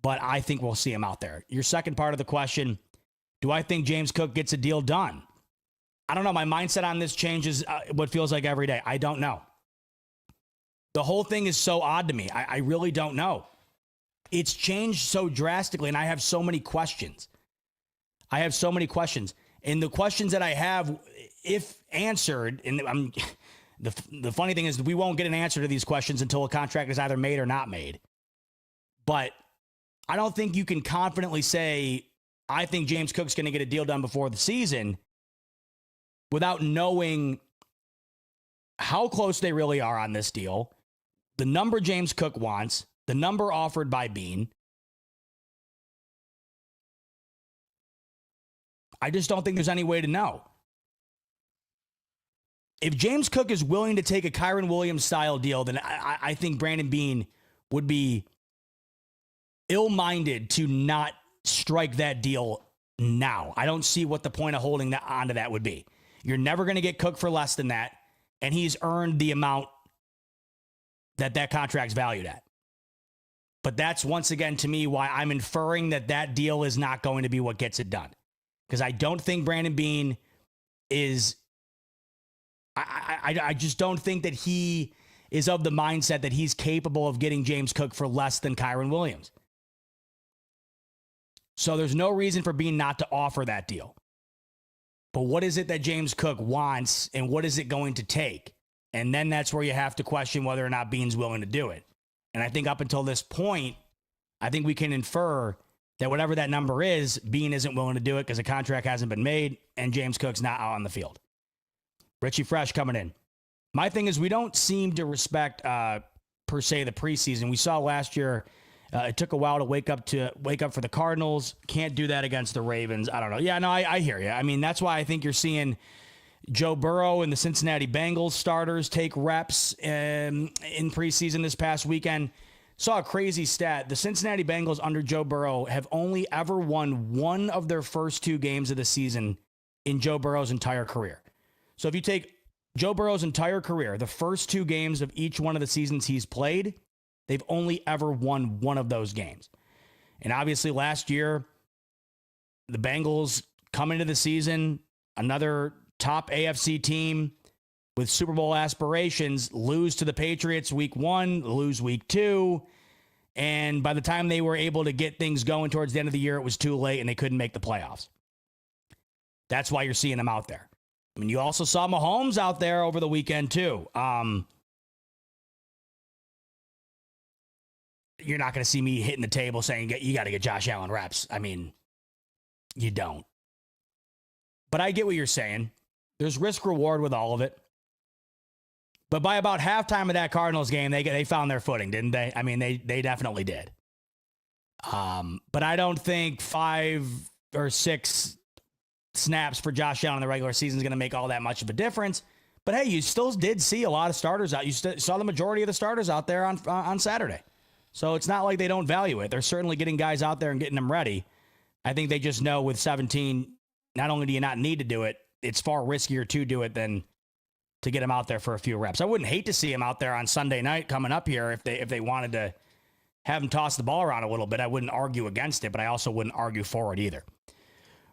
But I think we'll see him out there. Your second part of the question, do I think James Cook gets a deal done? I don't know. My mindset on this changes what feels like every day. I don't know. The whole thing is so odd to me. I really don't know. It's changed so drastically, and I have so many questions. And the questions that I have, if answered, and the funny thing is we won't get an answer to these questions until a contract is either made or not made. But I don't think you can confidently say, I think James Cook's going to get a deal done before the season without knowing how close they really are on this deal, the number James Cook wants, the number offered by Bean. I just don't think there's any way to know. If James Cook is willing to take a Kyren Williams style deal, then I think Brandon Bean would be ill-minded to not strike that deal now. I don't see what the point of holding that onto that would be. You're never going to get Cook for less than that, and he's earned the amount that contract's valued at. But that's, once again, to me, why I'm inferring that deal is not going to be what gets it done. Because I don't think Brandon Bean is... I just don't think that he is of the mindset that he's capable of getting James Cook for less than Kyren Williams. So there's no reason for Bean not to offer that deal. But what is it that James Cook wants, and what is it going to take? And then that's where you have to question whether or not Bean's willing to do it. And I think up until this point, I think we can infer that whatever that number is, Bean isn't willing to do it because the contract hasn't been made and James Cook's not out on the field. Richie Fresh coming in. My thing is we don't seem to respect, per se, the preseason. We saw last year, it took a while to wake up for the Cardinals. Can't do that against the Ravens. I don't know. Yeah, no, I hear you. I mean, that's why I think you're seeing Joe Burrow and the Cincinnati Bengals starters take reps in preseason this past weekend. Saw a crazy stat. The Cincinnati Bengals under Joe Burrow have only ever won one of their first two games of the season in Joe Burrow's entire career. So if you take Joe Burrow's entire career, the first two games of each one of the seasons he's played, they've only ever won one of those games. And obviously last year, the Bengals come into the season, another top AFC team with Super Bowl aspirations, lose to the Patriots week 1, lose week 2. And by the time they were able to get things going towards the end of the year, it was too late and they couldn't make the playoffs. That's why you're seeing them out there. I mean, you also saw Mahomes out there over the weekend, too. You're not going to see me hitting the table saying you got to get Josh Allen reps. I mean, you don't. But I get what you're saying. There's risk reward with all of it. But by about halftime of that Cardinals game, they found their footing, didn't they? I mean, they definitely did. But I don't think 5 or 6 snaps for Josh Allen in the regular season is going to make all that much of a difference. But hey, you still did see a lot of starters out. You saw the majority of the starters out there on Saturday. So it's not like they don't value it. They're certainly getting guys out there and getting them ready. I think they just know with 17, not only do you not need to do it, it's far riskier to do it than to get them out there for a few reps. I wouldn't hate to see him out there on Sunday night coming up here if they wanted to have him toss the ball around a little bit. I wouldn't argue against it, but I also wouldn't argue for it either.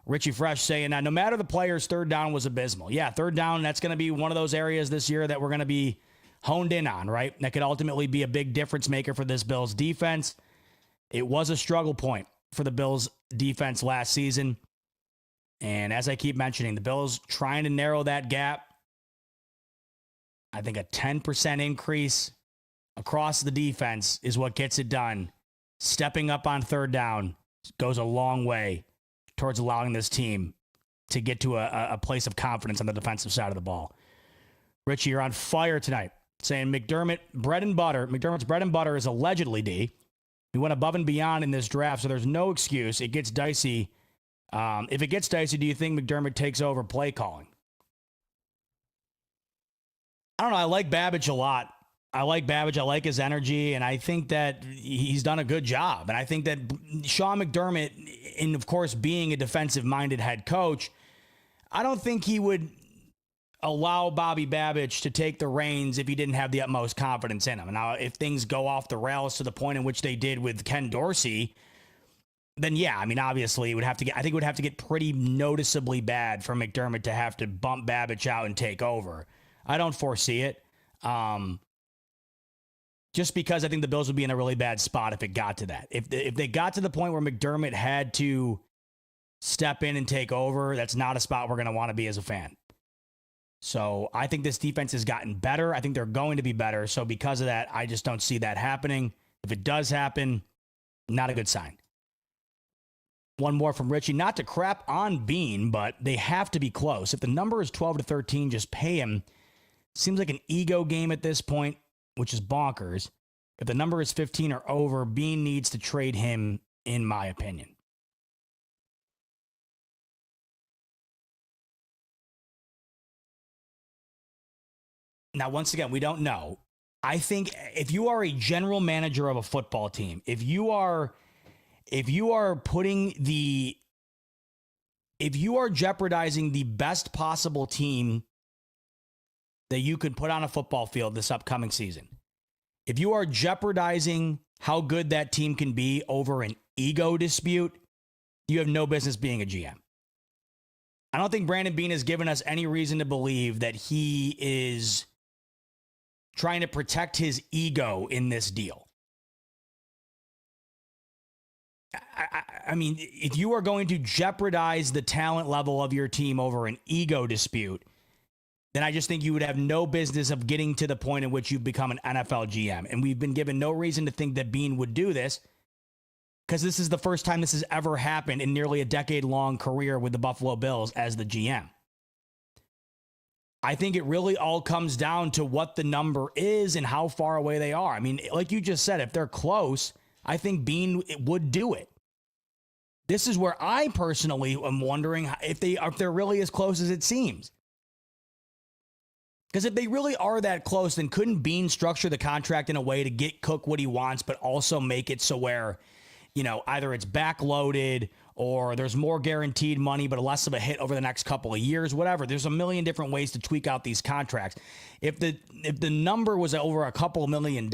Richie Fresh saying, no matter the players, third down was abysmal. Yeah, third down, that's going to be one of those areas this year that we're going to be honed in on, right? That could ultimately be a big difference maker for this Bills defense. It was a struggle point for the Bills defense last season. And as I keep mentioning, the Bills trying to narrow that gap. I think a 10% increase across the defense is what gets it done. Stepping up on third down goes a long way towards allowing this team to get to a place of confidence on the defensive side of the ball. Richie, you're on fire tonight, saying McDermott's bread and butter is allegedly D. He went above and beyond in this draft, so there's no excuse. It gets dicey. If it gets dicey, do you think McDermott takes over play calling? I don't know. I like Babbage a lot. I like his energy, and I think that he's done a good job. And I think that Sean McDermott, and of course being a defensive-minded head coach, I don't think he would allow Bobby Babich to take the reins if he didn't have the utmost confidence in him. Now, if things go off the rails to the point in which they did with Ken Dorsey, then yeah, I mean, obviously it would have to get, I think it would have to get pretty noticeably bad for McDermott to have to bump Babich out and take over. I don't foresee it. Just because I think the Bills would be in a really bad spot if it got to that. If they got to the point where McDermott had to step in and take over, that's not a spot we're going to want to be as a fan. So I think this defense has gotten better. I think they're going to be better. So because of that, I just don't see that happening. If it does happen, not a good sign. One more from Richie. Not to crap on Bean, but they have to be close. If the number is 12 to 13, just pay him. Seems like an ego game at this point, which is bonkers. If the number is 15 or over, Bean needs to trade him, in my opinion. Now, once again, we don't know. I think if you are a general manager of a football team, if you are jeopardizing the best possible team that you could put on a football field this upcoming season, if you are jeopardizing how good that team can be over an ego dispute, you have no business being a GM. I don't think Brandon Bean has given us any reason to believe that he is trying to protect his ego in this deal. I mean, if you are going to jeopardize the talent level of your team over an ego dispute, then I just think you would have no business of getting to the point in which you've become an NFL GM. And we've been given no reason to think that Bean would do this, because this is the first time this has ever happened in nearly a decade-long career with the Buffalo Bills as the GM. I think it really all comes down to what the number is and how far away they are. I mean, like you just said, if they're close, I think Bean would do it. This is where I personally am wondering if they're really as close as it seems. Because if they really are that close, then couldn't Bean structure the contract in a way to get Cook what he wants, but also make it so where, you know, either it's backloaded or there's more guaranteed money, but less of a hit over the next couple of years, whatever. There's a million different ways to tweak out these contracts. If the number was over a couple $1 million,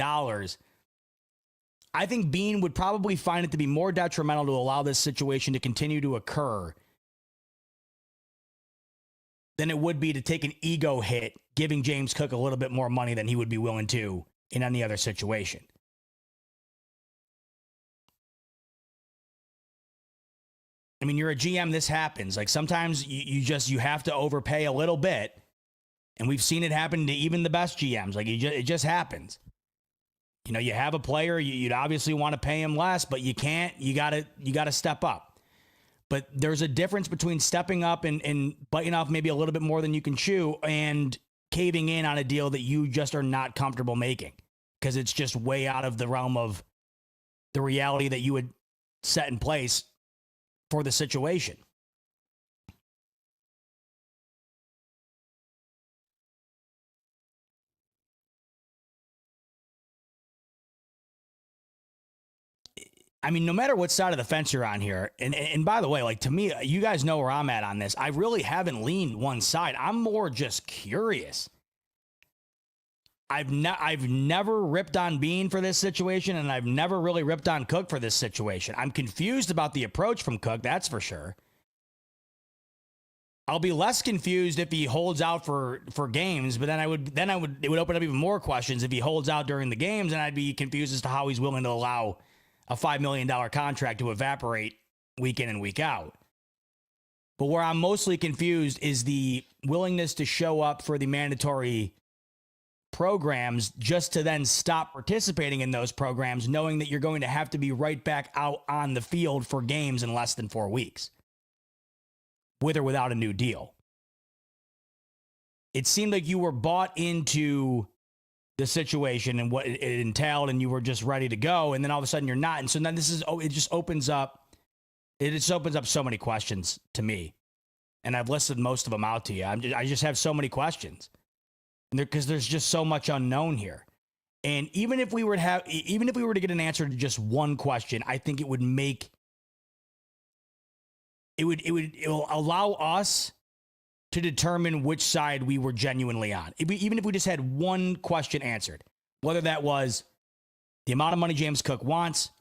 I think Bean would probably find it to be more detrimental to allow this situation to continue to occur than it would be to take an ego hit, giving James Cook a little bit more money than he would be willing to in any other situation. I mean, you're a GM, this happens. Like sometimes you have to overpay a little bit, and we've seen it happen to even the best GMs. Like it just happens. You know, you have a player, you'd obviously want to pay him less, but you can't. You gotta step up. But there's a difference between stepping up and biting off maybe a little bit more than you can chew and caving in on a deal that you just are not comfortable making because it's just way out of the realm of the reality that you would set in place for the situation. I mean, no matter what side of the fence you're on here, and by the way, like to me, you guys know where I'm at on this. I really haven't leaned one side. I'm more just curious. I've never ripped on Bean for this situation, and I've never really ripped on Cook for this situation. I'm confused about the approach from Cook, that's for sure. I'll be less confused if he holds out for games, but then it would open up even more questions if he holds out during the games, and I'd be confused as to how he's willing to allow a $5 million contract to evaporate week in and week out. But where I'm mostly confused is the willingness to show up for the mandatory programs just to then stop participating in those programs, knowing that you're going to have to be right back out on the field for games in less than 4 weeks, with or without a new deal. It seemed like you were bought into the situation and what it entailed, and you were just ready to go, and then all of a sudden you're not. And so then it just opens up so many questions to me, and I've listed most of them out to you. I just have so many questions because there's just so much unknown here. And even if we were to get an answer to just one question, I think it will allow us to determine which side we were genuinely on. Even if we just had one question answered, whether that was the amount of money James Cook wants,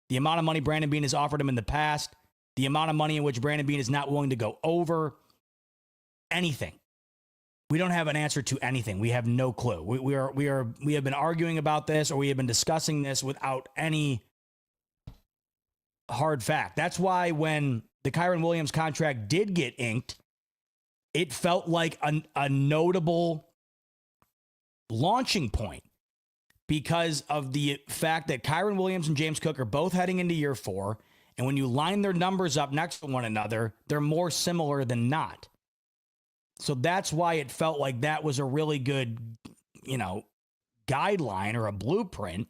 the amount of money Brandon Beane has offered him in the past, the amount of money in which Brandon Beane is not willing to go over, anything. We don't have an answer to anything. We have no clue. We have been arguing about this, or we have been discussing this without any hard fact. That's why when the Kyren Williams contract did get inked, it felt like a notable launching point because of the fact that Kyren Williams and James Cook are both heading into year 4. And when you line their numbers up next to one another, they're more similar than not. So that's why it felt like that was a really good, guideline or a blueprint.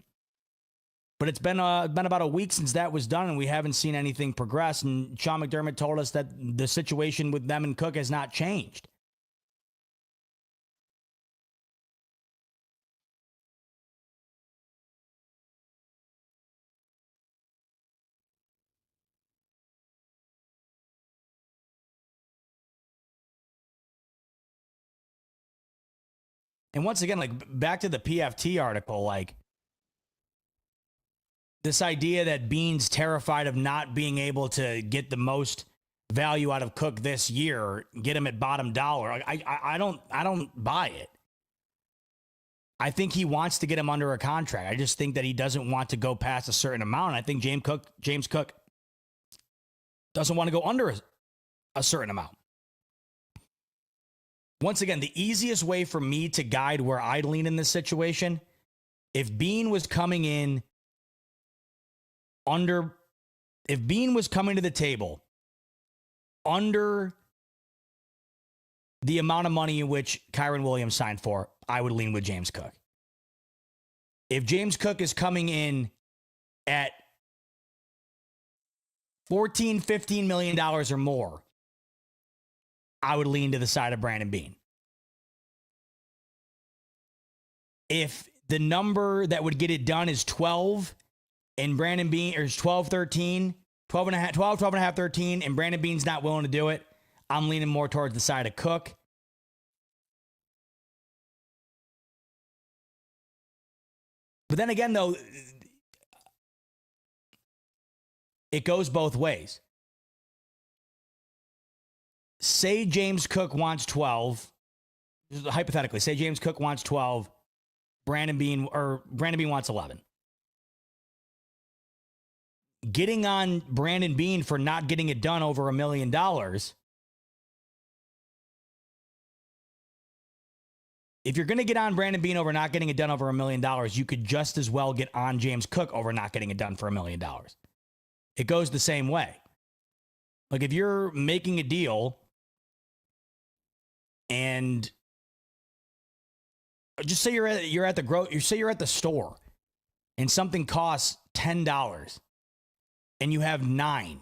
But it's been about a week since that was done, and we haven't seen anything progress. And Sean McDermott told us that the situation with them and Cook has not changed. And once again, like back to the PFT article, like this idea that Beane's terrified of not being able to get the most value out of Cook this year, get him at bottom dollar. I don't buy it. I think he wants to get him under a contract. I just think that he doesn't want to go past a certain amount. I think James Cook doesn't want to go under a certain amount. Once again, the easiest way for me to guide where I'd lean in this situation, if Beane was coming in if Beane was coming to the table under the amount of money in which Kyren Williams signed for, I would lean with James Cook. If James Cook is coming in at $14, $15 million or more, I would lean to the side of Brandon Beane. If the number that would get it done is 12 and Brandon Beane, or 12, 13, 12 and a half, 13, and Brandon Beane's not willing to do it, I'm leaning more towards the side of Cook. But then again, though, it goes both ways. Say James Cook wants 12. Hypothetically, say James Cook wants 12. Brandon Beane wants 11. Getting on Brandon Beane for not getting it done over $1 million. If you're going to get on Brandon Beane over not getting it done over $1 million, you could just as well get on James Cook over not getting it done for $1 million. It goes the same way. Like if you're making a deal and just say you're at the store and something costs $10 and you have 9.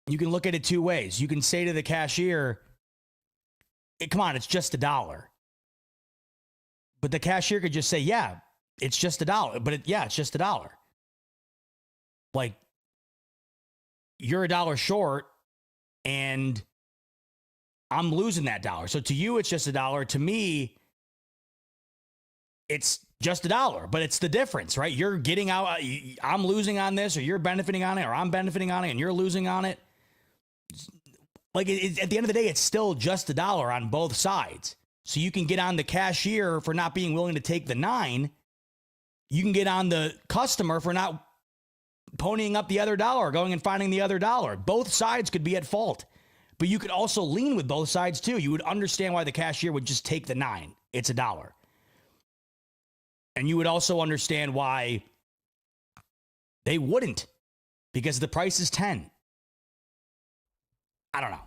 You can look at it two ways. You can say to the cashier, hey, come on, it's just $1. But the cashier could just say, yeah, it's just $1. But it's just $1. Like, you're $1 short and I'm losing that $1. So to you, it's just $1. To me, it's just $1, but it's the difference, right? You're getting out, I'm losing on this, or you're benefiting on it, or I'm benefiting on it, and you're losing on it. Like, at the end of the day, it's still just $1 on both sides. So you can get on the cashier for not being willing to take the 9. You can get on the customer for not ponying up the other $1, going and finding the other $1. Both sides could be at fault. But you could also lean with both sides, too. You would understand why the cashier would just take the 9. It's $1. And you would also understand why they wouldn't, because the price is 10. I don't know.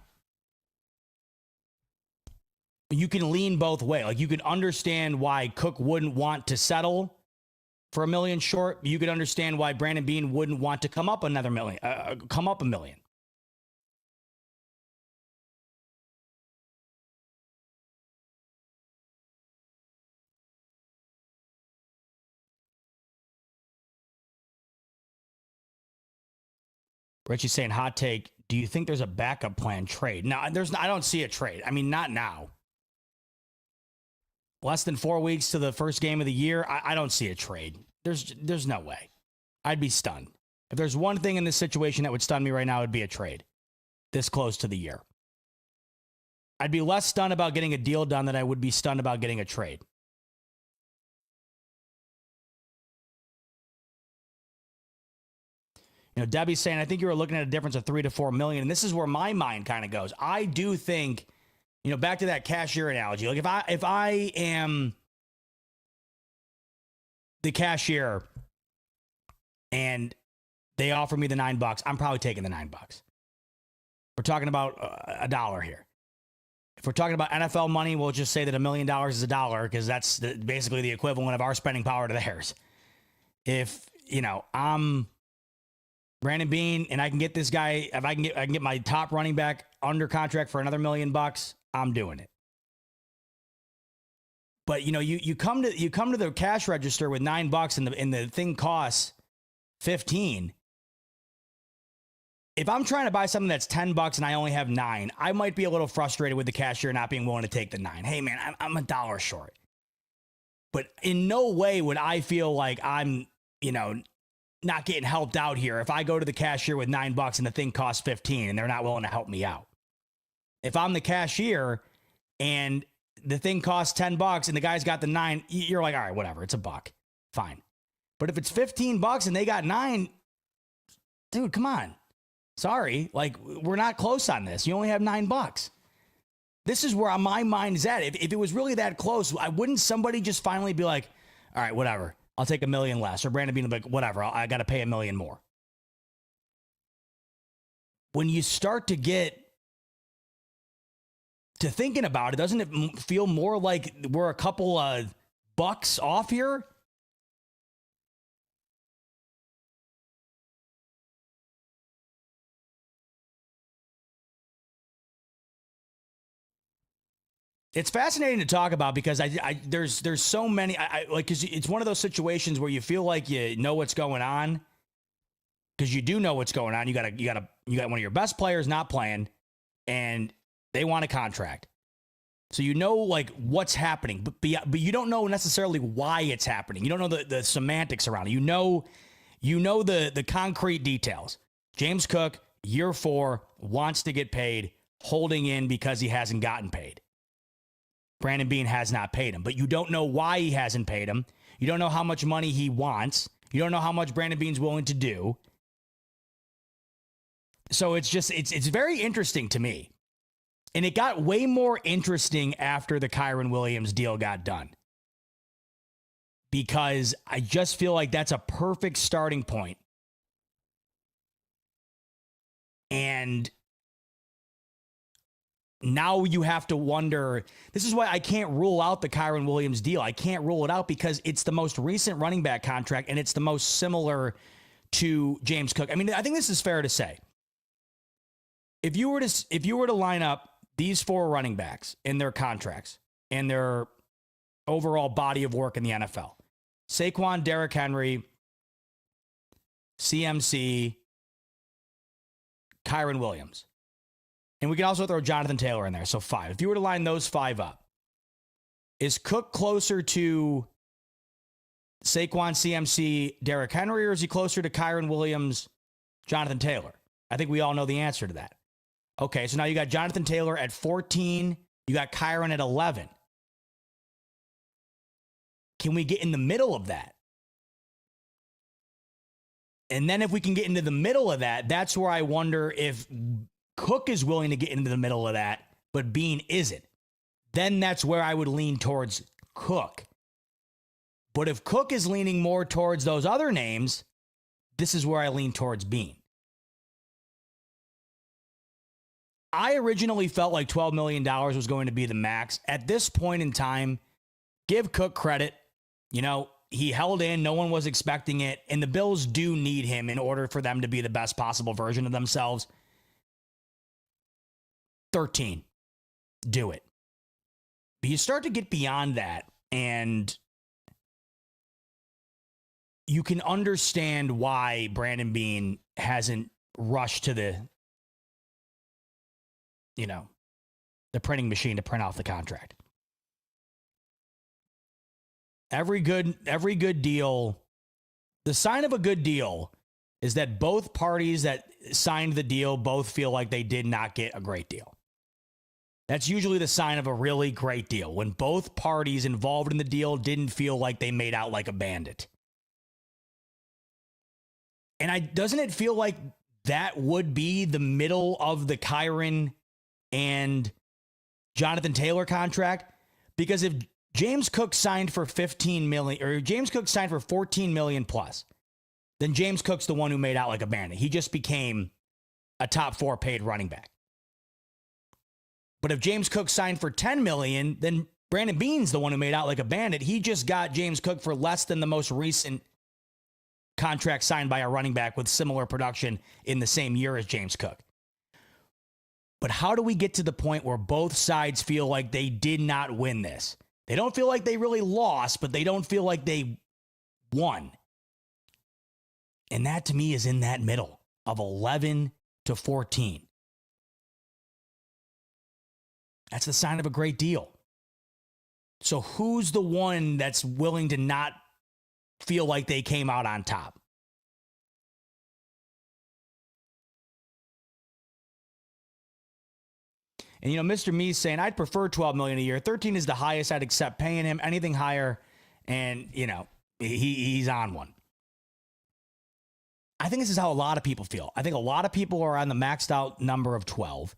You can lean both ways. Like, you could understand why Cook wouldn't want to settle for $1 million short. You could understand why Brandon Beane wouldn't want to come up another million, come up $1 million. Richie's saying, hot take, Do you think there's a backup plan trade? No, I don't see a trade. I mean, not now. Less than 4 weeks to the first game of the year, I don't see a trade. There's no way. I'd be stunned. If there's one thing in this situation that would stun me right now, it would be a trade this close to the year. I'd be less stunned about getting a deal done than I would be stunned about getting a trade. You know, Debbie's saying, I think you were looking at a difference of $3 to $4 million. And this is where my mind kind of goes. I do think, you know, back to that cashier analogy. Like if I am the cashier and they offer me the $9, I'm probably taking the $9. We're talking about a dollar here. If we're talking about NFL money, we'll just say that $1 million is a dollar because that's basically the equivalent of our spending power to theirs. If, you know, I'm Brandon Beane and I can get this guy, if I can get my top running back under contract for another $1 million, I'm doing it. But you know, you come to the cash register with $9 and the thing costs 15. If I'm trying to buy something that's $10 and I only have 9, I might be a little frustrated with the cashier not being willing to take the 9. Hey man, I'm a dollar short. But in no way would I feel like I'm, you know, not getting helped out here if I go to the cashier with $9 and the thing costs 15 and they're not willing to help me out. If I'm the cashier and the thing costs $10 and the guy's got the 9, you're like, all right, whatever, it's $1. Fine. But if it's $15 and they got 9, dude, come on. Sorry, like we're not close on this. You only have $9. This is where my mind is at. If it was really that close, wouldn't somebody just finally be like, all right, whatever, I'll take $1 million less. Or Brandon Beane like, whatever, I got to pay $1 million more. When you start to get to thinking about it, doesn't it feel more like we're a couple of bucks off here? It's fascinating to talk about because there's so many like because it's one of those situations where you feel like you know what's going on because you do know what's going on. You got one of your best players not playing, and they want a contract, so you know like what's happening, but you don't know necessarily why it's happening. You don't know the semantics around it. You know the concrete details. James Cook, year 4, wants to get paid, holding in because he hasn't gotten paid. Brandon Beane has not paid him, but you don't know why he hasn't paid him. You don't know how much money he wants. You don't know how much Brandon Beane's willing to do. So it's very interesting to me. And it got way more interesting after the Kyren Williams deal got done. Because I just feel like that's a perfect starting point. And now you have to wonder, this is why I can't rule out the Kyren Williams deal. I can't rule it out because it's the most recent running back contract and it's the most similar to James Cook. I mean, I think this is fair to say. If you were to line up these 4 running backs in their contracts and their overall body of work in the NFL, Saquon, Derrick Henry, CMC, Kyren Williams. And we can also throw Jonathan Taylor in there. So 5. If you were to line those 5 up, is Cook closer to Saquon, CMC, Derrick Henry, or is he closer to Kyren Williams, Jonathan Taylor? I think we all know the answer to that. Okay, so now you got Jonathan Taylor at 14. You got Kyren at 11. Can we get in the middle of that? And then if we can get into the middle of that, that's where I wonder if Cook is willing to get into the middle of that, but Beane isn't. Then that's where I would lean towards Cook. But if Cook is leaning more towards those other names, this is where I lean towards Beane. I originally felt like $12 million was going to be the max. At this point in time, give Cook credit. You know, he held in. No one was expecting it. And the Bills do need him in order for them to be the best possible version of themselves. 13. Do it. But you start to get beyond that, and you can understand why Brandon Beane hasn't rushed to the the printing machine to print off the contract. Every good deal, the sign of a good deal is that both parties that signed the deal both feel like they did not get a great deal. That's usually the sign of a really great deal, when both parties involved in the deal didn't feel like they made out like a bandit. And doesn't it feel like that would be the middle of the Kyren and Jonathan Taylor contract? Because if James Cook signed for $15 million, or James Cook signed for $14 million plus, then James Cook's the one who made out like a bandit. He just became a top 4 paid running back. But if James Cook signed for $10 million, then Brandon Beane's the one who made out like a bandit. He just got James Cook for less than the most recent contract signed by a running back with similar production in the same year as James Cook. But how do we get to the point where both sides feel like they did not win this? They don't feel like they really lost, but they don't feel like they won. And that, to me, is in that middle of 11 to 14. That's the sign of a great deal. So who's the one that's willing to not feel like they came out on top? And, Mr. Me's saying, I'd prefer $12 million a year. 13 is the highest I'd accept paying him. Anything higher, and, he's on one. I think this is how a lot of people feel. I think a lot of people are on the maxed out number of 12.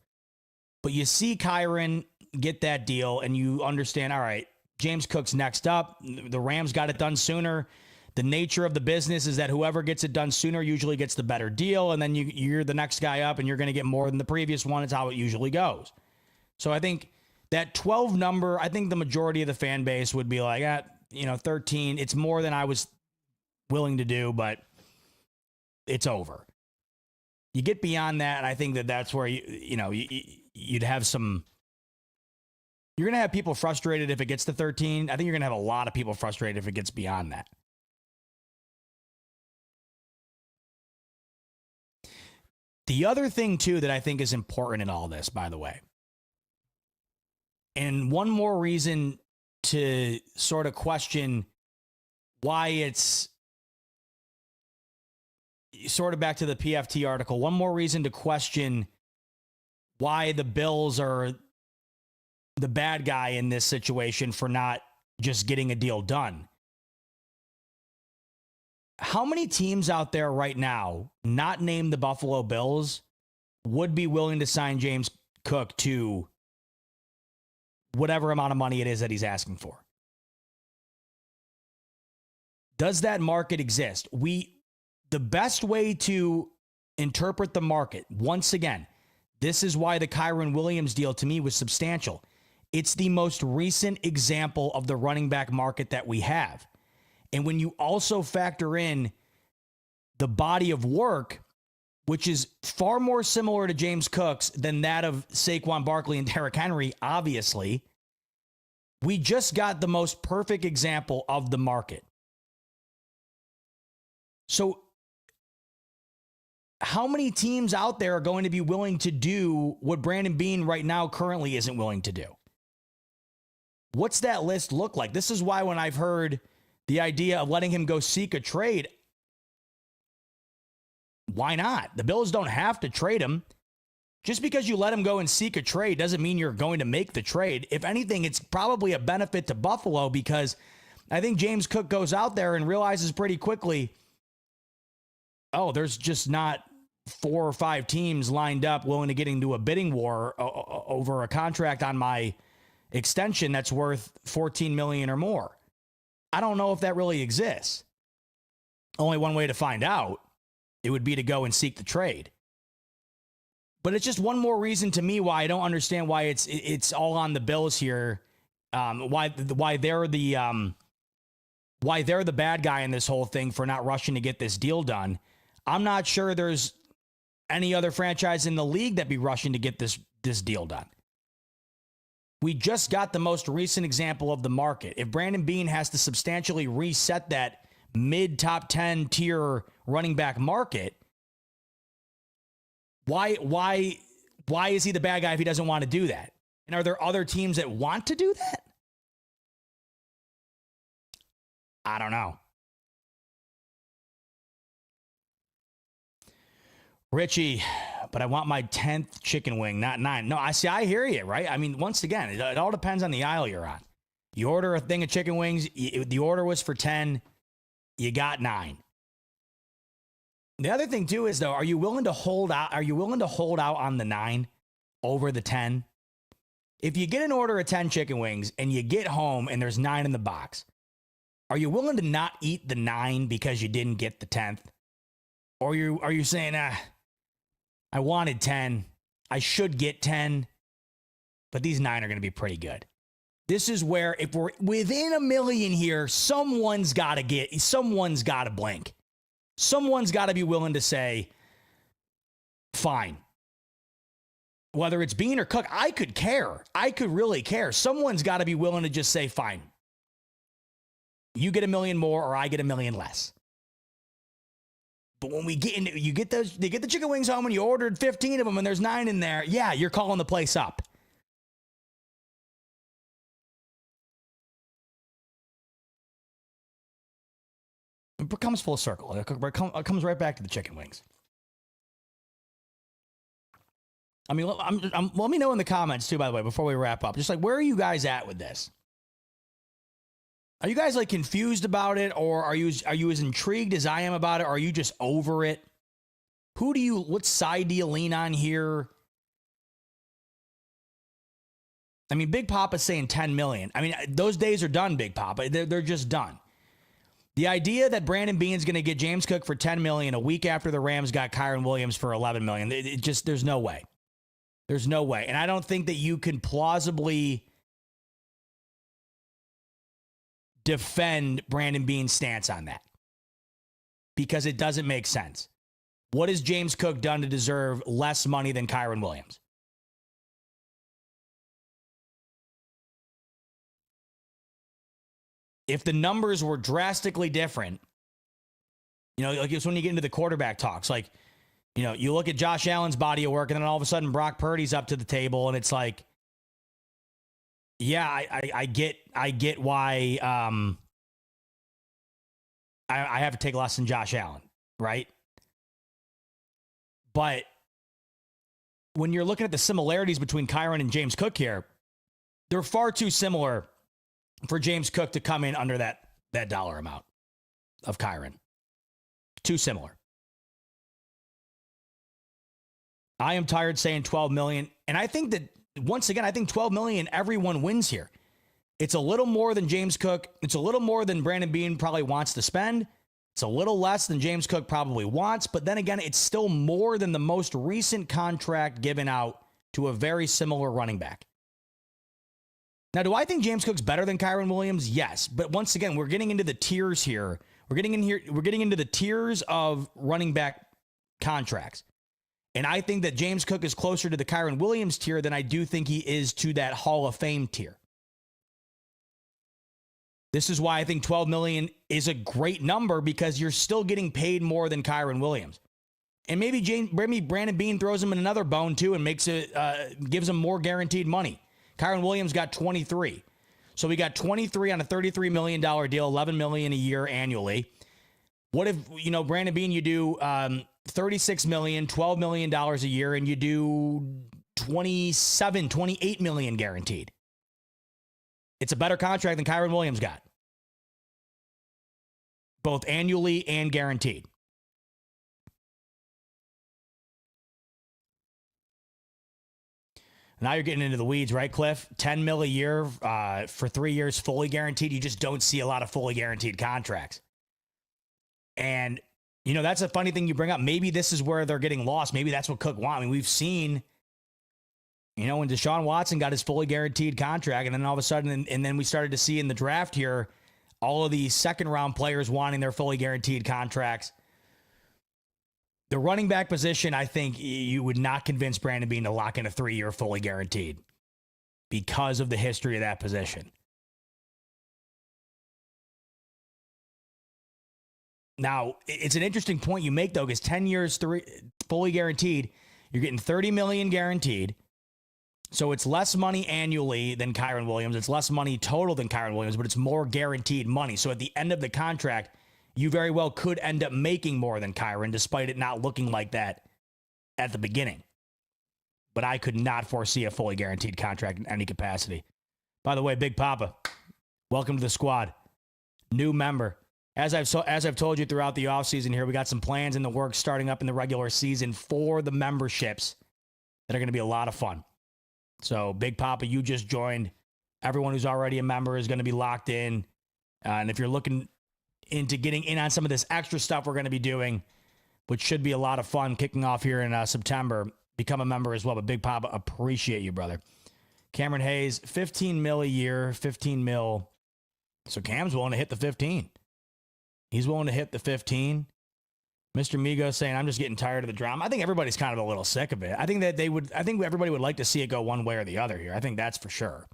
But you see Kyren get that deal, and you understand, all right, James Cook's next up. The Rams got it done sooner. The nature of the business is that whoever gets it done sooner usually gets the better deal, and then you're the next guy up, and you're going to get more than the previous one. It's how it usually goes. So I think that 12 number, I think the majority of the fan base would be like, 13, it's more than I was willing to do, but it's over. You get beyond that, and I think that's where you'd have some. You're going to have people frustrated if it gets to 13. I think you're going to have a lot of people frustrated if it gets beyond that. The other thing, too, that I think is important in all this, by the way, and one more reason to sort of question why it's sort of back to the PFT article, one more reason to question why the Bills are the bad guy in this situation for not just getting a deal done. How many teams out there right now, not named the Buffalo Bills, would be willing to sign James Cook to whatever amount of money it is that he's asking for? Does that market exist? The best way to interpret the market, once again, this is why the Kyren Williams deal to me was substantial. It's the most recent example of the running back market that we have. And when you also factor in the body of work, which is far more similar to James Cook's than that of Saquon Barkley and Derrick Henry, obviously, we just got the most perfect example of the market. So how many teams out there are going to be willing to do what Brandon Beane right now currently isn't willing to do? What's that list look like? This is why when I've heard the idea of letting him go seek a trade, why not? The Bills don't have to trade him. Just because you let him go and seek a trade doesn't mean you're going to make the trade. If anything, it's probably a benefit to Buffalo, because I think James Cook goes out there and realizes pretty quickly, oh, there's just not 4 or 5 teams lined up willing to get into a bidding war over a contract on my extension that's worth $14 million or more. I don't know if that really exists. Only one way to find out, it would be to go and seek the trade. But it's just one more reason to me why I don't understand why it's all on the Bills here. Why they're the bad guy in this whole thing for not rushing to get this deal done. I'm not sure there's any other franchise in the league that'd be rushing to get this deal done. We just got the most recent example of the market. If Brandon Beane has to substantially reset that mid-top 10 tier running back market, why Why is he the bad guy if he doesn't want to do that? And are there other teams that want to do that? I don't know. Richie, but I want my 10th chicken wing, not 9. No, I hear you, right? I mean, once again, it all depends on the aisle you're on. You order a thing of chicken wings, the order was for 10, you got 9. The other thing too is though, are you willing to hold out? Are you willing to hold out on the 9 over the 10? If you get an order of 10 chicken wings and you get home and there's 9 in the box, are you willing to not eat the 9 because you didn't get the 10th? Or are you saying, I wanted 10, I should get 10, but these 9 are going to be pretty good. This is where if we're within a million here, someone's got to blink. Someone's got to be willing to say, fine. Whether it's Bean or Cook, I could care. I could really care. Someone's got to be willing to just say, fine. You get $1 million more or I get $1 million less. But when we get into, you get the chicken wings home and you ordered 15 of them and there's 9 in there, yeah, you're calling the place up. It becomes full circle. It comes right back to the chicken wings. I mean, let me know in the comments too, by the way, before we wrap up. Just like, where are you guys at with this? Are you guys like confused about it, or are you as intrigued as I am about it, or are you just over it? What side do you lean on here? I mean, Big Papa's saying 10 million. I mean, those days are done, Big Papa. They're just done. The idea that Brandon Beane's going to get James Cook for 10 million a week after the Rams got Kyren Williams for 11 million, there's no way. There's no way. And I don't think that you can plausibly defend Brandon Beane's stance on that, because it doesn't make sense. What has James Cook done to deserve less money than Kyren Williams? If the numbers were drastically different, like it's when you get into the quarterback talks, like, you look at Josh Allen's body of work and then all of a sudden Brock Purdy's up to the table and it's like, yeah, I get why I have to take less than Josh Allen, right? But when you're looking at the similarities between Kyren and James Cook here, they're far too similar for James Cook to come in under that dollar amount of Kyren. Too similar. I am tired saying 12 million. And I think that, once again, I think 12 million, everyone wins here. It's a little more than James Cook. It's a little more than Brandon Beane probably wants to spend. It's a little less than James Cook probably wants. But then again, it's still more than the most recent contract given out to a very similar running back. Now, do I think James Cook's better than Kyren Williams? Yes. But once again, we're getting into the tiers here. We're getting into the tiers of running back contracts. And I think that James Cook is closer to the Kyren Williams tier than I do think he is to that Hall of Fame tier. This is why I think 12 million is a great number, because you're still getting paid more than Kyren Williams. And maybe Brandon Beane throws him in another bone too and makes it gives him more guaranteed money. Kyren Williams got 23. So we got 23 on a $33 million deal, $11 million a year annually. What if, Brandon Beane, you do $36 million, $12 million a year, and you do $28 million guaranteed. It's a better contract than Kyren Williams got, both annually and guaranteed. Now you're getting into the weeds, right, Cliff? 10 mil a year for 3 years, fully guaranteed. You just don't see a lot of fully guaranteed contracts. And, that's a funny thing you bring up. Maybe this is where they're getting lost. Maybe that's what Cook wants. I mean, we've seen, when Deshaun Watson got his fully guaranteed contract, and then all of a sudden, and then we started to see in the draft here, all of these second-round players wanting their fully guaranteed contracts. The running back position, I think you would not convince Brandon Beane to lock in a 3-year fully guaranteed because of the history of that position. Now, it's an interesting point you make, though, because 10 years fully guaranteed, You're getting $30 million guaranteed. So it's less money annually than Kyren Williams. It's less money total than Kyren Williams, but it's more guaranteed money. So at the end of the contract, you very well could end up making more than Kyren, despite it not looking like that at the beginning. But I could not foresee a fully guaranteed contract in any capacity. By the way, Big Papa, welcome to the squad. New member. As I've told you throughout the offseason here, we got some plans in the works starting up in the regular season for the memberships that are going to be a lot of fun. So, Big Papa, you just joined. Everyone who's already a member is going to be locked in. And if you're looking into getting in on some of this extra stuff we're going to be doing, which should be a lot of fun kicking off here in September, become a member as well. But Big Papa, appreciate you, brother. Cameron Hayes, 15 mil a year, 15 mil. So Cam's willing to hit the 15. He's willing to hit the 15. Mr. Migo saying, I'm just getting tired of the drama. I think everybody's kind of a little sick of it. I think everybody would like to see it go one way or the other here. I think that's for sure.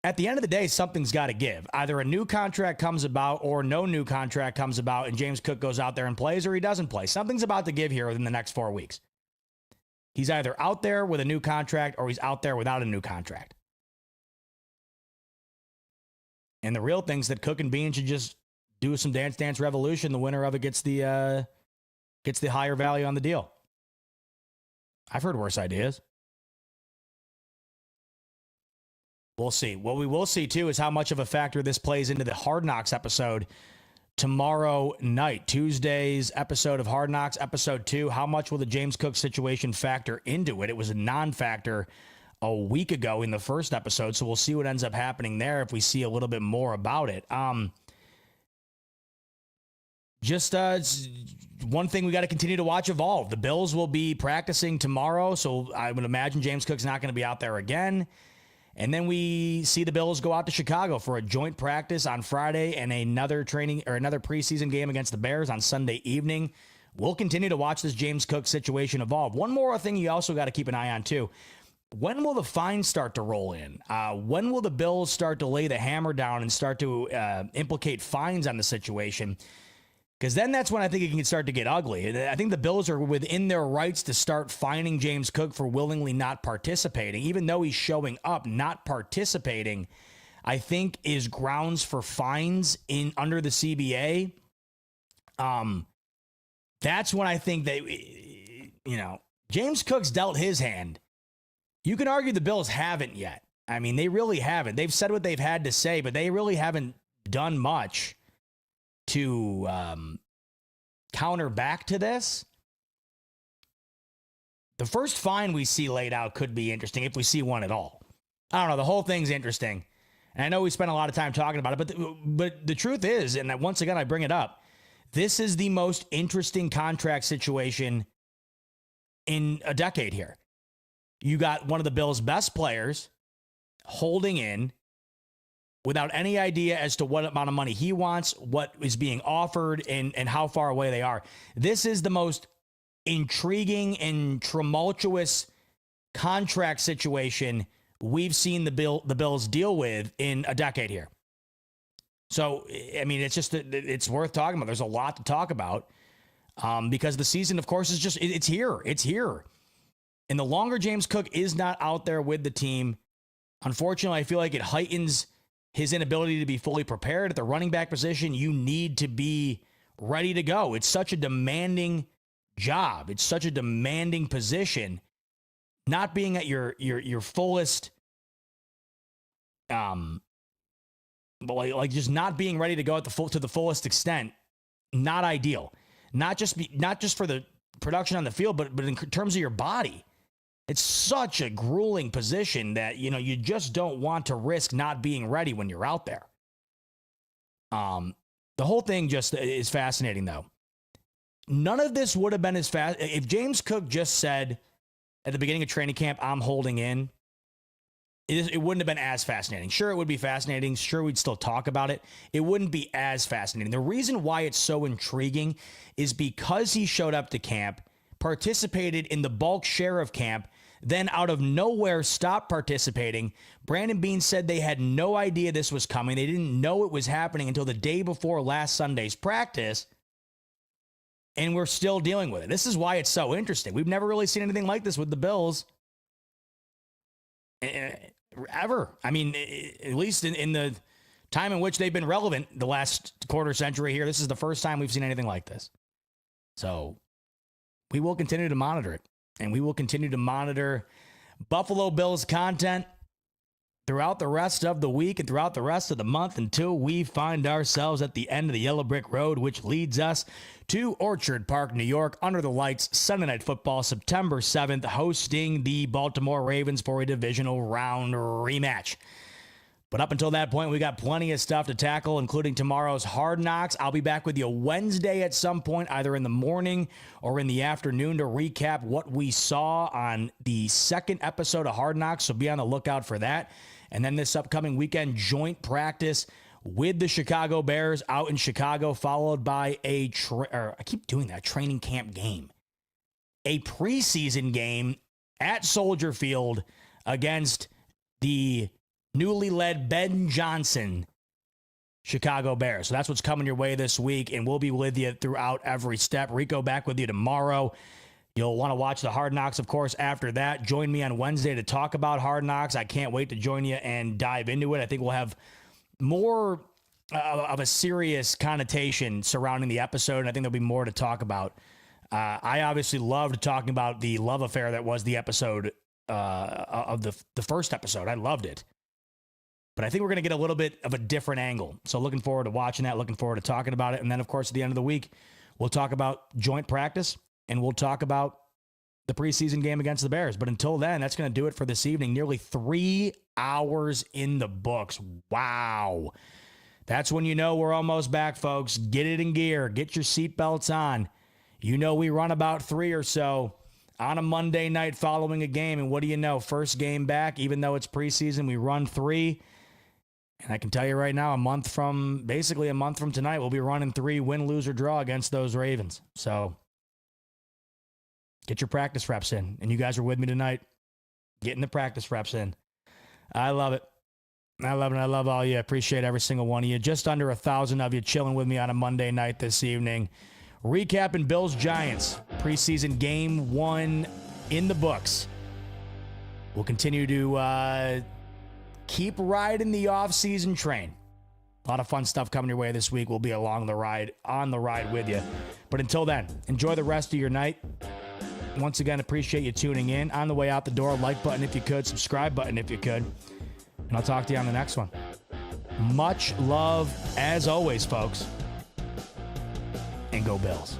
At the end of the day, something's got to give. Either a new contract comes about or no new contract comes about and James Cook goes out there and plays or he doesn't play. Something's about to give here within the next 4 weeks. He's either out there with a new contract or he's out there without a new contract. And the real thing's that Cook and Bean should just do some Dance Dance Revolution. The winner of it gets the higher value on the deal. I've heard worse ideas. We'll see. What we will see, too, is how much of a factor this plays into the Hard Knocks episode tomorrow night. Tuesday's episode of Hard Knocks, episode 2. How much will the James Cook situation factor into it? It was a non-factor a week ago in the first episode, so we'll see what ends up happening there if we see a little bit more about it. It's one thing we got to continue to watch evolve. The Bills will be practicing tomorrow, so I would imagine James Cook's not going to be out there again. And then we see the Bills go out to Chicago for a joint practice on Friday and another preseason game against the Bears on Sunday evening. We'll continue to watch this James Cook situation evolve. One more thing you also got to keep an eye on, too. When will the fines start to roll in? When will the Bills start to lay the hammer down and start to implicate fines on the situation? Because then that's when I think it can start to get ugly. I think the Bills are within their rights to start fining James Cook for willingly not participating. Even though he's showing up, not participating, I think is grounds for fines under the CBA. That's when I think that, James Cook's dealt his hand. You can argue the Bills haven't yet. I mean, they really haven't. They've said what they've had to say, but they really haven't done much to counter back to this. The first fine we see laid out could be interesting if we see one at all. I don't know. The whole thing's interesting. And I know we spent a lot of time talking about it, but the truth is, and once again, I bring it up, this is the most interesting contract situation in a decade here. You got one of the Bills' best players holding in without any idea as to what amount of money he wants, what is being offered, and how far away they are. This is the most intriguing and tumultuous contract situation we've seen the Bills deal with in a decade here. So, I mean, it's worth talking about. There's a lot to talk about because the season, of course, is it's here. It's here. And the longer James Cook is not out there with the team, unfortunately, I feel like it heightens his inability to be fully prepared at the running back position. You need to be ready to go. It's such a demanding job. It's such a demanding position. Not being at your fullest, just not being ready to go to the fullest extent, not ideal. Not just for the production on the field, but in terms of your body. It's such a grueling position that, you just don't want to risk not being ready when you're out there. The whole thing just is fascinating, though. None of this would have been as fast. If James Cook just said at the beginning of training camp, I'm holding in, it wouldn't have been as fascinating. Sure, it would be fascinating. Sure, we'd still talk about it. It wouldn't be as fascinating. The reason why it's so intriguing is because he showed up to camp, participated in the bulk share of camp, then out of nowhere stopped participating. Brandon Beane said they had no idea this was coming. They didn't know it was happening until the day before last Sunday's practice. And we're still dealing with it. This is why it's so interesting. We've never really seen anything like this with the Bills ever. I mean, at least in the time in which they've been relevant the last quarter century here, this is the first time we've seen anything like this. So we will continue to monitor it. And we will continue to monitor Buffalo Bills content throughout the rest of the week and throughout the rest of the month until we find ourselves at the end of the Yellow Brick Road, which leads us to Orchard Park, New York, under the lights, Sunday Night Football, September 7th, hosting the Baltimore Ravens for a divisional round rematch. But up until that point, we got plenty of stuff to tackle, including tomorrow's Hard Knocks. I'll be back with you Wednesday at some point, either in the morning or in the afternoon, to recap what we saw on the second episode of Hard Knocks. So be on the lookout for that. And then this upcoming weekend, joint practice with the Chicago Bears out in Chicago, followed by training camp game. A preseason game at Soldier Field against the newly led Ben Johnson Chicago Bears. So that's what's coming your way this week, and we'll be with you throughout every step. Rico back with you tomorrow. You'll want to watch the Hard Knocks, of course, after that. Join me on Wednesday to talk about Hard Knocks. I can't wait to join you and dive into it. I think we'll have more of a serious connotation surrounding the episode, and I think there'll be more to talk about. I obviously loved talking about the love affair that was the episode of the first episode. I loved it. But I think we're going to get a little bit of a different angle. So looking forward to watching that, looking forward to talking about it. And then, of course, at the end of the week, we'll talk about joint practice and we'll talk about the preseason game against the Bears. But until then, that's going to do it for this evening. Nearly 3 hours in the books. Wow. That's when you know we're almost back, folks. Get it in gear. Get your seatbelts on. You know we run about 3 or so on a Monday night following a game. And what do you know? First game back, even though it's preseason, we run 3. And I can tell you right now, a month from tonight, we'll be running 3, win, lose, or draw against those Ravens. So get your practice reps in. And you guys are with me tonight, getting the practice reps in. I love it. I love it. I love all you. I appreciate every single one of you. Just under 1,000 of you chilling with me on a Monday night this evening. Recapping Bills-Giants. Preseason game 1 in the books. We'll continue to keep riding the off-season train. A lot of fun stuff coming your way this week. We'll be on the ride with you. But until then, enjoy the rest of your night. Once again, appreciate you tuning in. On the way out the door, like button if you could, subscribe button if you could. And I'll talk to you on the next one. Much love, as always, folks. And go Bills.